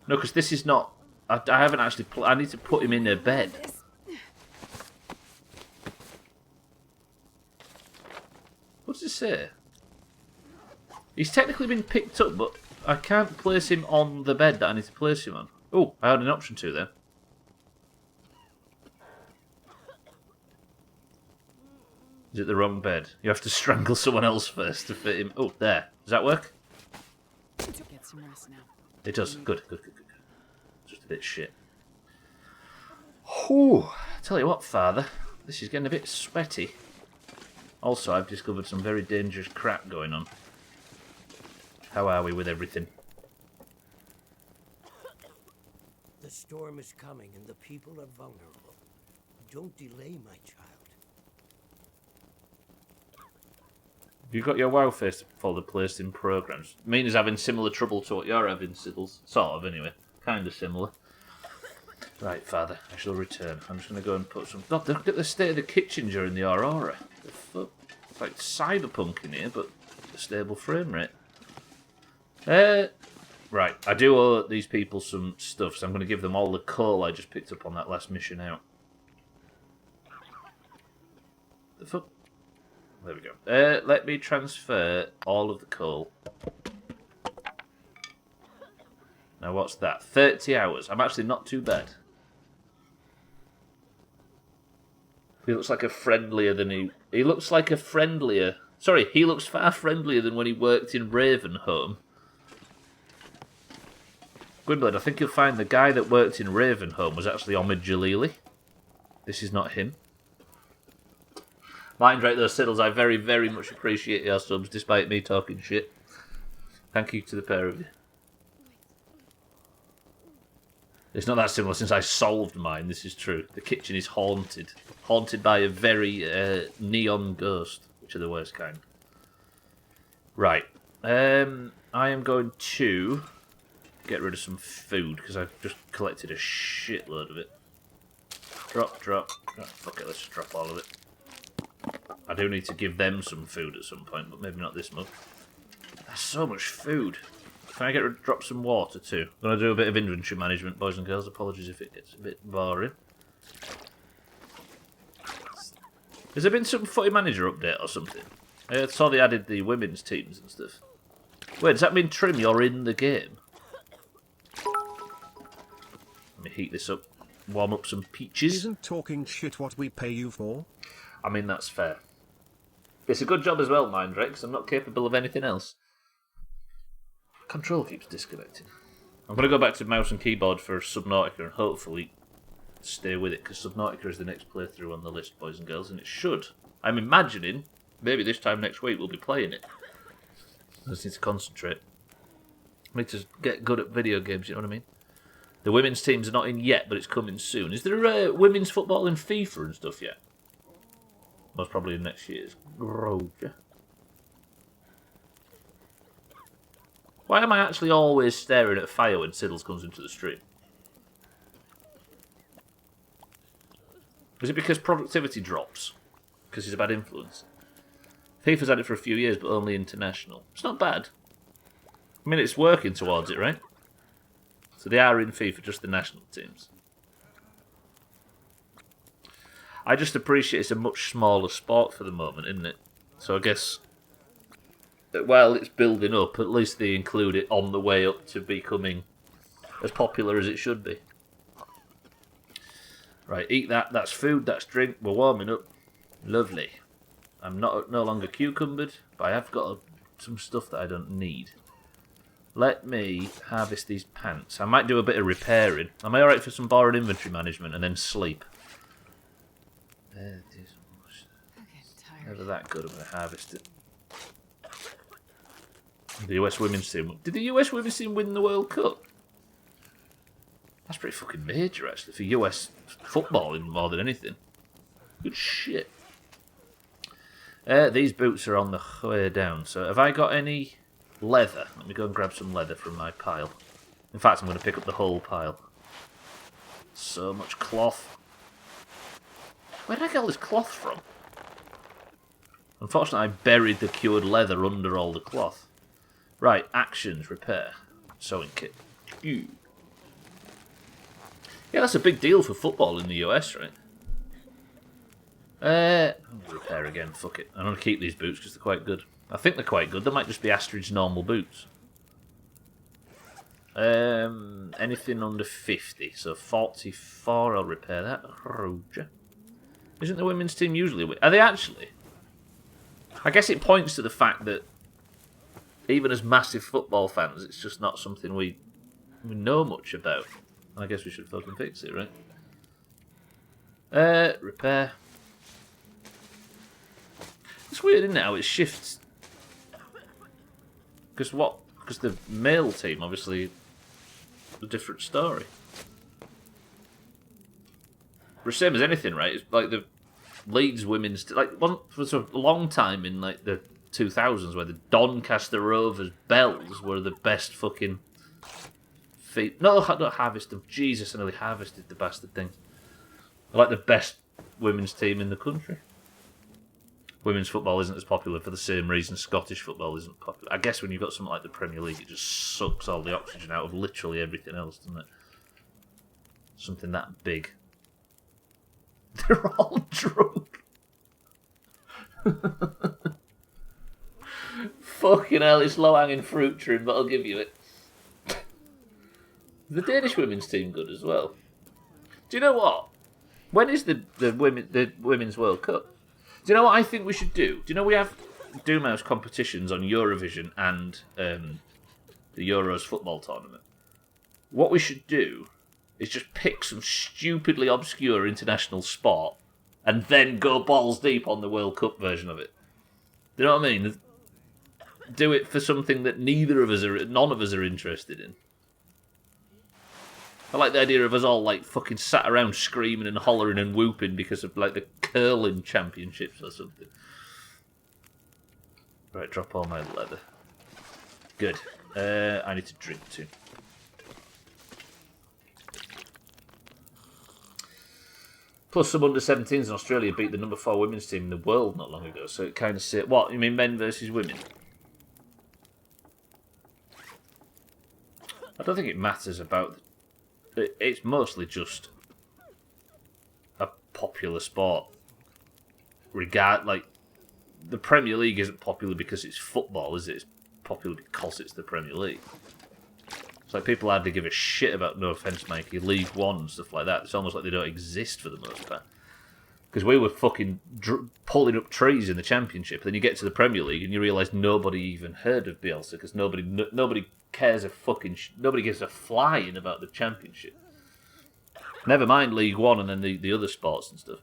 No, because this is not... I haven't actually... I need to put him in a bed. What does it say? He's technically been picked up, but I can't place him on the bed that I need to place him on. Oh, I had an option to then. Is it the wrong bed? You have to strangle someone else first to fit him. Oh, there. Does that work? Get some rest now. It does. Good. Just a bit shit. Whew. Tell you what, Father. This is getting a bit sweaty. Also, I've discovered some very dangerous crap going on. How are we with everything? The storm is coming and the people are vulnerable. Don't delay, my child. Have you got your WoW face folder placed in programs? Mina's having similar trouble to what you're having, Siddles. Sort of, anyway. Kind of similar. Right, Father, I shall return. I'm just going to go and put some... God, look at the state of the kitchen during the Aurora. The fuck? It's like cyberpunk in here, but a stable frame rate. Right, I do owe these people some stuff, so I'm going to give them all the coal I just picked up on that last mission out. The fuck? There we go. Let me transfer all of the coal. Now what's that? 30 hours. I'm actually not too bad. He looks like a friendlier than he looks like a friendlier... Sorry, he looks far friendlier than when he worked in Ravenholm. Gwynblood, I think you'll find the guy that worked in Ravenholm was actually Omid Jalili. This is not him. Mind right those Siddles, I very, very much appreciate your subs, despite me talking shit. Thank you to the pair of you. It's not that similar since I solved mine, this is true. The kitchen is haunted. Haunted by a very neon ghost, which are the worst kind. Right. I am going to get rid of some food, because I've just collected a shitload of it. Drop. Oh, fuck it, let's just drop all of it. I do need to give them some food at some point, but maybe not this much. That's so much food. Can I drop some water too? I'm going to do a bit of inventory management, boys and girls. Apologies if it gets a bit boring. Has there been some footy manager update or something? I saw they added the women's teams and stuff. Wait, does that mean Trim, you're in the game? Let me heat this up. Warm up some peaches. Isn't talking shit what we pay you for? I mean, that's fair. It's a good job as well, Mindray, because I'm not capable of anything else. Control keeps disconnecting. I'm going to go back to mouse and keyboard for Subnautica and hopefully stay with it, because Subnautica is the next playthrough on the list, boys and girls, and it should. I'm imagining, maybe this time next week we'll be playing it. I just need to concentrate. I need to get good at video games, you know what I mean? The women's teams are not in yet, but it's coming soon. Is there women's football in FIFA and stuff yet? Most probably in next year's Groja. Why am I actually always staring at fire when Siddles comes into the stream? Is it because productivity drops? Because he's a bad influence? FIFA's had it for a few years, but only international. It's not bad. I mean, it's working towards it, right? So they are in FIFA, just the national teams. I just appreciate it's a much smaller sport for the moment, isn't it? So I guess, while it's building up, at least they include it on the way up to becoming as popular as it should be. Right, eat that. That's food, that's drink. We're warming up. Lovely. I'm no longer cucumbered, but I have got some stuff that I don't need. Let me harvest these pants. I might do a bit of repairing. Am I alright for some boring inventory management and then sleep? Never that good, I'm going to harvest it. The US women's team. Did the US women's team win the World Cup? That's pretty fucking major, actually, for US football more than anything. Good shit. These boots are on the way down, so have I got any leather? Let me go and grab some leather from my pile. In fact, I'm going to pick up the whole pile. So much cloth. Where did I get all this cloth from? Unfortunately, I buried the cured leather under all the cloth. Right, actions, repair. Sewing kit. Ew. Yeah, that's a big deal for football in the US, right? I'm going to repair again, fuck it. I'm going to keep these boots because they're quite good. I think they're quite good. They might just be Astrid's normal boots. Anything under 50, so 44, I'll repair that. Roger. Isn't the women's team usually... Are they actually? I guess it points to the fact that even as massive football fans, it's just not something we know much about. I guess we should fucking fix it, right? Repair. It's weird, isn't it, how it shifts? Because the male team, obviously, a different story. The same as anything, right? It's like the Leeds women's... Like, for a long time in, like, the 2000s, where the Doncaster Rovers Bells were the best fucking... No, not harvest them. Jesus, I nearly harvested the bastard thing. Like the best women's team in the country. Women's football isn't as popular for the same reason Scottish football isn't popular. I guess when you've got something like the Premier League, it just sucks all the oxygen out of literally everything else, doesn't it? Something that big. They're all drunk. Fucking hell, it's low-hanging fruit trim, but I'll give you it. The Danish women's team good as well. Do you know what? When is the women's World Cup? Do you know what I think we should do? Do you know we have Doomhaus competitions on Eurovision and the Euros football tournament? What we should do is just pick some stupidly obscure international sport and then go balls deep on the World Cup version of it. Do you know what I mean? Do it for something that none of us are interested in. I like the idea of us all, like, fucking sat around screaming and hollering and whooping because of, like, the curling championships or something. Right, drop all my leather. Good. I need to drink too. Plus, some under-17s in Australia beat the number 4 women's team in the world not long ago, so it kind of says... What, you mean men versus women? I don't think it matters about... It's mostly just a popular sport. Like, the Premier League isn't popular because it's football, is it? It's popular because it's the Premier League. It's like people hardly give a shit about, no offence, Mikey, League One and stuff like that. It's almost like they don't exist for the most part. Because we were fucking pulling up trees in the Championship, then you get to the Premier League and you realise nobody even heard of Bielsa because nobody cares nobody gives a flying about the Championship. Never mind League One and then the other sports and stuff.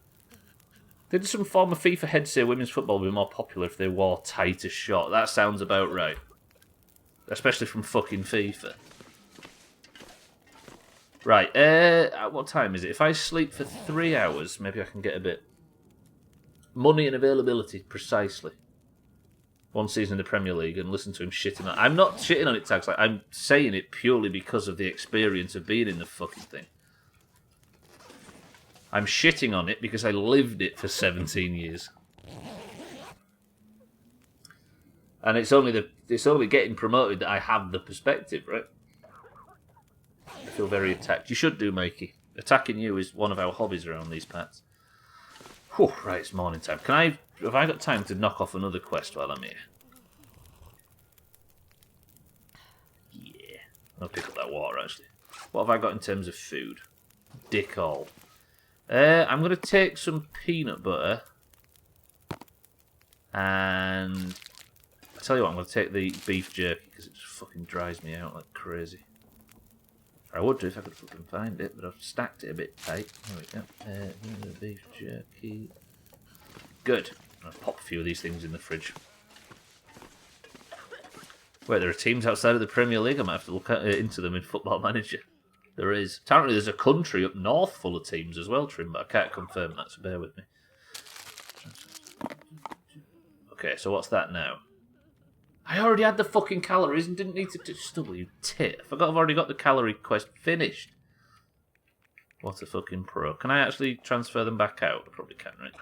Did some former FIFA head say women's football would be more popular if they wore tighter shorts? That sounds about right. Especially from fucking FIFA. Right, what time is it? If I sleep for 3 hours, maybe I can get a bit... Money and availability, precisely. One season in the Premier League and listen to him shitting on it. I'm not shitting on it, Tags. Like, I'm saying it purely because of the experience of being in the fucking thing. I'm shitting on it because I lived it for 17 years. And it's only getting promoted that I have the perspective, right? I feel very attacked. You should do, Mikey. Attacking you is one of our hobbies around these parts. Whew, right, it's morning time. Have I got time to knock off another quest while I'm here? Yeah. I'll pick up that water, actually. What have I got in terms of food? Dick all. I'm going to take some peanut butter. And... I tell you what, I'm going to take the beef jerky, because it just fucking dries me out like crazy. I would do if I could fucking find it, but I've stacked it a bit tight. There we go. The beef jerky. Good. I'll pop a few of these things in the fridge. Wait, there are teams outside of the Premier League? I might have to look into them in Football Manager. There is. Apparently there's a country up north full of teams as well, Trim, but I can't confirm that, so bear with me. Okay, so what's that now? I already had the fucking calories and didn't need to do Stubbler, you tit. I forgot I've already got the calorie quest finished. What a fucking pro. Can I actually transfer them back out? I probably can, right?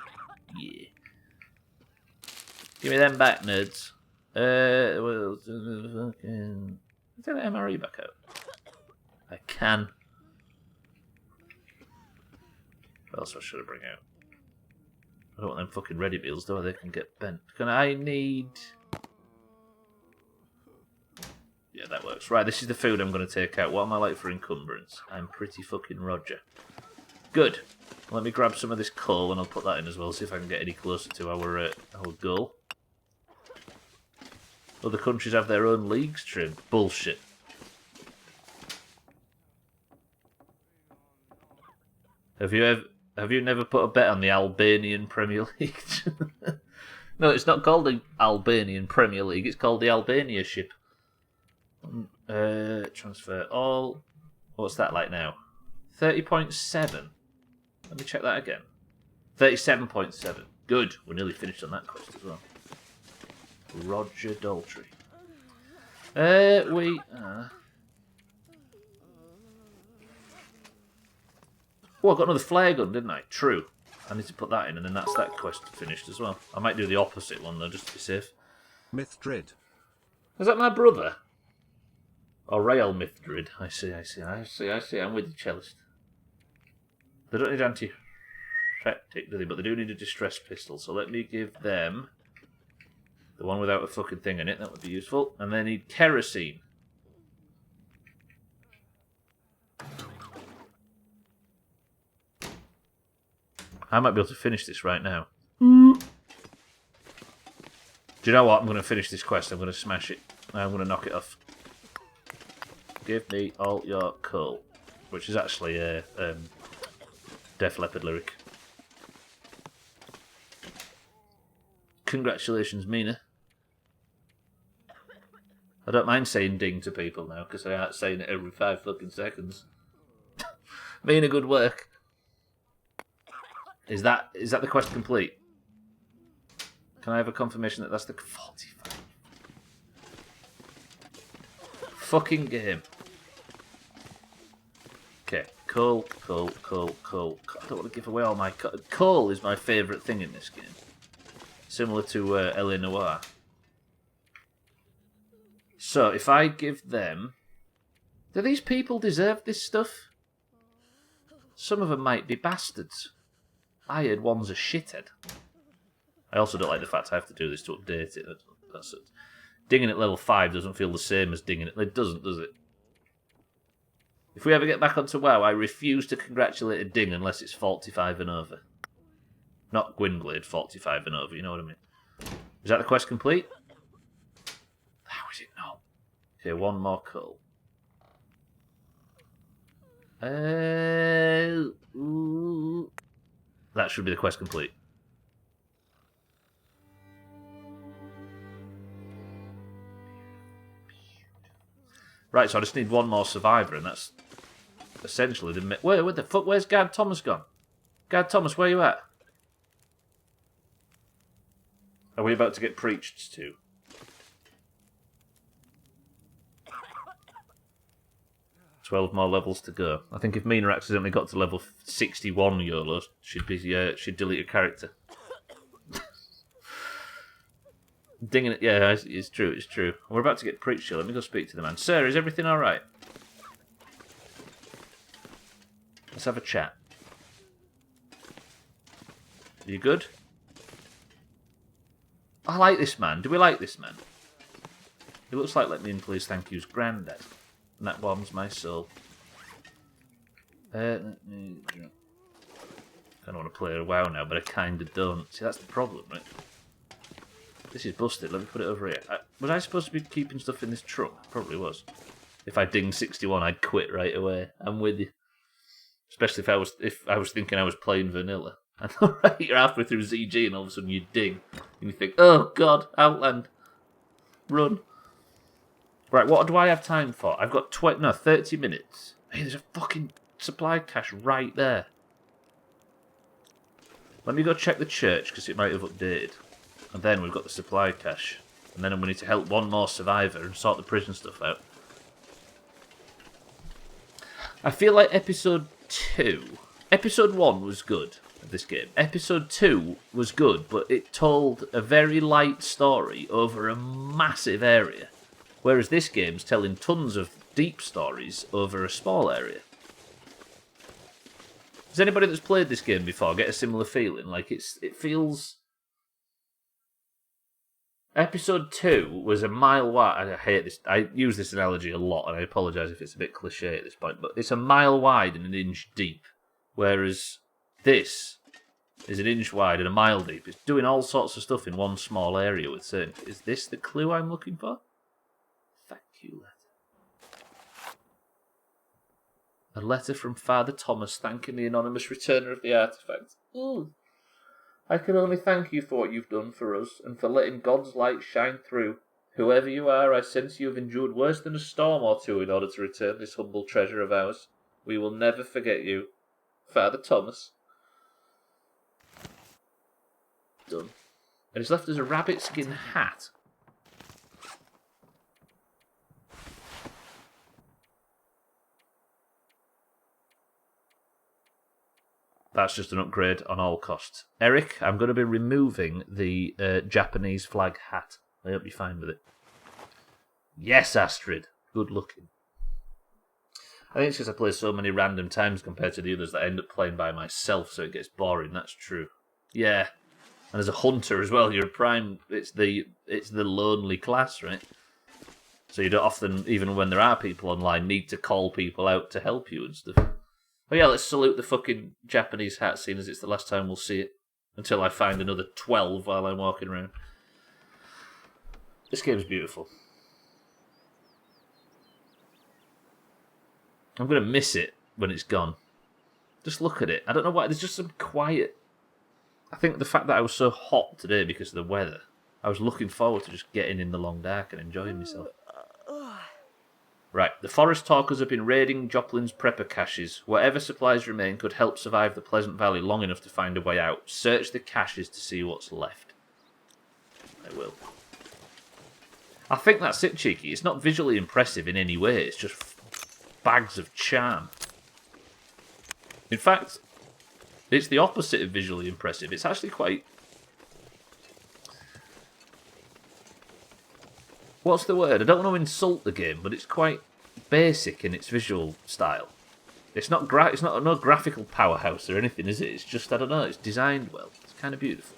Yeah. Give me them back, nerds. Well, fucking... Take the MRE back out. I can. What else should I bring out? I don't want them fucking ready meals, though. They can get bent. Can I need... Yeah, that works. Right, this is the food I'm going to take out. What am I like for encumbrance? I'm pretty fucking Roger. Good. Let me grab some of this coal and I'll put that in as well, see if I can get any closer to our goal. Other countries have their own leagues, Trim. Bullshit. Have you never put a bet on the Albanian Premier League? No, it's not called the Albanian Premier League. It's called the Albania ship. Transfer all. What's that like now? 30.7. Let me check that again. 37.7. Good. We're nearly finished on that quest as well. Roger Daltrey. Oh, I got another flare gun, didn't I? True. I need to put that in, and then that's that quest finished as well. I might do the opposite one, though, just to be safe. Mithrid. Is that my brother? Oh, Rael Mithrid. I see. I'm with the cellist. They don't need anti-septic, do they? But they do need a distress pistol, so let me give them the one without a fucking thing in it. That would be useful. And they need kerosene. I might be able to finish this right now. Do you know what? I'm going to finish this quest. I'm going to smash it. I'm going to knock it off. Give me all your coal. Which is actually a Def Leppard lyric. Congratulations, Mina. I don't mind saying ding to people now, because I aren't saying it every 5 fucking seconds. Mina, good work. Is that the quest complete? Can I have a confirmation that that's the 45? Fucking game. Okay, coal. I don't want to give away all my coal. Coal is my favourite thing in this game. Similar to L.A. Noire. So, if I give them... Do these people deserve this stuff? Some of them might be bastards. I heard one's a shithead. I also don't like the fact I have to do this to update it. That's it. Dinging at level 5 doesn't feel the same as dinging it. It doesn't, does it? If we ever get back onto WoW, I refuse to congratulate a ding unless it's 45 and over. Not Gwynblade, 45 and over, you know what I mean? Is that the quest complete? How is it not? Okay, one more coal. That should be the quest complete. Right, so I just need one more survivor, and that's essentially the... Where the fuck? Where's Gad Thomas gone? Gad Thomas, where you at? Are we about to get preached to? $12 more levels to go. I think if Mina accidentally got to level 61 YOLO, she'd delete her character. Dinging it, yeah, it's true. We're about to get preached to. Let me go speak to the man. Sir, is everything alright? Let's have a chat. Are you good? I like this man. Do we like this man? He looks like Let Me In Please Thank You's granddad. And that warms my soul. I don't want to play a WoW now, but I kind of don't. See, that's the problem, right? This is busted. Let me put it over here. Was I supposed to be keeping stuff in this truck? Probably was. If I dinged 61, I'd quit right away. I'm with you. Especially if I was thinking I was playing vanilla. I know, right? You're halfway through ZG and all of a sudden you ding. And you think, oh god, Outland. Run. Right, what do I have time for? I've got 30 minutes. Hey, there's a fucking supply cache right there. Let me go check the church, because it might have updated. And then we've got the supply cache. And then we need to help one more survivor and sort the prison stuff out. I feel like Episode 2... Episode 1 was good of this game. Episode 2 was good, but it told a very light story over a massive area. Whereas this game's telling tons of deep stories over a small area. Does anybody that's played this game before get a similar feeling? Like, it feels... Episode 2 was a mile wide. I hate this. I use this analogy a lot, and I apologise if it's a bit cliche at this point, but it's a mile wide and an inch deep. Whereas this is an inch wide and a mile deep. It's doing all sorts of stuff in one small area with certain... Is this the clue I'm looking for? Thank you, letter. A letter from Father Thomas thanking the anonymous returner of the artefact. Ooh. I can only thank you for what you've done for us, and for letting God's light shine through. Whoever you are, I sense you have endured worse than a storm or two in order to return this humble treasure of ours. We will never forget you. Father Thomas. Done. And he's left us a rabbit skin hat. That's just an upgrade on all costs. Eric, I'm going to be removing the Japanese flag hat. I hope you're fine with it. Yes, Astrid. Good looking. I think it's because I play so many random times compared to the others that I end up playing by myself, so it gets boring. That's true. Yeah. And as a hunter as well, you're a prime... It's the lonely class, right? So you don't often, even when there are people online, need to call people out to help you and stuff. Oh yeah, let's salute the fucking Japanese hat, seeing as it's the last time we'll see it. Until I find another 12 while I'm walking around. This game's beautiful. I'm going to miss it when it's gone. Just look at it. I don't know why, there's just some quiet... I think the fact that I was so hot today because of the weather, I was looking forward to just getting in the long dark and enjoying myself. Right, the Forest Talkers have been raiding Joplin's prepper caches. Whatever supplies remain could help survive the Pleasant Valley long enough to find a way out. Search the caches to see what's left. I will. I think that's it, Cheeky. It's not visually impressive in any way. It's just bags of charm. In fact, it's the opposite of visually impressive. It's actually quite... What's the word? I don't want to insult the game, but it's quite basic in its visual style. It's not no graphical powerhouse or anything, is it? It's just, I don't know, it's designed well. It's kind of beautiful.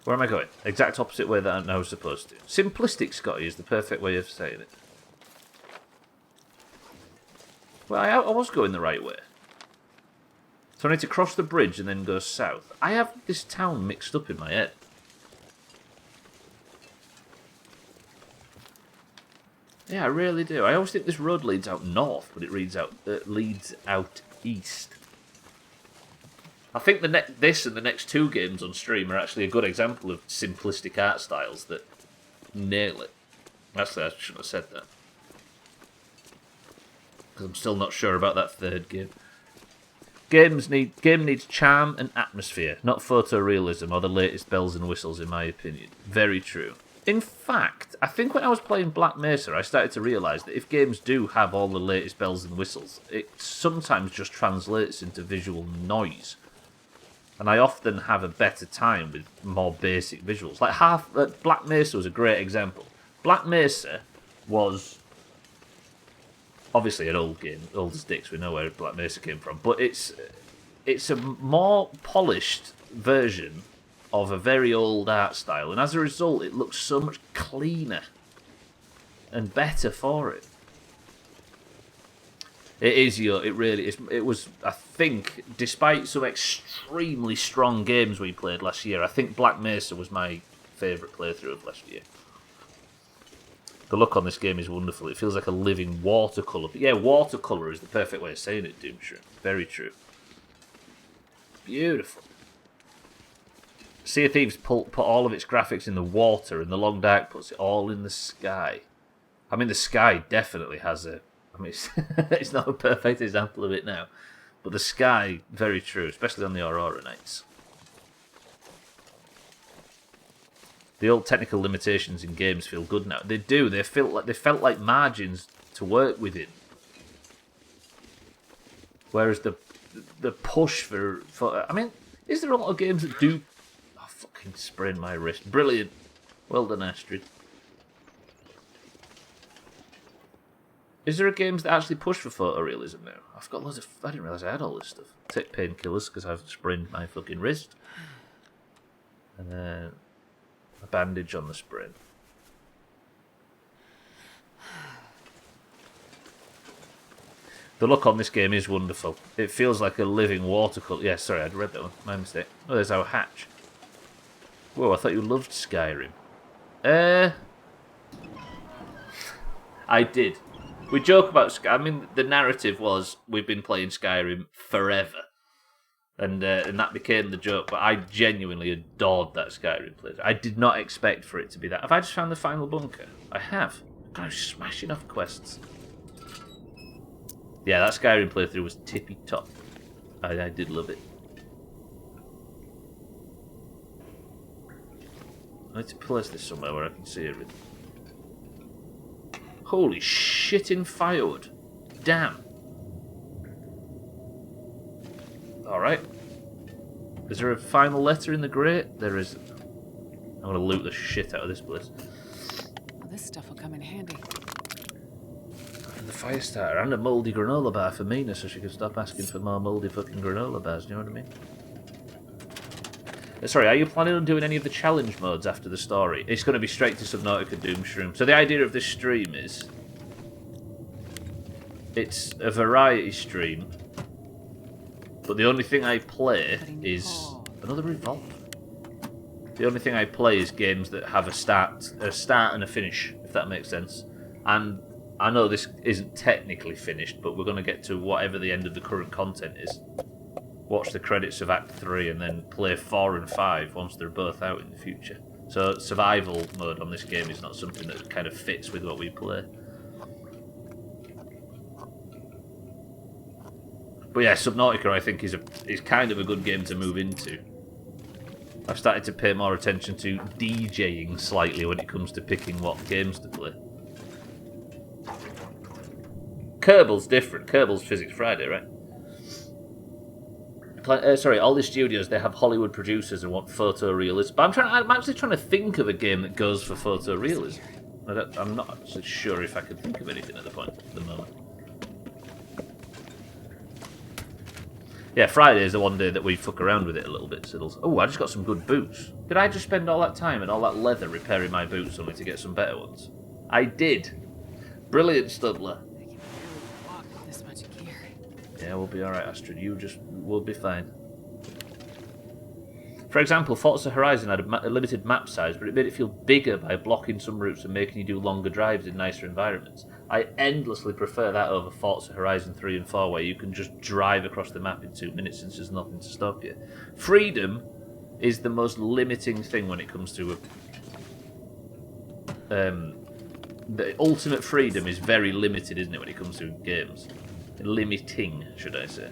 Where am I going? Exact opposite way that I was supposed to. Simplistic, Scotty, is the perfect way of saying it. Well, I was going the right way. So I need to cross the bridge and then go south. I have this town mixed up in my head. Yeah, I really do. I always think this road leads out north, but it leads out east. I think this and the next two games on stream are actually a good example of simplistic art styles that nail it. Actually, I shouldn't have said that. Because I'm still not sure about that third game. Game needs charm and atmosphere, not photorealism or the latest bells and whistles, in my opinion. Very true. In fact, I think when I was playing Black Mesa, I started to realise that if games do have all the latest bells and whistles, it sometimes just translates into visual noise. And I often have a better time with more basic visuals. Like Black Mesa was a great example. Black Mesa was obviously an old game, old as dicks. We know where Black Mesa came from, but it's a more polished version of a very old art style, and as a result, it looks so much cleaner and better for it. It really is. It was, I think, despite some extremely strong games we played last year, I think Black Mesa was my favourite playthrough of last year. The look on this game is wonderful. It feels like a living watercolour. But yeah, watercolour is the perfect way of saying it, Doomshroom. Very true. Beautiful. Sea of Thieves put all of its graphics in the water, and The Long Dark puts it all in the sky. I mean, the sky definitely has a... I mean, it's not a perfect example of it now, but the sky, very true, especially on the Aurora nights. The old technical limitations in games feel good now. They do. They felt like margins to work within. Whereas the push for I mean, is there a lot of games that do... Oh, fucking sprained my wrist. Brilliant. Well done, Astrid. Is there a games that actually push for photorealism now? I've got loads of... I didn't realise I had all this stuff. Take painkillers because I've sprained my fucking wrist. And then a bandage on the sprain. The look on this game is wonderful. It feels like a living watercolour. Yeah, sorry, I'd read that one. My mistake. Oh, there's our hatch. Whoa, I thought you loved Skyrim. I did. We joke about Skyrim. I mean, the narrative was we've been playing Skyrim forever. And that became the joke, but I genuinely adored that Skyrim playthrough. I did not expect for it to be that. Have I just found the final bunker? I have. God, I'm smashing off quests. Yeah, that Skyrim playthrough was tippy top. I did love it. I need to place this somewhere where I can see everything. Holy shit in firewood. Damn. Alright. Is there a final letter in the grate? There is. I'm going to loot the shit out of this place. Well, this stuff will come in handy. And the fire starter and a mouldy granola bar for Mina so she can stop asking for more mouldy fucking granola bars, do you know what I mean? Sorry, are you planning on doing any of the challenge modes after the story? It's going to be straight to Subnautica Doomshroom. So the idea of this stream is... It's a variety stream. But the only thing I play is... Another revolver. The only thing I play is games that have a start and a finish, if that makes sense. And I know this isn't technically finished, but we're going to get to whatever the end of the current content is. Watch the credits of Act 3 and then play 4 and 5 once they're both out in the future. So survival mode on this game is not something that kind of fits with what we play. But yeah, Subnautica I think is kind of a good game to move into. I've started to pay more attention to DJing slightly when it comes to picking what games to play. Kerbal's different. Kerbal's Physics Friday, right? Sorry, all the studios, they have Hollywood producers and want photorealism. But I'm actually trying to think of a game that goes for photorealism. I'm not actually sure if I can think of anything at the moment. Yeah, Friday is the one day that we fuck around with it a little bit, Siddles. Oh, I just got some good boots. Did I just spend all that time and all that leather repairing my boots only to get some better ones? I did. Brilliant, Stubbler. Yeah, we'll be alright, Astrid. We'll be fine. For example, Forza Horizon had a limited map size, but it made it feel bigger by blocking some routes and making you do longer drives in nicer environments. I endlessly prefer that over Forza Horizon 3 and 4, where you can just drive across the map in 2 minutes since there's nothing to stop you. Freedom is the most limiting thing when it comes to... the ultimate freedom is very limited, isn't it, when it comes to games? Limiting, should I say.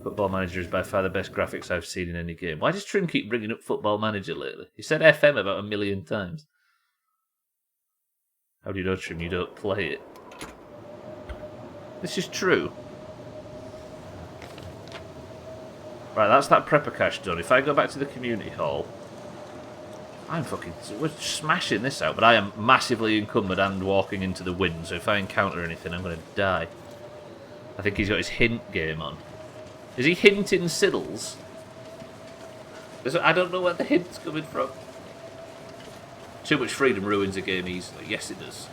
Football Manager is by far the best graphics I've seen in any game. Why does Trim keep bringing up Football Manager lately? He said FM about 1,000,000 times. How do you know, Trim? You don't play it. This is true. Right, that's that prepper cache done. If I go back to the community hall... we're smashing this out, but I am massively encumbered and walking into the wind, so if I encounter anything, I'm going to die. I think he's got his hint game on. Is he hinting Siddles? I don't know where the hint's coming from. Too much freedom ruins a game easily. Yes, it does.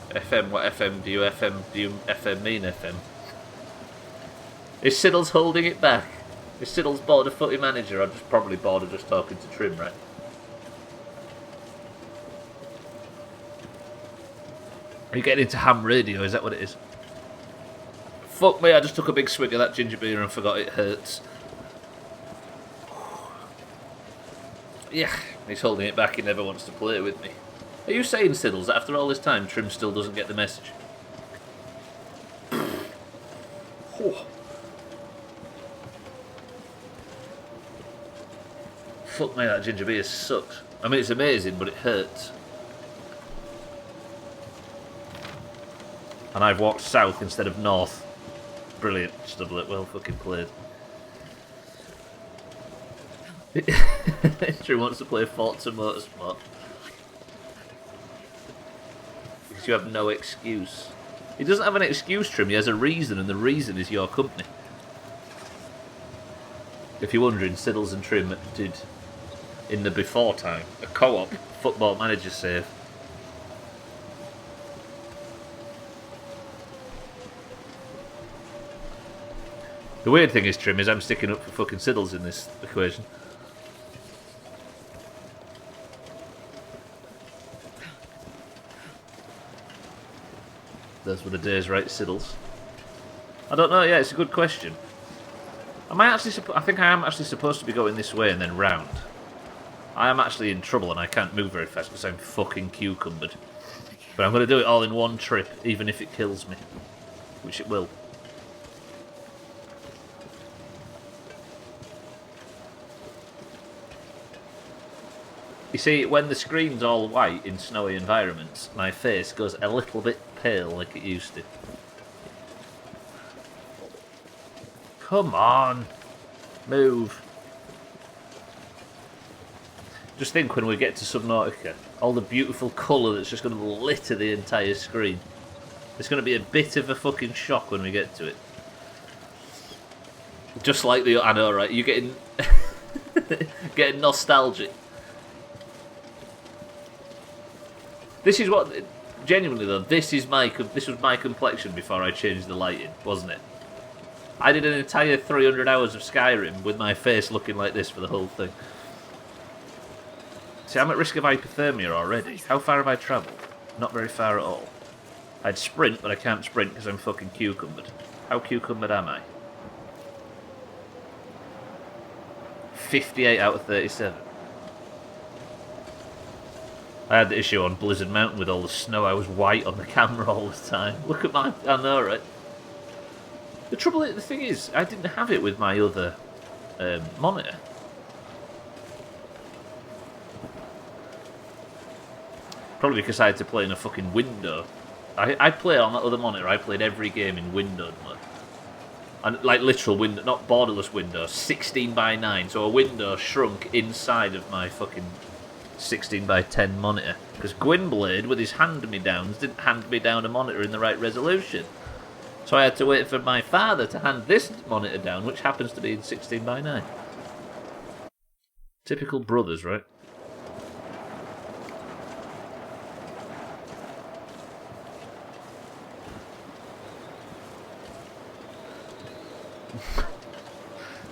FM, what FM do you FM mean FM? Is Siddles holding it back? Is Siddles bored of Footy Manager? I'm just probably bored of just talking to Trim, right? Are you getting into ham radio? Is that what it is? Fuck me, I just took a big swig of that ginger beer and forgot it hurts. Yeah, he's holding it back, he never wants to play with me. Are you saying, Siddles, that after all this time, Trim still doesn't get the message? Fuck me, that ginger beer sucks. I mean, it's amazing, but it hurts. And I've walked south instead of north. Brilliant, Stubbler. Well fucking played. Drew wants to play Forza Motorsport. Because you have no excuse. He doesn't have an excuse, Trim. He has a reason, and the reason is your company. If you're wondering, Siddles and Trim did, in the before time, a co-op football manager save. The weird thing is, Trim, is I'm sticking up for fucking Siddles in this equation. Those were the days, right, Siddles? I don't know, yeah, it's a good question. I think I am actually supposed to be going this way and then round. I am actually in trouble and I can't move very fast because I'm fucking cucumbered. But I'm going to do it all in one trip, even if it kills me. Which it will. You see, when the screen's all white in snowy environments, my face goes a little bit pale like it used to. Come on! Move! Just think when we get to Subnautica, all the beautiful colour that's just going to litter the entire screen. It's going to be a bit of a fucking shock when we get to it. Just like the... I know, right? You're getting... getting nostalgic. This is what, genuinely though, this was my complexion before I changed the lighting, wasn't it? I did an entire 300 hours of Skyrim with my face looking like this for the whole thing. See, I'm at risk of hypothermia already. How far have I travelled? Not very far at all. I'd sprint, but I can't sprint because I'm fucking cucumbered. How cucumbered am I? 58 out of 37. I had the issue on Blizzard Mountain with all the snow. I was white on the camera all the time. Look at my... I know, right? The thing is, I didn't have it with my other monitor. Probably because I had to play in a fucking window. I play on that other monitor. I played every game in windowed mode. And like literal window, not borderless window, 16:9. So a window shrunk inside of my fucking 16:10 monitor. Because Gwynblade, with his hand-me-downs, didn't hand me down a monitor in the right resolution. So I had to wait for my father to hand this monitor down, which happens to be in 16:9. Typical brothers, right?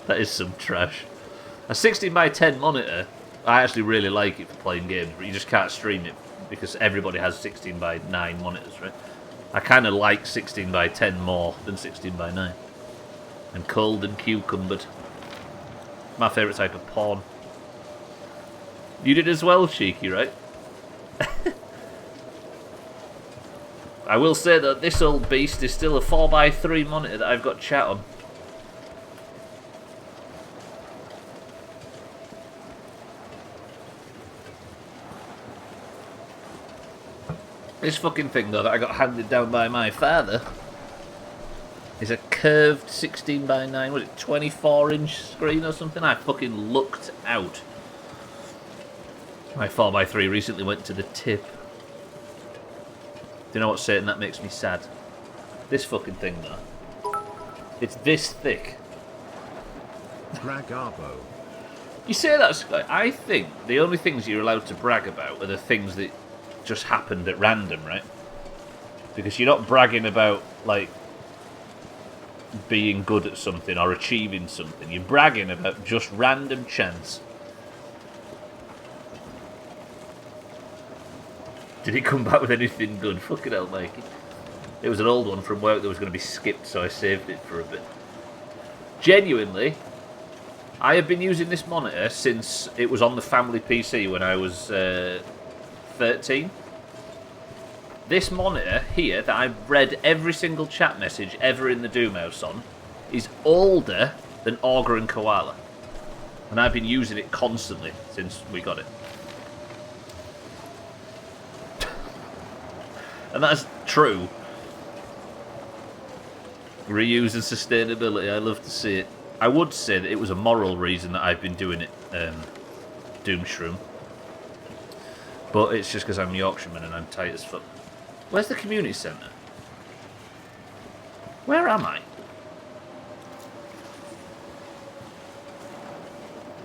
That is some trash. A 16:10 monitor, I actually really like it for playing games, but you just can't stream it because everybody has 16:9 monitors, right? I kind of like 16:10 more than 16:9. And cold and cucumbered. My favourite type of porn. You did as well, Cheeky, right? I will say that this old beast is still a 4:3 monitor that I've got chat on. This fucking thing, though, that I got handed down by my father is a curved 16:9, was it 24-inch screen or something? I fucking lucked out. My 4:3 recently went to the tip. Do you know what, Satan? That makes me sad. This fucking thing, though. It's this thick. Bragabo. You say that, Scott. I think the only things you're allowed to brag about are the things that just happened at random, right? Because you're not bragging about, like, being good at something or achieving something. You're bragging about just random chance. Did he come back with anything good? Fucking hell, Mikey. It was an old one from work that was going to be skipped, so I saved it for a bit. Genuinely, I have been using this monitor since it was on the family PC when I was 13. This monitor here that I've read every single chat message ever in the Doomhaus on is older than Augur and Koala. And I've been using it constantly since we got it. And that's true. Reuse and sustainability, I love to see it. I would say that it was a moral reason that I've been doing it, Doomshroom. But it's just because I'm Yorkshireman and I'm tight as fuck. Where's the community centre? Where am I?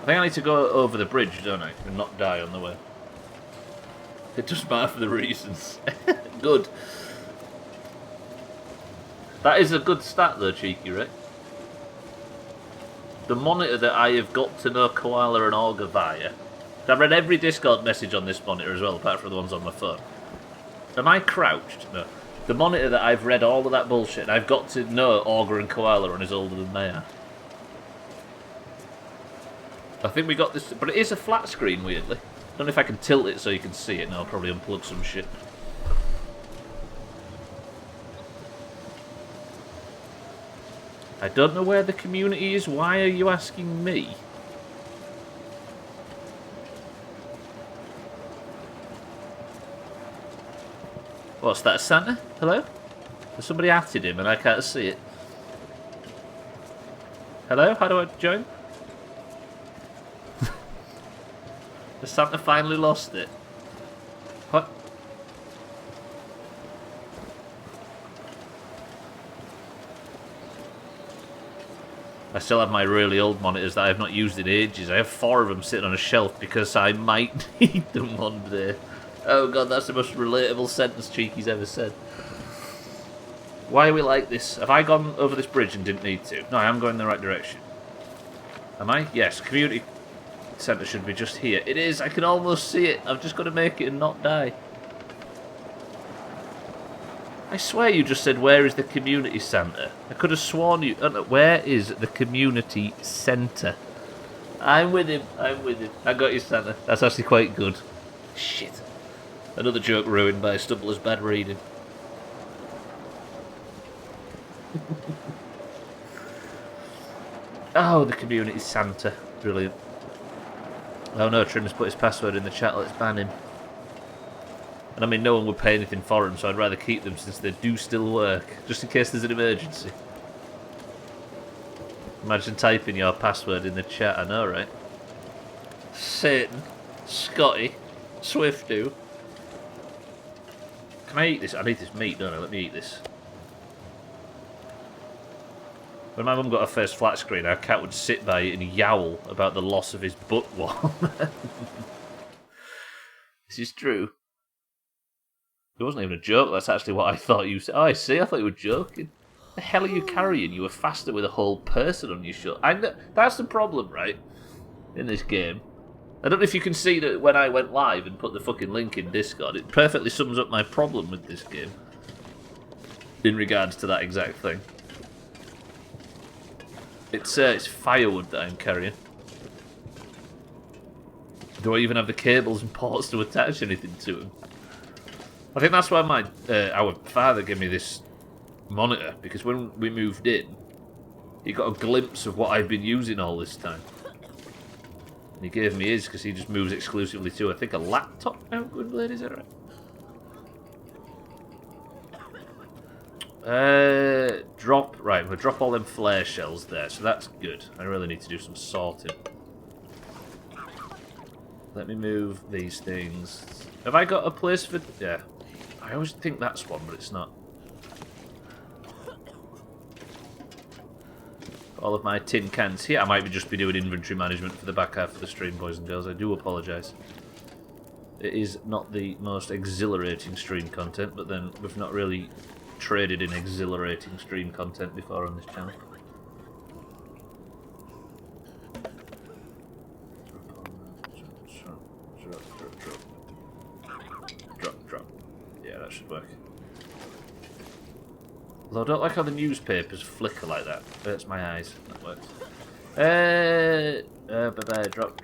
I think I need to go over the bridge, don't I? And not die on the way. It doesn't matter for the reasons. Good. That is a good stat though, Cheeky Rick. The monitor that I have got to know Koala and Augur via. I've read every Discord message on this monitor as well, apart from the ones on my phone. Am I crouched? No. The monitor that I've read all of that bullshit, and I've got to know Augur and Koala on is older than they are. I think we got this, but it is a flat screen, weirdly. I don't know if I can tilt it so you can see it, and I'll probably unplug some shit. I don't know where the community is. Why are you asking me? What's that, Santa? Hello? Has somebody atted him and I can't see it? Hello? How do I join? Has Santa finally lost it? What? I still have my really old monitors that I have not used in ages. I have 4 of them sitting on a shelf because I might need them one day. Oh god, that's the most relatable sentence Cheeky's ever said. Why are we like this? Have I gone over this bridge and didn't need to? No, I am going in the right direction. Am I? Yes, community centre should be just here. It is, I can almost see it. I've just got to make it and not die. I swear you just said, where is the community centre? I could have sworn you... where is the community centre? I'm with him, I'm with him. I got you, Santa. That's actually quite good. Shit. Another joke ruined by Stubbler's bad reading. Oh, the community Santa. Brilliant. Oh no, Trim has put his password in the chat, let's ban him. And I mean, no one would pay anything for them, so I'd rather keep them since they do still work, just in case there's an emergency. Imagine typing your password in the chat, I know, right? Satan, Scotty, Swiftu. Can I eat this? I need this meat, don't I? Let me eat this. When my mum got her first flat screen, our cat would sit by it and yowl about the loss of his butt warmer. This is true. It wasn't even a joke, that's actually what I thought you said. Oh, I see, I thought you were joking. The hell are you carrying? You were faster with a whole person on your shoulder. That's the problem, right? In this game. I don't know if you can see that when I went live and put the fucking link in Discord, it perfectly sums up my problem with this game. In regards to that exact thing. It's firewood that I'm carrying. Do I even have the cables and ports to attach anything to them? I think that's why our father gave me this monitor, because when we moved in, he got a glimpse of what I've been using all this time. And he gave me his because he just moves exclusively to, I think, a laptop now, good lady, is that right? Right, we'll drop all them flare shells there, so that's good. I really need to do some sorting. Let me move these things. Have I got a place for... Yeah. I always think that's one, but it's not. All of my tin cans here. I might just be doing inventory management for the back half of the stream, boys and girls. I do apologise. It is not the most exhilarating stream content, but then we've not really traded in exhilarating stream content before on this channel. Drop. Yeah, that should work. Although I don't like how the newspapers flicker like that. Hurts my eyes. That works. Bye-bye. Drop.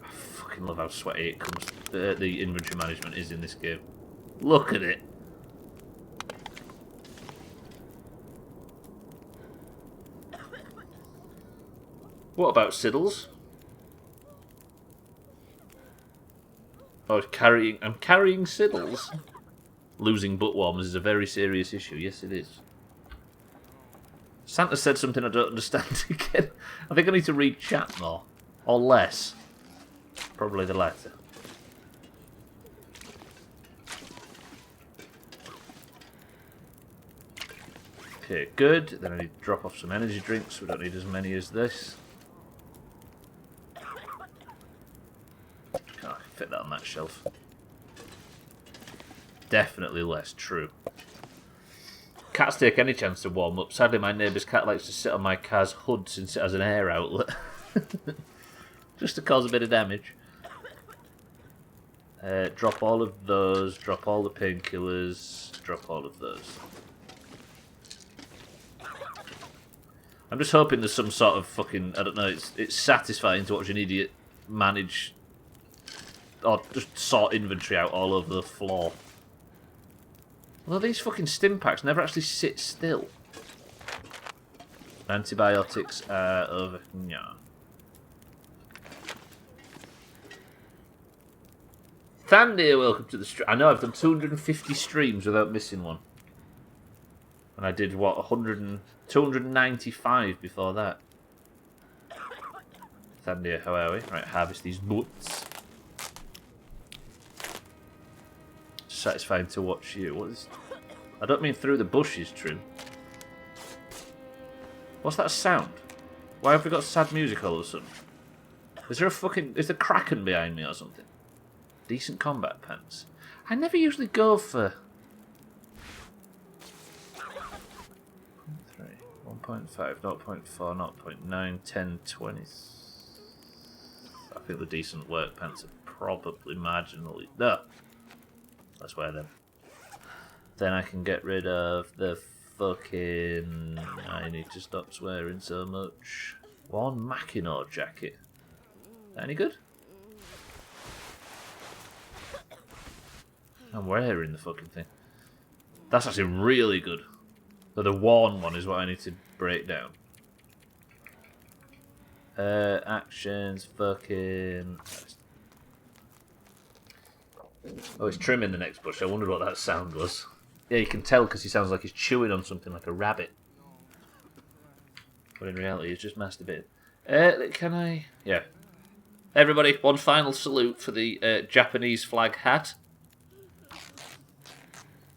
I fucking love how sweaty it comes. The inventory management is in this game. Look at it. What about Siddles? Oh, I'm carrying Siddles. Losing butt warmers is a very serious issue. Yes, it is. Santa said something I don't understand again. I think I need to read chat more. Or less. Probably the latter. Okay, good. Then I need to drop off some energy drinks. We don't need as many as this. Oh, I can fit that on that shelf. Definitely less, true. Cats take any chance to warm up. Sadly, my neighbour's cat likes to sit on my car's hood since it has an air outlet. Just to cause a bit of damage. Drop all of those. Drop all the painkillers. Drop all of those. I'm just hoping there's some sort of fucking... I don't know, it's satisfying to watch an idiot manage... or just sort inventory out all over the floor. Although these fucking stim packs never actually sit still. Antibiotics are over... Yeah. Thandir, welcome to the stream. I know I've done 250 streams without missing one. And I did, what, 295 before that. Thandir, how are we? Right, harvest these butts. Satisfying to watch you. What is... I don't mean through the bushes, Trim. What's that sound? Why have we got sad music all of a sudden? Is there a fucking... Is there Kraken behind me or something? Decent combat pants. I never usually go for... 1.5, 0.4, 0.9, 10, 20... I think the decent work pants are probably marginally... No! Let's wear them. Then I can get rid of the fucking... I need to stop swearing so much. Worn Mackinac jacket. Any good? I'm wearing the fucking thing. That's actually really good. So the worn one is what I need to break down. Actions, fucking... Oh, it's Trim in the next bush. I wondered what that sound was. Yeah, you can tell because he sounds like he's chewing on something like a rabbit. But in reality, he's just masturbating. Can I... Yeah. Everybody, one final salute for the Japanese flag hat.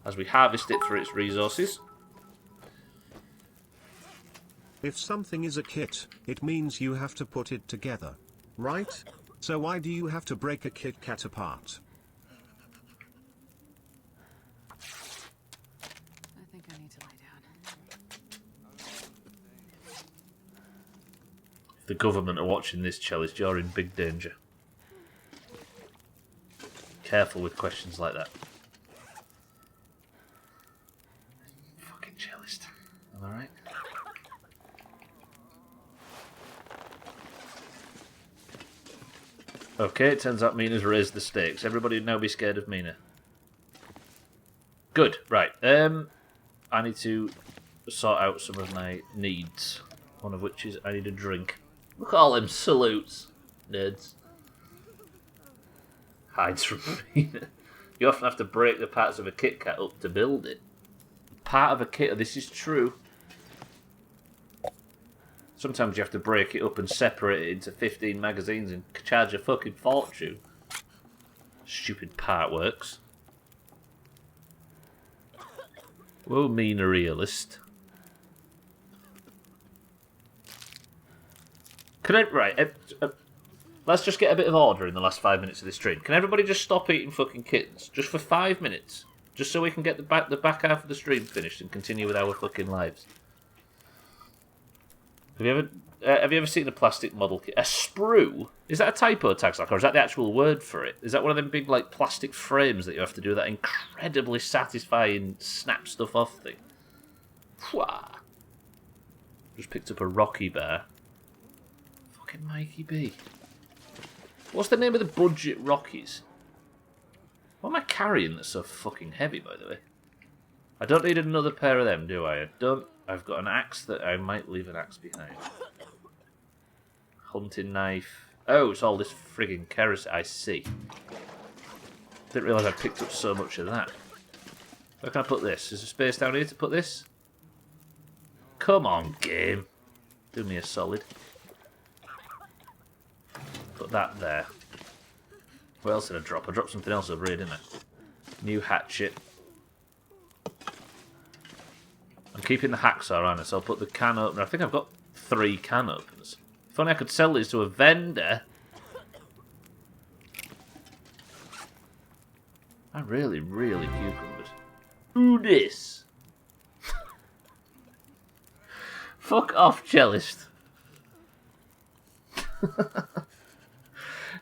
As we harvest it for its resources. If something is a kit, it means you have to put it together, right? So why do you have to break a Kit Kat apart? I think I need to lie down. If the government are watching this, Cellist, you're in big danger. Careful with questions like that. Fucking Cellist. Am I right? Okay, it turns out Mina's raised the stakes. Everybody would now be scared of Mina. Good, right. I need to sort out some of my needs. One of which is I need a drink. Look at all them salutes, nerds. Hides from Mina. You often have to break the parts of a Kit Kat up to build it. Part of a kit, this is true. Sometimes you have to break it up and separate it into 15 magazines and charge a fucking fortune. Stupid part works. Whoa, Mina realist. Can I... Right, let's just get a bit of order in the last 5 minutes of this stream. Can everybody just stop eating fucking kittens? Just for 5 minutes. Just so we can get the back half of the stream finished and continue with our fucking lives. Have you ever seen a plastic model kit? A sprue? Is that a typo tag or is that the actual word for it? Is that one of them big like plastic frames that you have to do that incredibly satisfying snap stuff off thing? Wah. Just picked up a Rocky Bear. Fucking Mikey B. What's the name of the budget Rockies? What am I carrying that's so fucking heavy, by the way? I don't need another pair of them, do I? I don't. I've got an axe that I might leave an axe behind. Hunting knife. Oh, it's all this frigging kerosene. I see. Didn't realise I picked up so much of that. Where can I put this? Is there space down here to put this? Come on, game. Do me a solid. Put that there. What else did I drop? I dropped something else over here, didn't I? New hatchet. I'm keeping the hacksaw on it, so I'll put the can opener. I think I've got 3 can openers. If only I could sell these to a vendor. I really cucumbered. Who this? Fuck off, Cellist.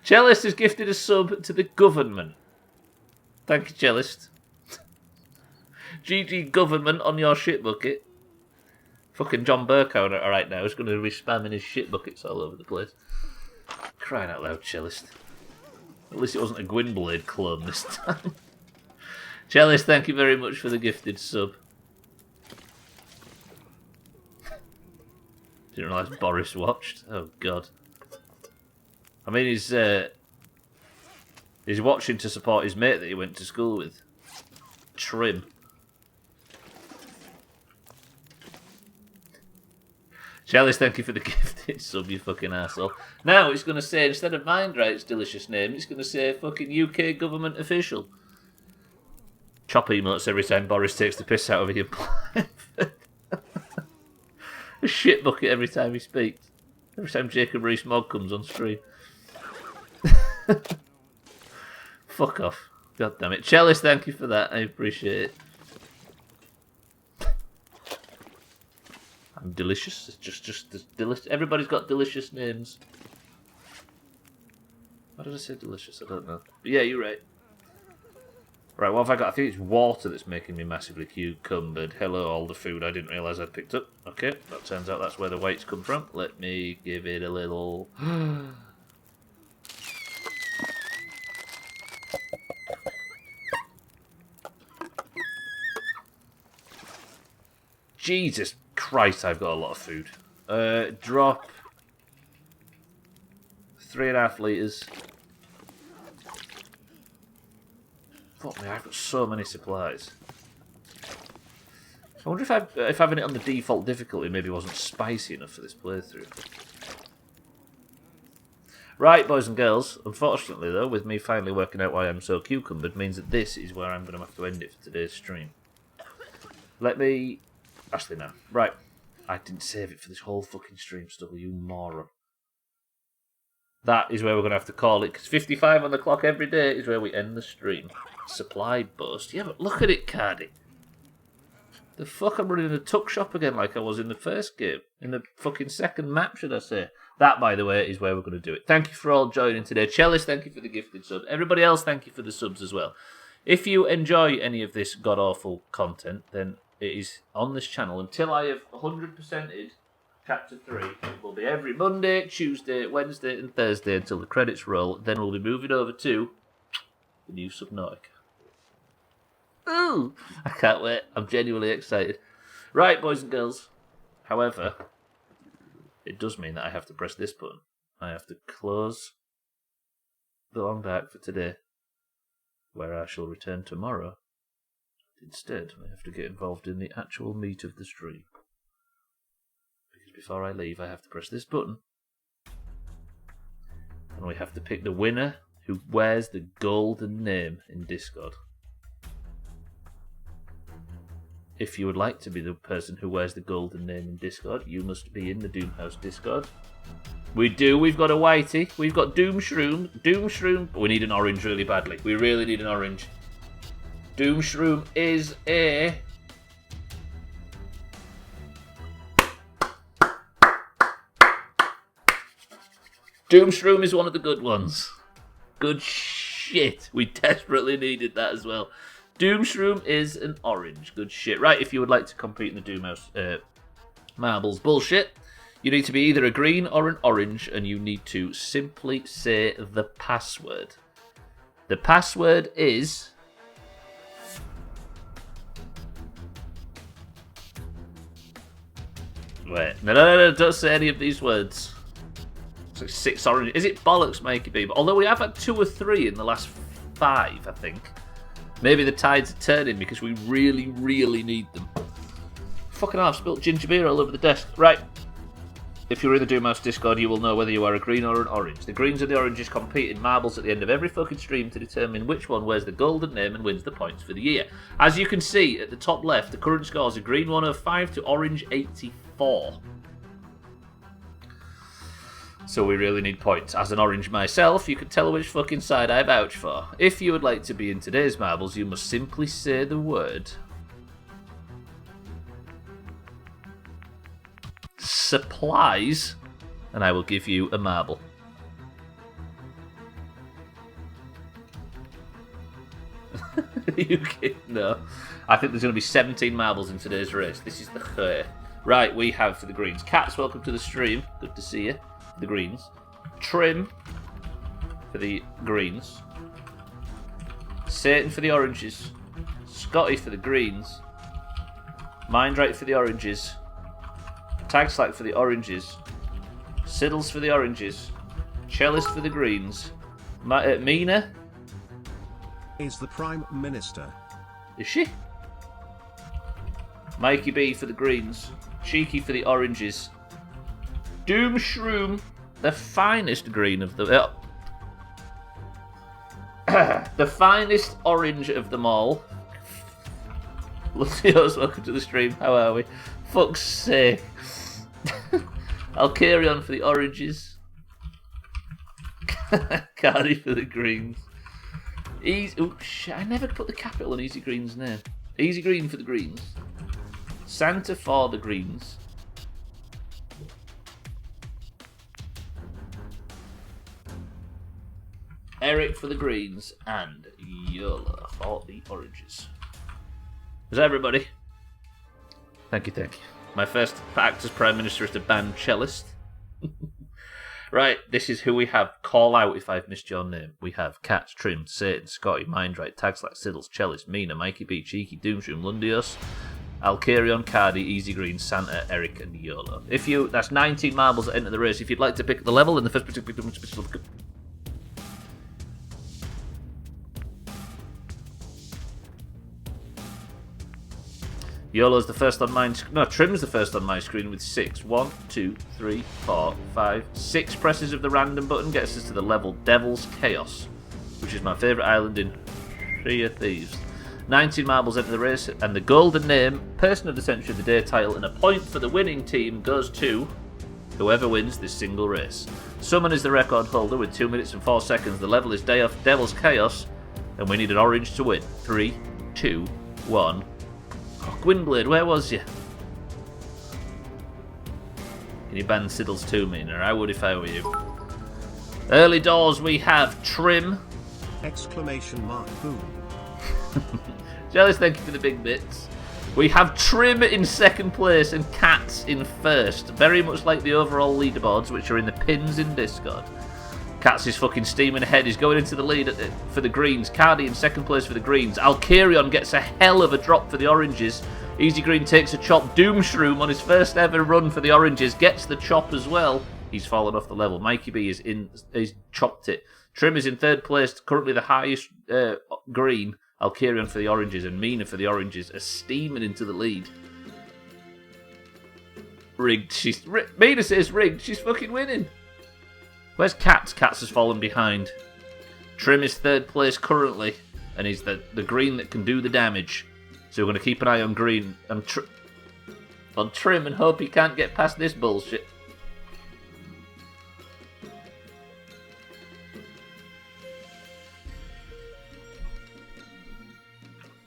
Cellist has gifted a sub to the government. Thank you, Cellist. GG government on your shit bucket. Fucking John Burkow right now is going to be spamming his shit buckets all over the place. Crying out loud, Cellist. At least it wasn't a Gwynblade clone this time. Cellist, thank you very much for the gifted sub. Didn't realise Boris watched. Oh god. I mean, he's watching to support his mate that he went to school with. Trim. Chalice, thank you for the gifted sub, you fucking asshole. Now it's going to say, instead of Mindright's delicious name, it's going to say fucking UK government official. Chop emotes every time Boris takes the piss out of you. A shit bucket every time he speaks. Every time Jacob Rees-Mogg comes on stream. Fuck off. God damn it. Chalice, thank you for that. I appreciate it. I'm delicious. It's just delicious. Everybody's got delicious names. Why did I say delicious? I don't know. But yeah, you're right. Right, what have I got? I think it's water that's making me massively cucumbered. Hello, all the food I didn't realise I'd picked up. Okay, that turns out that's where the weights come from. Let me give it a little... Jesus Christ, I've got a lot of food. Drop 3.5 litres. Fuck me, I've got so many supplies. I wonder if having it on the default difficulty maybe wasn't spicy enough for this playthrough. Right, boys and girls, unfortunately though, with me finally working out why I'm so cucumbered, means that this is where I'm going to have to end it for today's stream. Let me... Actually, no. Right. I didn't save it for this whole fucking stream, Stubbler, you moron. That is where we're going to have to call it, because 55 on the clock every day is where we end the stream. Supply bust. Yeah, but look at it, Cardi. The fuck, I'm running a tuck shop again like I was in the first game. In the fucking second map, should I say. That, by the way, is where we're going to do it. Thank you for all joining today. Chalice, thank you for the gifted sub. Everybody else, thank you for the subs as well. If you enjoy any of this god-awful content, then it is on this channel until I have 100%ed Chapter 3. It will be every Monday, Tuesday, Wednesday and Thursday until the credits roll. Then we'll be moving over to the new Subnautica. Ooh! I can't wait. I'm genuinely excited. Right, boys and girls. However, it does mean that I have to press this button. I have to close the long dark for today, where I shall return tomorrow. Instead, I have to get involved in the actual meat of the stream. Because before I leave, I have to press this button. And we have to pick the winner who wears the golden name in Discord. If you would like to be the person who wears the golden name in Discord, you must be in the Doomhaus Discord. We do, we've got a whitey. We've got Doom Shroom, but we need an orange really badly. We really need an orange. Doom Shroom is a... Doomshroom is one of the good ones. Good shit. We desperately needed that as well. Doomshroom is an orange. Good shit. Right, if you would like to compete in the Doomhaus marbles bullshit, you need to be either a green or an orange, and you need to simply say the password. The password is... Wait, no, don't say any of these words. It's like 6 orange. Is it bollocks, Mikey B? Although we have had 2 or 3 in the last 5, I think. Maybe the tides are turning because we really, really need them. Fucking hell, I've spilt ginger beer all over the desk. Right. If you're in the Doomhaus Discord, you will know whether you are a green or an orange. The greens and the oranges compete in marbles at the end of every fucking stream to determine which one wears the golden name and wins the points for the year. As you can see at the top left, the current scores are green 105 to orange 84. So we really need points. As an orange myself, you can tell which fucking side I vouch for. If you would like to be in today's marbles, you must simply say the word supplies, and I will give you a marble. You kidding? No. I think there's going to be 17 marbles in today's race. This is the third. Right, we have for the greens. Cats, welcome to the stream. Good to see you. The greens. Trim for the greens. Satan for the oranges. Scotty for the greens. Mindrake for the oranges. Tag Slack for the oranges. Siddles for the oranges. Cellist for the greens. Mina is the Prime Minister. Is she? Mikey B for the greens. Cheeky for the oranges. Doomshroom, the finest green of the... the finest orange of them all. Lucios, welcome to the stream. How are we? Fuck's sake. I'll carry on for the oranges. Cardi for the greens. Oops, shit, I never put the capital on Easy Green's name. Easy Green for the greens. Santa for the greens. Eric for the greens. And Yola for the oranges. Is that everybody? Thank you, thank you. My first act as Prime Minister is to ban Cellist. Right, this is who we have. Call out if I've missed your name. We have Cats, Trim, Satan, Scotty, Mindrake, Tagslack, Siddles, Cellist, Mina, Mikey B, Cheeky, Doomshroom, Lundios, Alcarion, Cardi, Easy Green, Santa, Eric, and YOLO. That's 19 marbles that enter the race. If you'd like to pick the level in the first... YOLO's the first on mine. No, Trim's the first on my screen with 6. 1, 2, 3, 4, 5, 6 presses of the random button gets us to the level Devil's Chaos, which is my favourite island in Sea of Thieves. 19 marbles enter the race, and the golden name, Person of the Century of the Day title, and a point for the winning team goes to whoever wins this single race. Summon is the record holder with 2 minutes and 4 seconds. The level is Day of Devil's Chaos, and we need an orange to win. 3, 2, 1. Gwynblade, where was you? Can you ban Siddles to me? Or I would if I were you. Early doors we have Trim. Exclamation mark, boom. Jealous, thank you for the big bits. We have Trim in second place and Cats in first. Very much like the overall leaderboards, which are in the pins in Discord. Cats is fucking steaming ahead. He's going into the lead for the greens. Cardi in second place for the greens. Alcarion gets a hell of a drop for the oranges. Easy Green takes a chop. Doomshroom on his first ever run for the oranges gets the chop as well. He's fallen off the level. Mikey B is chopped it. Trim is in third place, currently the highest green. Alcarion for the oranges and Mina for the oranges are steaming into the lead. Rigged. Mina says rigged. She's fucking winning. Where's Cats? Cats has fallen behind. Trim is third place currently, and he's the green that can do the damage. So we're going to keep an eye on green and on Trim and hope he can't get past this bullshit.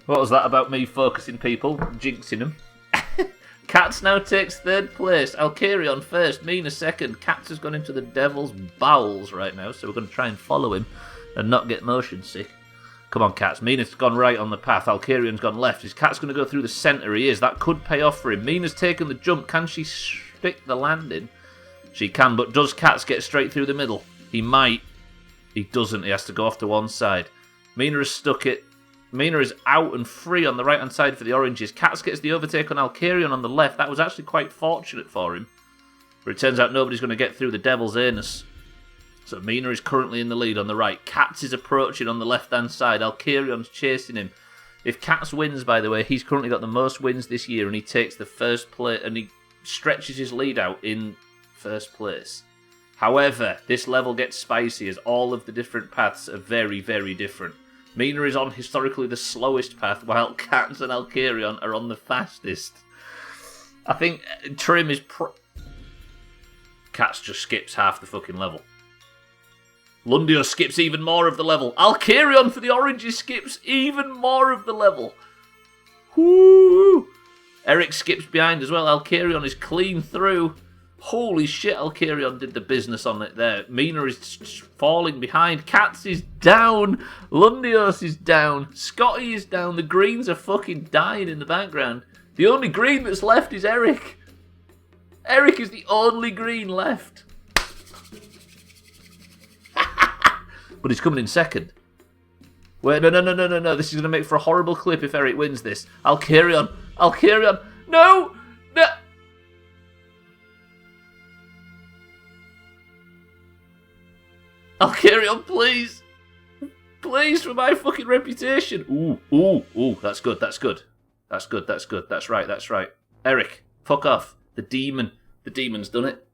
What was that about me focusing people, jinxing them? Cats now takes third place. Alcarion first. Mina second. Cats has gone into the devil's bowels right now, so we're going to try and follow him and not get motion sick. Come on, Cats. Mina's gone right on the path. Alcarion's gone left. His Cat's going to go through the centre. He is. That could pay off for him. Mina's taken the jump. Can she stick the landing? She can, but does Cats get straight through the middle? He might. He doesn't. He has to go off to one side. Mina has stuck it. Mina is out and free on the right-hand side for the oranges. Cats gets the overtake on Alcarion on the left. That was actually quite fortunate for him. But it turns out nobody's going to get through the devil's anus. So Mina is currently in the lead on the right. Cats is approaching on the left-hand side. Alcarion's chasing him. If Cats wins, by the way, he's currently got the most wins this year, and he takes the first place, and he stretches his lead out in first place. However, this level gets spicy as all of the different paths are very, very different. Mina is on historically the slowest path, while Cats and Alcarion are on the fastest. I think Trim is... Cats just skips half the fucking level. Lundio skips even more of the level. Alcarion for the oranges skips even more of the level. Whoo! Eric skips behind as well. Alcarion is clean through. Holy shit, Alcarion did the business on it there. Mina is falling behind. Cats is down. Lundios is down. Scotty is down. The greens are fucking dying in the background. The only green that's left is Eric. Eric is the only green left. But he's coming in second. Wait, no. This is going to make for a horrible clip if Eric wins this. Alcarion. No! Alcarion, please! Please, for my fucking reputation! Ooh, that's good. That's right. Eric, fuck off. The demon's done it.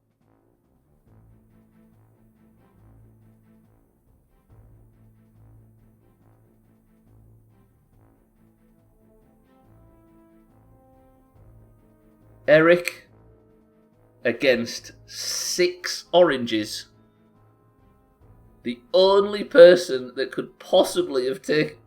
Eric against 6 oranges. The only person that could possibly have taken...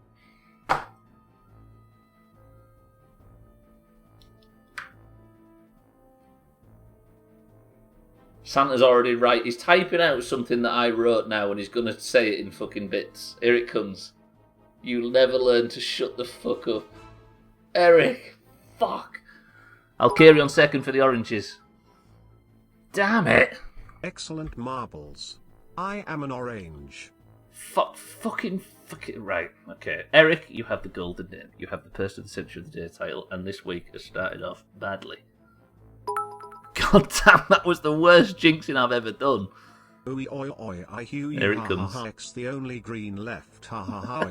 Santa's already right. He's typing out something that I wrote now and he's going to say it in fucking bits. Here it comes. You'll never learn to shut the fuck up. Eric. Fuck. Alcarion second for the oranges. Damn it. Excellent marbles. I am an orange. Fucking. Right, okay. Eric, you have the golden name. You have the Person of the Century of the Day title, and this week has started off badly. God damn, that was the worst jinxing I've ever done. Oi, I hear you. There it comes. It's the only green left. Ha ha ha.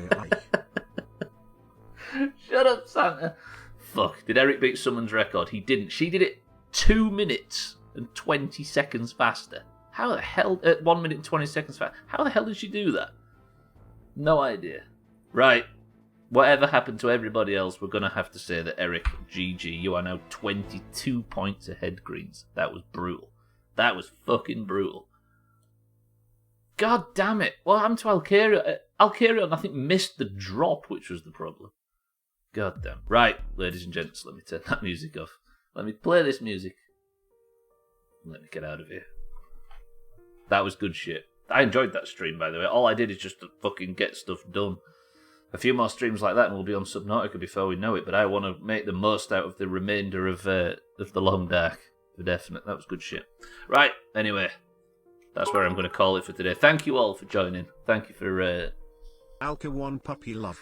Shut up, Santa. Fuck, did Eric beat someone's record? He didn't. She did it 2 minutes and 20 seconds faster. How the hell... 1 minute and 20 seconds faster. How the hell did she do that? No idea. Right. Whatever happened to everybody else, we're going to have to say that Eric, GG, you are now 22 points ahead, Greens. That was brutal. That was fucking brutal. God damn it. What happened to Alcarion? Alcarion, I think, missed the drop, which was the problem. God damn. Right, ladies and gents, let me turn that music off. Let me play this music. Let me get out of here. That was good shit. I enjoyed that stream, by the way. All I did is just to fucking get stuff done. A few more streams like that and we'll be on Subnautica before we know it, but I want to make the most out of the remainder of the Long Dark. For definite. That was good shit. Right, anyway. That's where I'm going to call it for today. Thank you all for joining. Thank you for... Alka 1 puppy love.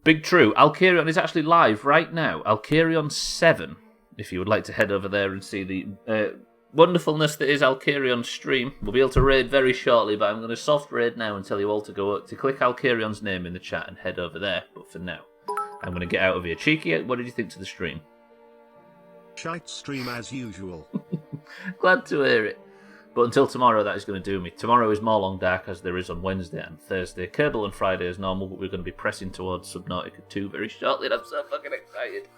Big true. Alcarion is actually live right now. Alcarion 7. If you would like to head over there and see the wonderfulness that is Alcarion's stream. We'll be able to raid very shortly, but I'm going to soft raid now and tell you all to go to click Alcarion's name in the chat and head over there. But for now, I'm going to get out of here. Cheeky, what did you think to the stream? Shite stream as usual. Glad to hear it. But until tomorrow, that is going to do me. Tomorrow is more Long Dark, as there is on Wednesday and Thursday. Kerbal on Friday is normal, but we're going to be pressing towards Subnautica 2 very shortly, and I'm so fucking excited.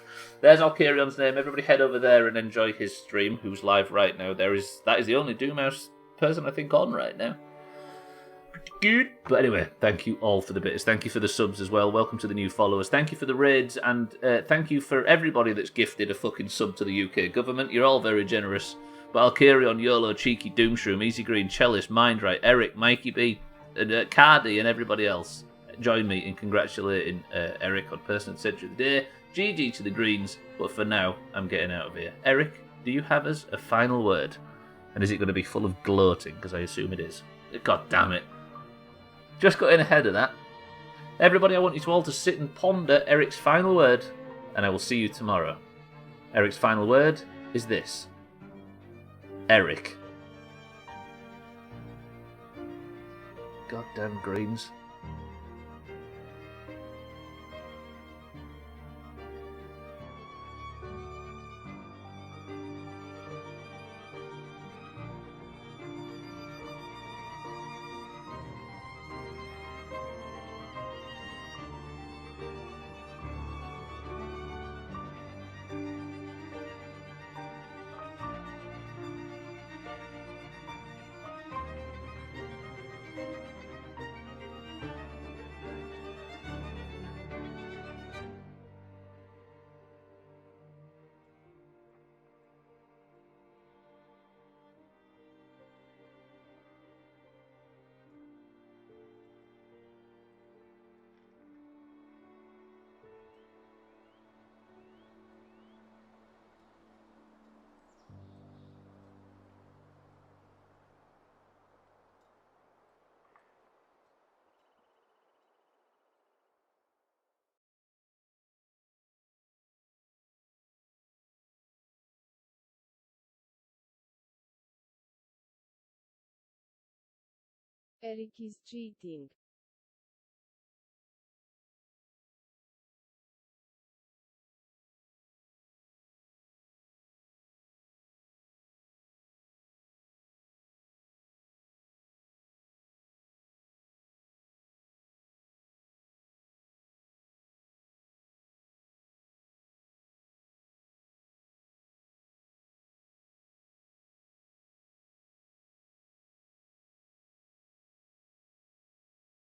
There's Alcarion's name. Everybody head over there and enjoy his stream, who's live right now. That is the only Doomhaus person I think on right now. good. But anyway, thank you all for the bits. Thank you for the subs as well. Welcome to the new followers. Thank you for the raids, and thank you for everybody that's gifted a fucking sub to the UK government. You're all very generous. But Alkarion, YOLO, Cheeky, Doomshroom, Easy Green, Chalice, Mindright, Eric, Mikey B, and Cardi, and everybody else. Join me in congratulating Eric on Person Century of the Day. GG to the Greens, but for now, I'm getting out of here. Eric, do you have us a final word? And is it going to be full of gloating? Because I assume it is. God damn it. Just got in ahead of that. Everybody, I want you to all to sit and ponder Eric's final word, and I will see you tomorrow. Eric's final word is this. Eric. Goddamn Greens. Eric is cheating.